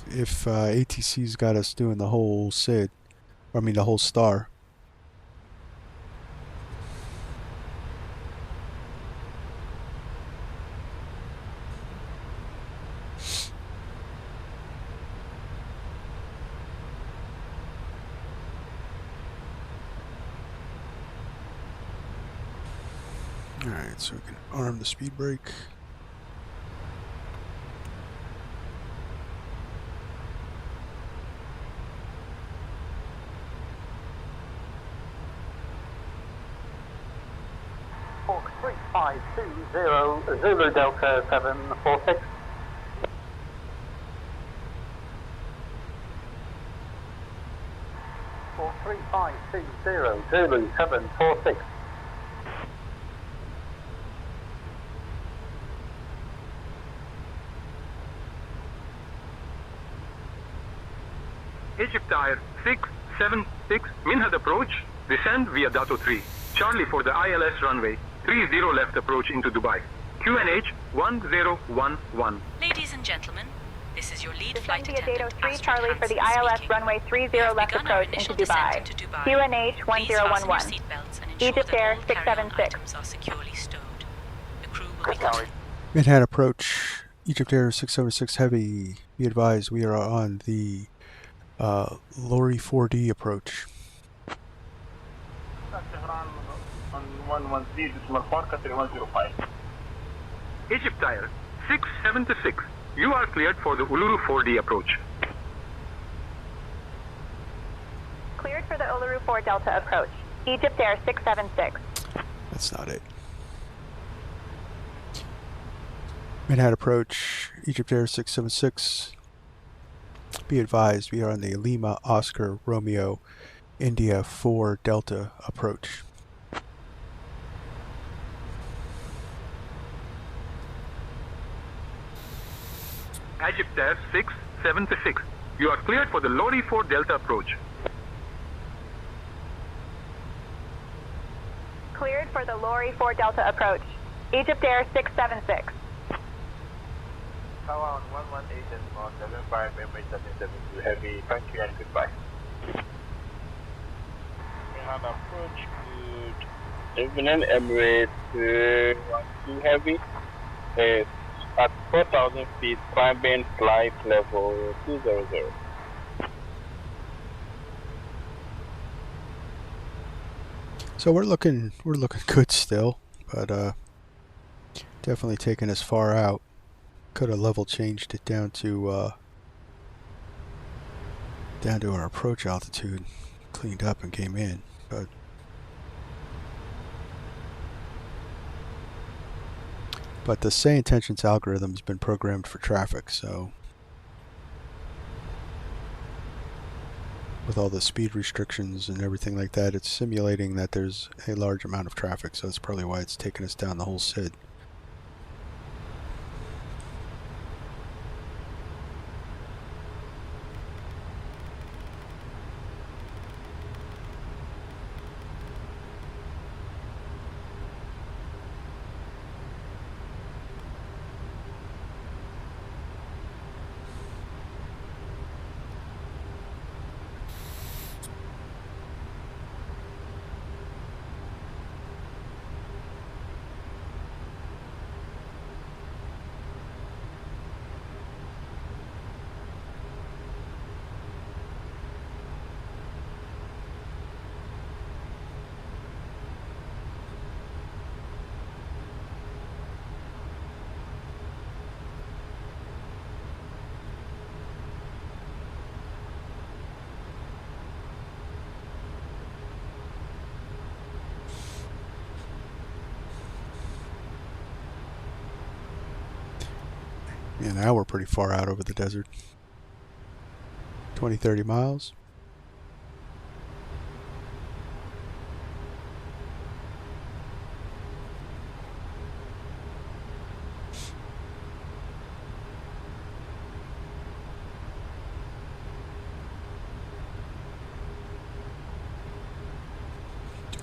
[SPEAKER 1] If ATC's got us doing the whole SID, or I mean the whole star. Alright, so we can arm the speed brake.
[SPEAKER 19] Hawk 3520 Zulu Delta 746. Hawk 3520 Zulu 746.
[SPEAKER 18] Egypt Tower 676, Minhad approach, descend via Dato 3. Charlie for the ILS runway, 30 left approach into Dubai. QNH 1011.
[SPEAKER 8] Ladies and gentlemen, this is your lead
[SPEAKER 16] Descend
[SPEAKER 8] flight
[SPEAKER 16] via
[SPEAKER 8] attendant,
[SPEAKER 16] Dato 3
[SPEAKER 8] Astrid
[SPEAKER 16] Charlie for the
[SPEAKER 8] Hansen
[SPEAKER 16] ILS
[SPEAKER 8] speaking.
[SPEAKER 16] runway 30
[SPEAKER 8] We have
[SPEAKER 16] left
[SPEAKER 8] begun our
[SPEAKER 16] approach into
[SPEAKER 8] initial descent
[SPEAKER 16] Dubai.
[SPEAKER 8] into Dubai.
[SPEAKER 16] QNH
[SPEAKER 8] Please fasten your
[SPEAKER 16] 1011.
[SPEAKER 8] seatbelts and ensure
[SPEAKER 16] Egypt
[SPEAKER 8] that
[SPEAKER 16] Air
[SPEAKER 8] all carry-on
[SPEAKER 16] 676.
[SPEAKER 8] items are securely stowed. The crew will be coming.
[SPEAKER 1] Manhattan approach, Egypt Air 676 Heavy. Be advised, we are on the Lorry 4D approach.
[SPEAKER 18] Egypt Tower 676, you are cleared for the Uluru 4D approach.
[SPEAKER 16] Cleared for the Uluru 4 Delta approach. Egypt Air 676.
[SPEAKER 1] That's not it. Manhattan approach, Egypt Air 676. Be advised, we are on the Lima Oscar Romeo India 4 Delta approach.
[SPEAKER 18] Egypt Air 676, you are cleared for the Lorry 4 Delta approach.
[SPEAKER 16] Cleared for the Lorry 4 Delta approach. Egypt Air 676.
[SPEAKER 5] Tower on 118 and 75 Emirates 772 Heavy, thank you and goodbye. We have approach to Evening Emirates 12 Heavy. It's at 4,000 feet, climbing flight level 200.
[SPEAKER 1] So we're looking good still, but definitely taking us far out. Could have level changed it down to our approach altitude, cleaned up and came in, but the say intentions algorithm has been programmed for traffic, so with all the speed restrictions and everything like that, it's simulating that there's a large amount of traffic, so that's probably why it's taken us down the whole SID. Yeah, now we're pretty far out over the desert. 20-30 miles.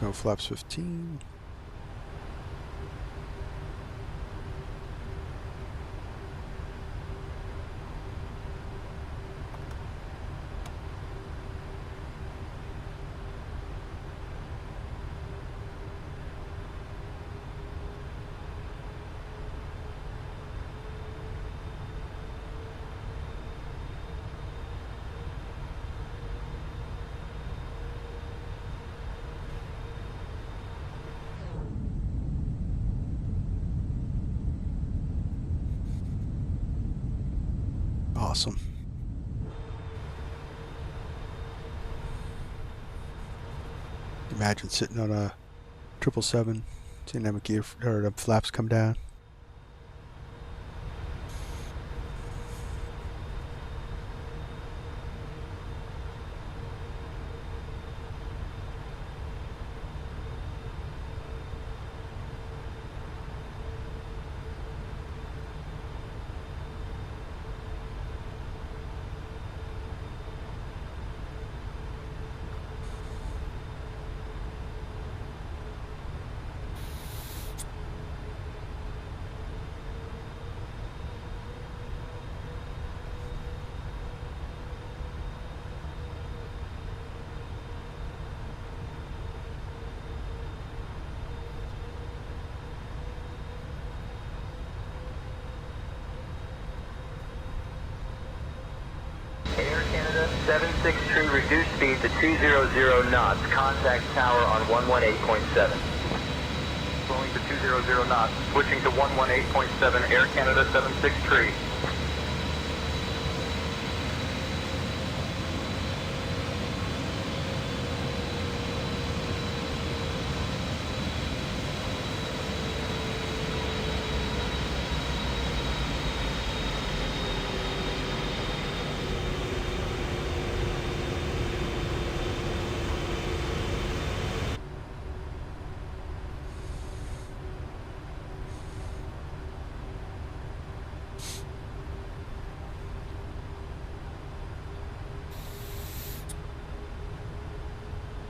[SPEAKER 1] No flaps 15. Awesome. Imagine sitting on a 777, seeing them gear or the flaps come down.
[SPEAKER 9] Air Canada 763, reduce speed to 200 knots. Contact tower on 118.7.
[SPEAKER 18] Going to 200 knots, switching to 118.7, Air Canada 763.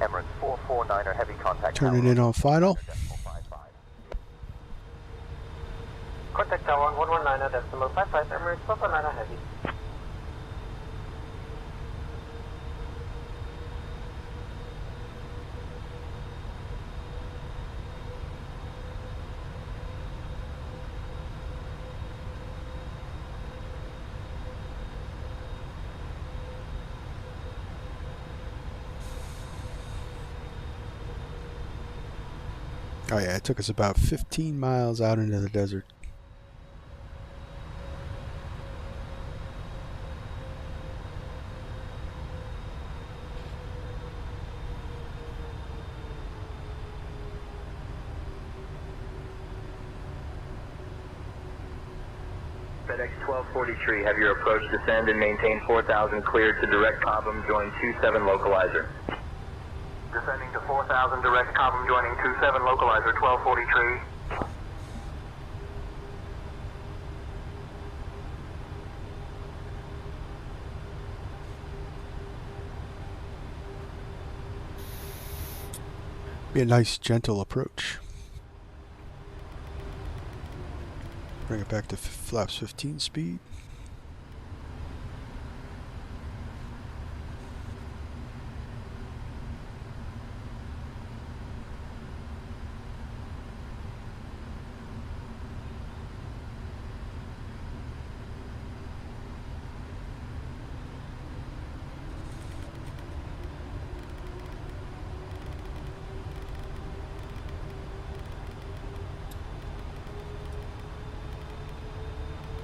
[SPEAKER 7] Emirates 449er heavy contact.
[SPEAKER 1] Turning in on final.
[SPEAKER 19] Contact tower on 119.55, Emirates 449er heavy.
[SPEAKER 1] Oh yeah, it took us about 15 miles out into the desert.
[SPEAKER 9] FedEx 1243, have your approach descend and maintain 4,000 cleared to direct Cobham, join 27 localizer.
[SPEAKER 4] Descending to 4,000 direct Cobham, joining 27 localizer 1243.
[SPEAKER 1] Be a nice gentle approach. Bring it back to flaps 15 speed.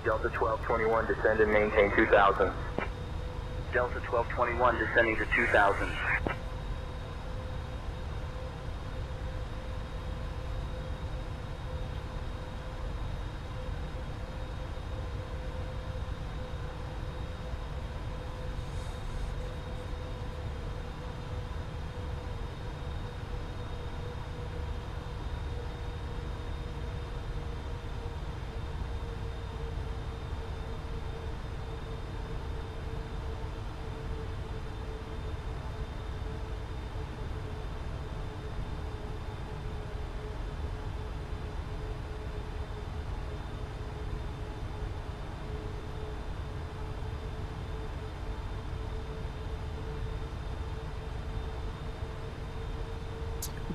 [SPEAKER 9] Delta 1221, descend and maintain 2,000. Delta 1221, descending to 2,000.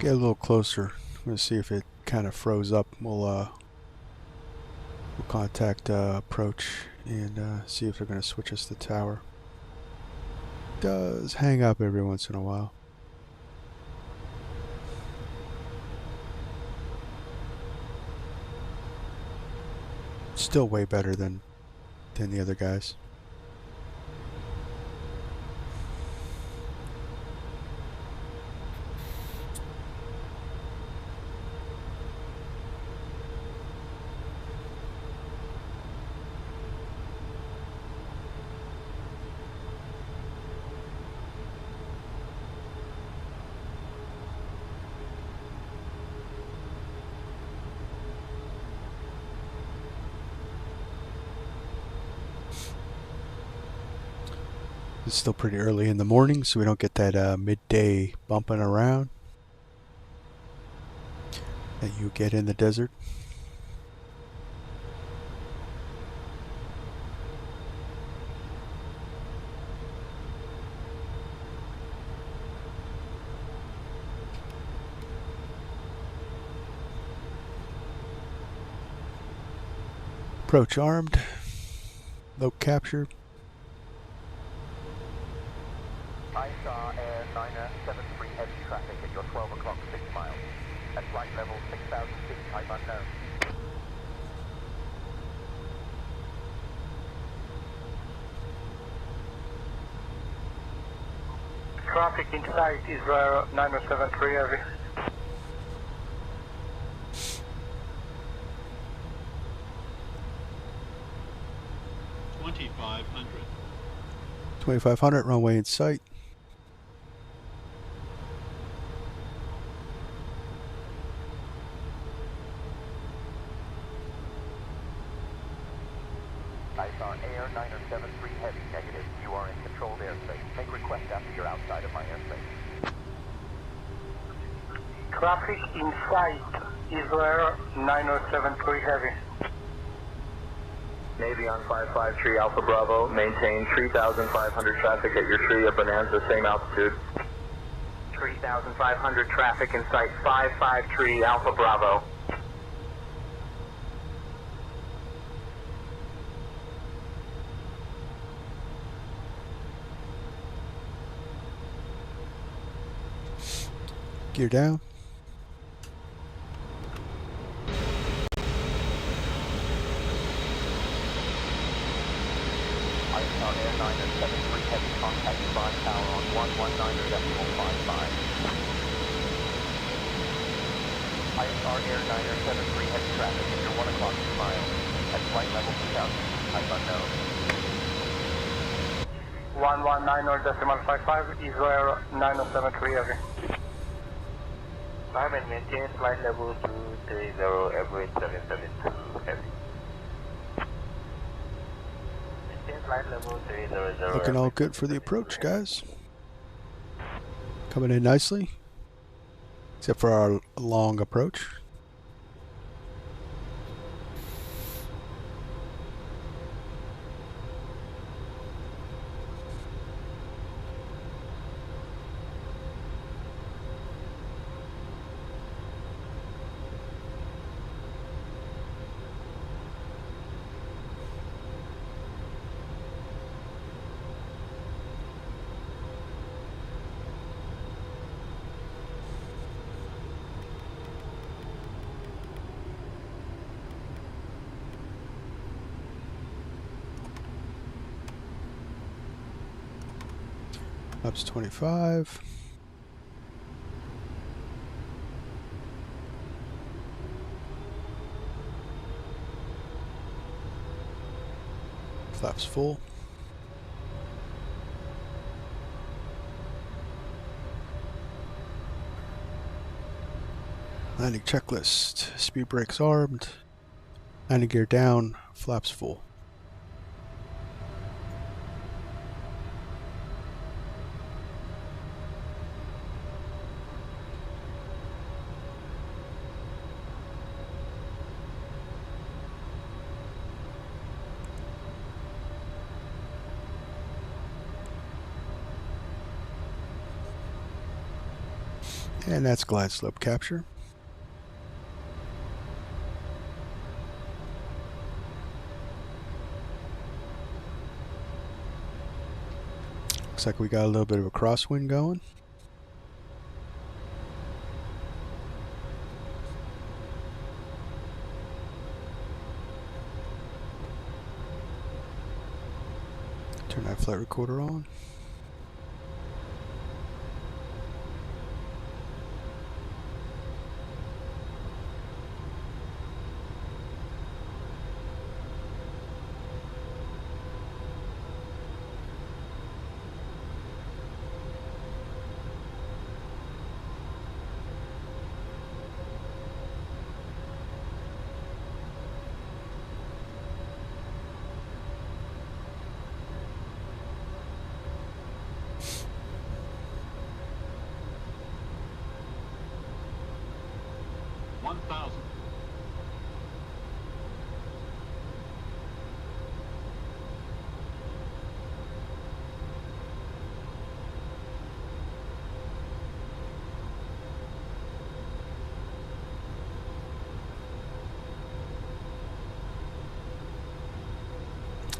[SPEAKER 1] get a little closer. I'm gonna see if it kind of froze up. We'll contact approach and see if they're gonna switch us the tower. Does hang up every once in a while. Still way better than the other guys. It's still pretty early in the morning, so we don't get that midday bumping around that you get in the desert. Approach armed. Low capture.
[SPEAKER 7] ISR Air 973 heavy traffic at your 12 o'clock 6 miles. At flight level 6,000 feet, type unknown.
[SPEAKER 19] Traffic in sight is 973 heavy.
[SPEAKER 1] $2,500 runway in sight.
[SPEAKER 7] ISR Air 973 heavy, negative. You are in controlled airspace. Make request after you're outside of my airspace.
[SPEAKER 19] Traffic in sight is 973 heavy.
[SPEAKER 9] Navy on 55 tree Alpha Bravo, maintain 3,500 traffic at your tree at Bonanza, same altitude. 3,500 traffic in sight, 55 tree Alpha Bravo.
[SPEAKER 1] Gear down.
[SPEAKER 7] ISR Air 973 heavy, contact Dubai Tower on 119.55. ISR Air 973 heavy traffic at your 1 o'clock 2 miles. At flight level 2000, type unknown.
[SPEAKER 19] 119.55 is 973 heavy.
[SPEAKER 9] Climb and maintain flight level 230, average 772 heavy. Maintain flight level 300.
[SPEAKER 1] Looking all good for the approach, guys. Coming in nicely, except for our long approach. Ups 25. Flaps full. Landing checklist. Speed brakes armed. Landing gear down. Flaps full. And that's glide slope capture. Looks like we got a little bit of a crosswind going. Turn that flight recorder on.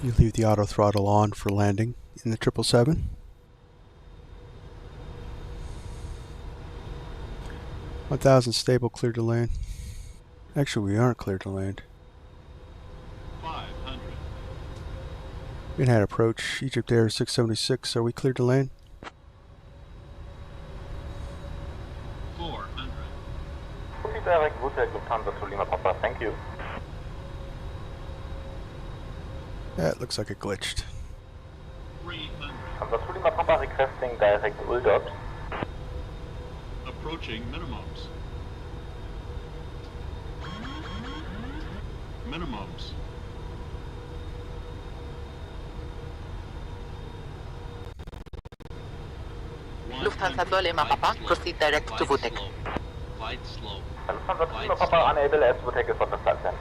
[SPEAKER 1] You leave the auto throttle on for landing in the 777. 1000 stable, clear to land. Actually, we aren't clear to land.
[SPEAKER 21] 500.
[SPEAKER 1] Minhat approach, Egypt Air 676. Are we cleared to land?
[SPEAKER 21] 400.
[SPEAKER 22] Direct Wutek, Lufthansa to Lima Papa, thank you.
[SPEAKER 1] That looks like it glitched.
[SPEAKER 21] 300.
[SPEAKER 22] Lufthansa to Lima Papa requesting direct Uldot.
[SPEAKER 21] Approaching minimums. Minimums.
[SPEAKER 20] Lufthansa to Lima Papa, proceed direct to Wutek.
[SPEAKER 21] Glide slow.
[SPEAKER 22] Lufthansa to Lima Papa, unable as Wutek is on the flight plan.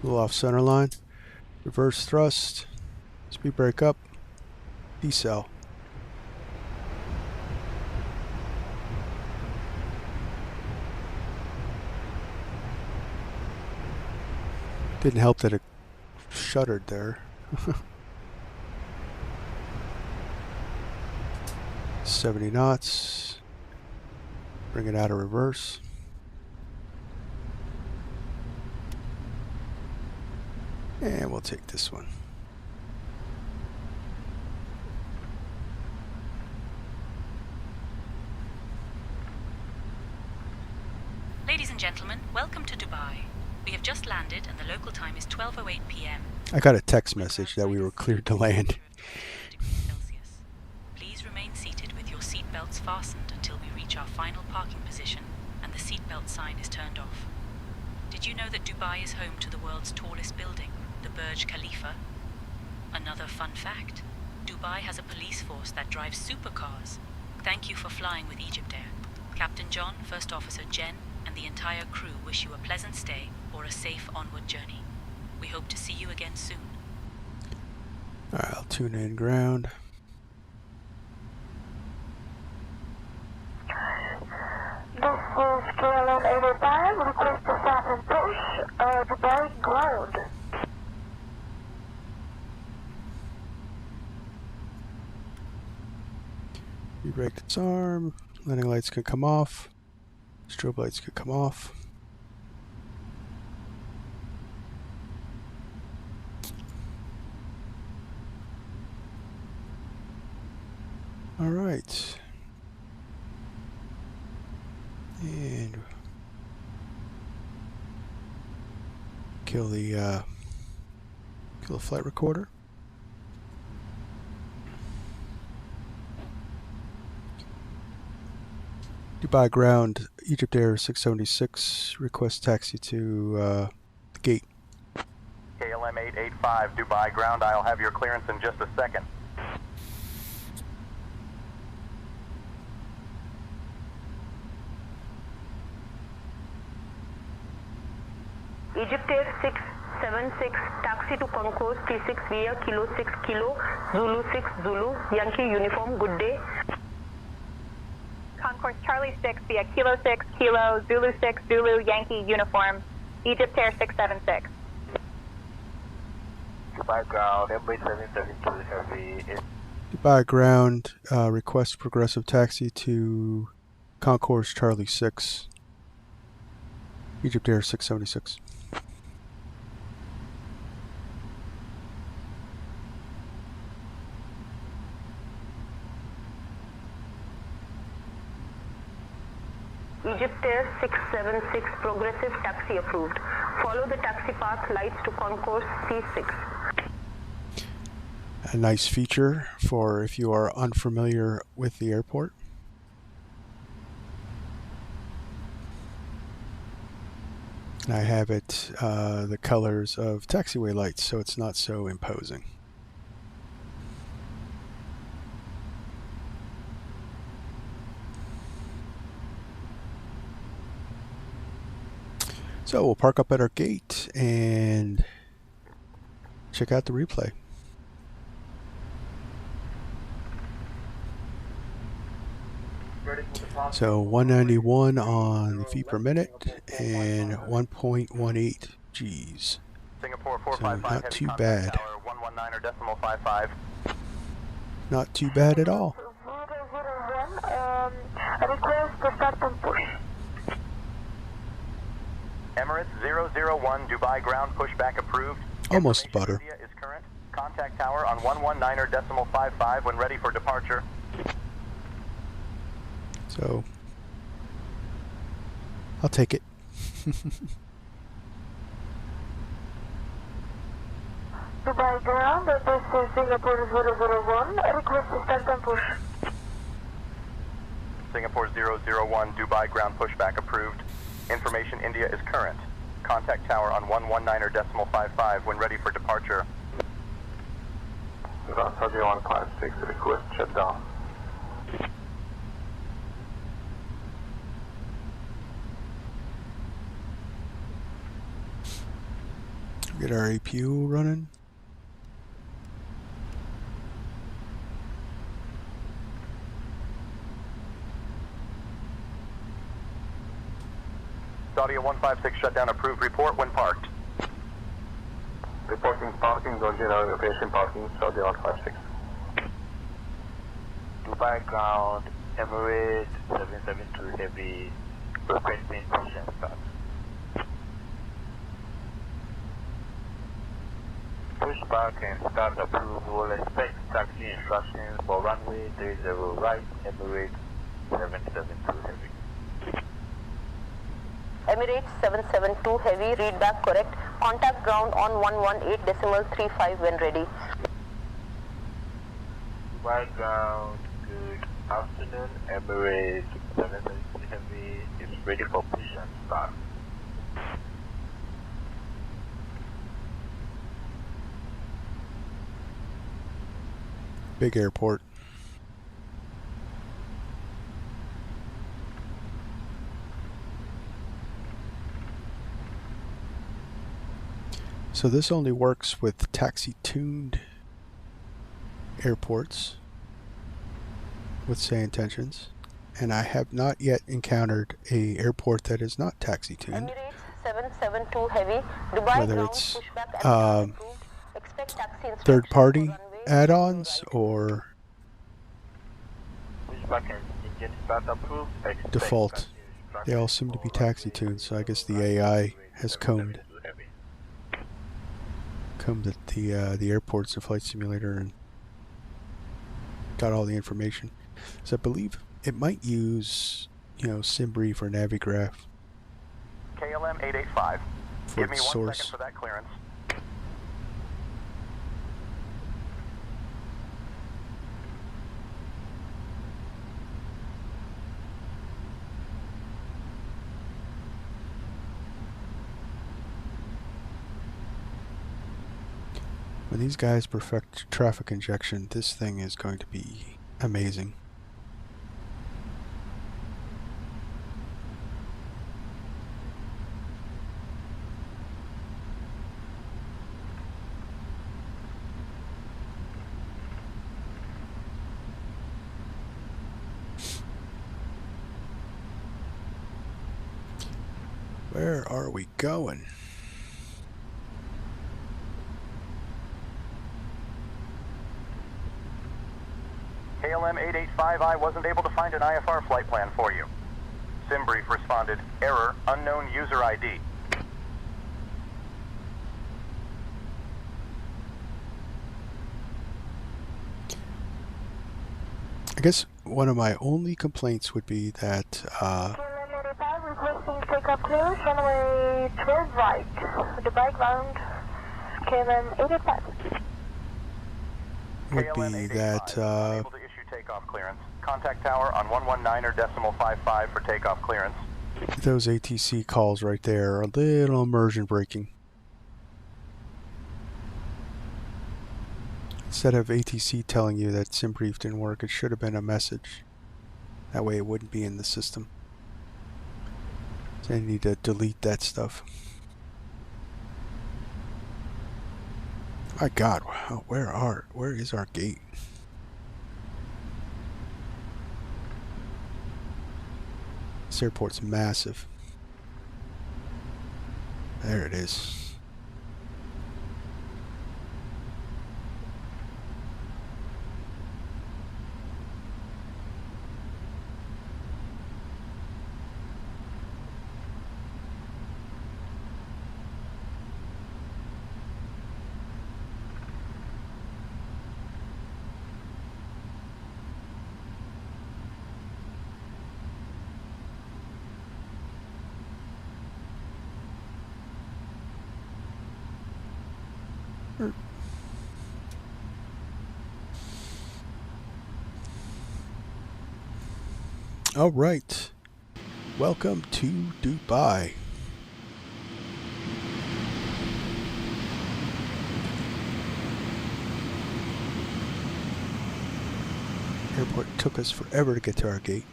[SPEAKER 1] A little off center line. Reverse thrust. Speed brake up. Decel. Didn't help that it shuddered there. 70 knots. Bring it out of reverse. And we'll take this one.
[SPEAKER 8] Ladies and gentlemen, welcome to Dubai. We have just landed and the local time is 12:08 p.m.
[SPEAKER 1] I got a text message that we were cleared to land.
[SPEAKER 8] Please remain seated with your seat belts fastened until we reach our final parking position and the seatbelt sign is turned off. Did you know that Dubai is home to the world's tallest building, the Burj Khalifa? Another fun fact, Dubai has a police force that drives supercars. Thank you for flying with Egypt Air. Captain John, First Officer Jen, and the entire crew wish you a pleasant stay or a safe onward journey. We hope to see you again soon.
[SPEAKER 1] Alright, I'll tune in ground.
[SPEAKER 23] This is KLM 85, request to stop and push, Dubai ground.
[SPEAKER 1] You brake its arm. Landing lights could come off. Strobe lights could come off. All right. And kill the flight recorder. Dubai ground, Egypt Air 676, request taxi to the gate.
[SPEAKER 7] KLM 885, Dubai ground, I'll have your clearance in just a second.
[SPEAKER 16] Egypt Air 676, taxi to Concourse T6 via Kilo 6 Kilo, Zulu 6 Zulu, Yankee uniform, good day. Concourse Charlie 6 via Kilo 6 Kilo, Zulu 6 Zulu, Yankee uniform, Egypt Air 676.
[SPEAKER 7] Dubai ground, Embrace 772 Heavy.
[SPEAKER 1] Dubai ground, request progressive taxi to Concourse Charlie 6, Egypt Air 676.
[SPEAKER 16] Egypt Air 676, progressive taxi approved. Follow the taxi path lights to Concourse C6.
[SPEAKER 1] A nice feature for if you are unfamiliar with the airport. And I have it the colors of taxiway lights, so it's not so imposing. So we'll park up at our gate and check out the replay. So 191 on the feet per minute and 1.18 Gs.
[SPEAKER 4] Singapore
[SPEAKER 1] So
[SPEAKER 4] 455
[SPEAKER 1] not
[SPEAKER 4] heavy
[SPEAKER 1] too
[SPEAKER 4] contact
[SPEAKER 1] bad.
[SPEAKER 4] tower 119.55.
[SPEAKER 1] Not too bad at all.
[SPEAKER 23] 001, request to start and push.
[SPEAKER 4] Emirates 001 Dubai ground pushback approved.
[SPEAKER 1] Almost butter.
[SPEAKER 4] India is current. Contact tower on 119.55 when ready for departure.
[SPEAKER 1] So I'll take it.
[SPEAKER 23] Dubai ground, this is Singapore 001, request to start and push.
[SPEAKER 4] Singapore 001 Dubai ground pushback approved. Information India is current. Contact tower on 119.55 when ready for departure.
[SPEAKER 5] Ground 156, request shutdown.
[SPEAKER 1] Get our APU running.
[SPEAKER 4] Saudi 156 shutdown approved. Report when parked.
[SPEAKER 5] Reporting parking, don't general location parking, Saudi 156.
[SPEAKER 7] Dubai ground, Emirates 772 Heavy, requesting push and start. Pushback and start approval. Expect taxi instructions for runway 30 right, Emirates 772 Heavy.
[SPEAKER 12] Emirates 772 Heavy, read back correct. Contact ground on 118.35 when ready.
[SPEAKER 7] Dubai ground, good afternoon. Emirates 772 Heavy is ready for push and start.
[SPEAKER 1] Big airport. So this only works with taxi-tuned airports with say Intentions, and I have not yet encountered a airport that is not taxi-tuned.
[SPEAKER 12] Emirates 772 Heavy, Dubai
[SPEAKER 1] Whether
[SPEAKER 12] ground
[SPEAKER 1] it's
[SPEAKER 12] pushback and approved. Expect taxi instructions
[SPEAKER 1] third-party
[SPEAKER 12] for runway
[SPEAKER 1] add-ons or
[SPEAKER 7] Pushback and engine start approved. Expect
[SPEAKER 1] default.
[SPEAKER 7] taxi
[SPEAKER 1] They all seem to be taxi-tuned, so I guess the AI has combed the airports of Flight Simulator and got all the information. So I believe it might use, Simbri for Navigraph
[SPEAKER 4] KLM 885.
[SPEAKER 1] for
[SPEAKER 4] Give me
[SPEAKER 1] its
[SPEAKER 4] 1
[SPEAKER 1] source.
[SPEAKER 4] second for that clearance.
[SPEAKER 1] When these guys perfect traffic injection, this thing is going to be amazing. Where are we going?
[SPEAKER 7] KLM 885I wasn't able to find an IFR flight plan for you. Simbrief responded, error, unknown user ID.
[SPEAKER 1] I guess one of my only complaints would be that
[SPEAKER 23] KLM 885 requesting takeoff clearance, runway 12 right. Dubai ground, KLM 885.
[SPEAKER 1] would be that
[SPEAKER 7] Unable to issue takeoff clearance. Contact tower on 119.55 for takeoff clearance.
[SPEAKER 1] those ATC calls right there are a little immersion breaking. Instead of ATC telling you that SimBrief didn't work, it should have been a message. That way it wouldn't be in the system. So I need to delete that stuff. My God, wow, where is our gate? This airport's massive. There it is. All right, welcome to Dubai. Airport took us forever to get to our gate,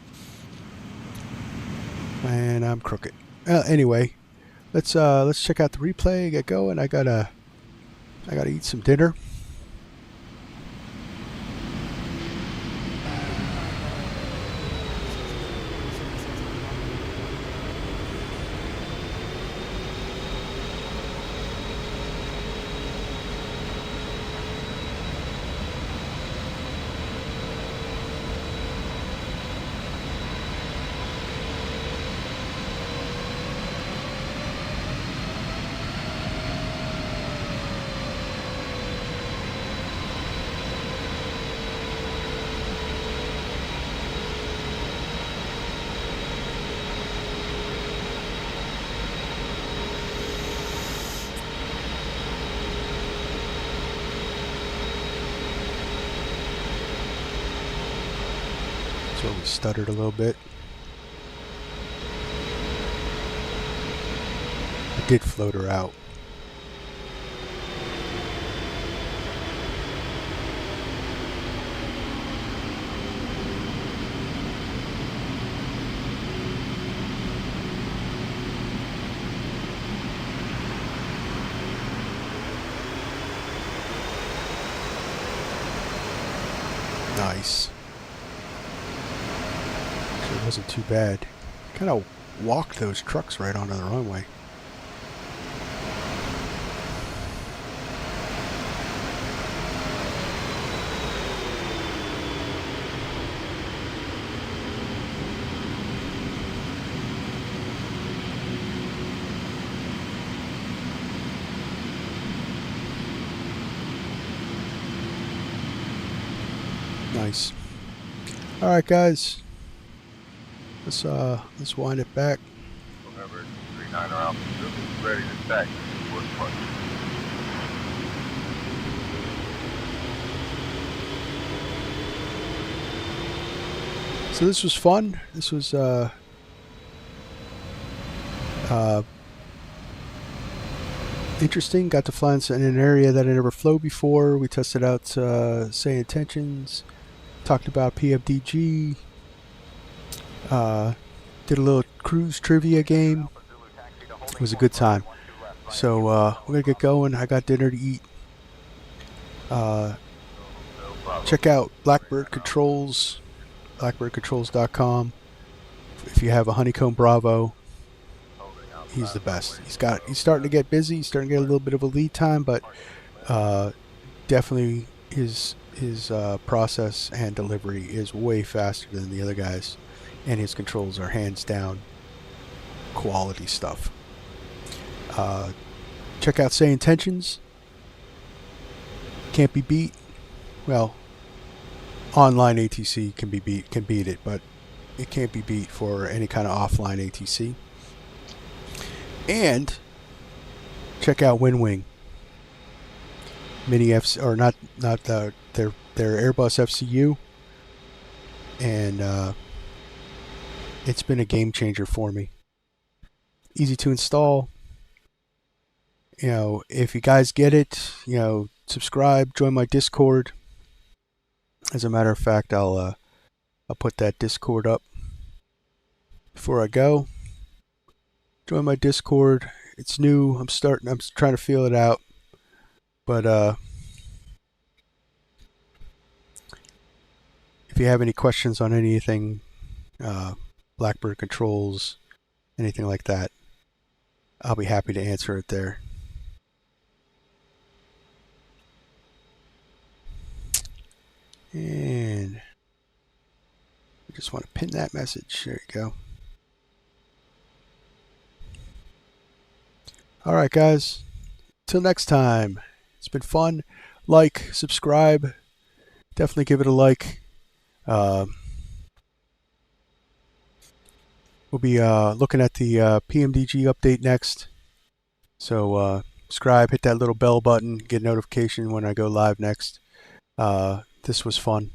[SPEAKER 1] and I'm crooked. Anyway, let's check out the replay. Get going. I gotta eat some dinner. So we stuttered a little bit. I did float her out. Nice. It wasn't too bad. Kind of walked those trucks right onto the runway. Nice. All right, guys. Let's wind it back.
[SPEAKER 2] November 39er Alpha Zulu, ready to stack.
[SPEAKER 1] So this was fun. This was interesting. Got to fly in an area that I never flew before. We tested out say Intentions. Talked about PMDG. Did a little cruise trivia game. It was a good time. So we're gonna get going. I got dinner to eat. Check out Blackbird Controls, blackbirdcontrols.com. If you have a Honeycomb Bravo, he's the best. He's starting to get busy. He's starting to get a little bit of a lead time, but definitely his process and delivery is way faster than the other guys, and his controls are hands down quality stuff. Check out Say Intentions. Can't be beat. Well, online ATC can beat it, but it can't be beat for any kind of offline ATC. And check out WinWing. Mini FC, or not their Airbus FCU, and it's been a game changer for me. Easy to install. You know, if you guys get it, you know, subscribe, join my Discord. As a matter of fact, I'll put that Discord up before I go. Join my Discord. It's new. I'm trying to feel it out. But if you have any questions on anything, Blackbird controls, anything like that, I'll be happy to answer it there. And I just want to pin that message. There you go. All right, guys. Till next time. It's been fun. Like, subscribe. Definitely give it a like. We'll be looking at the PMDG update next. So subscribe, hit that little bell button, get a notification when I go live next. This was fun.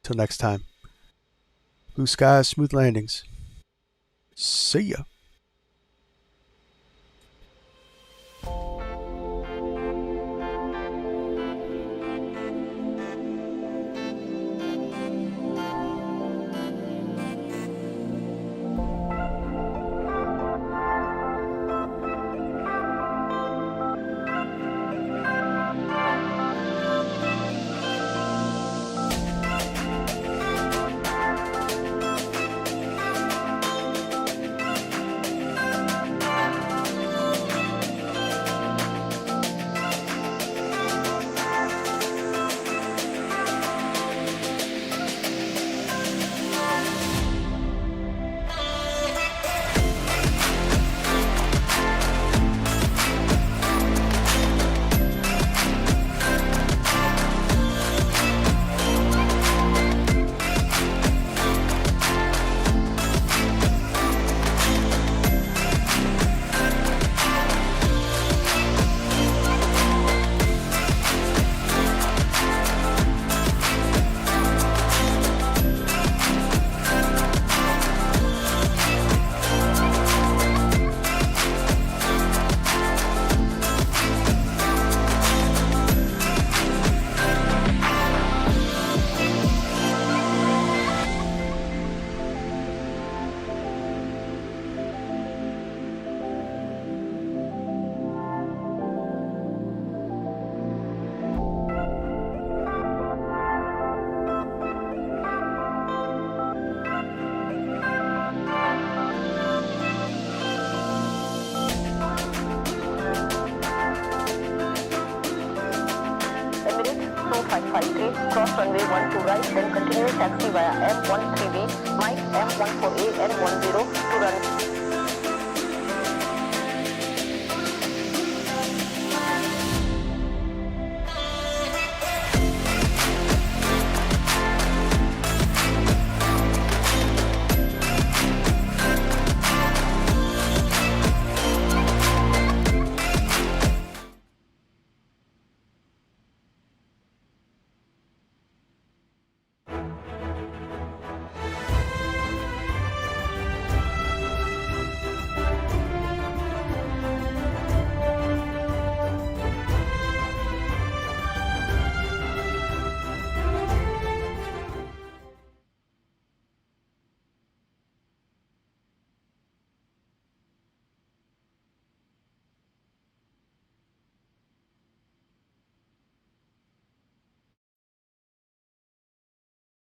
[SPEAKER 1] Till next time. Blue skies, smooth landings. See ya.
[SPEAKER 12] Cross runway 12 right, then continue taxi via M13B, Mike M14A, N10 to run.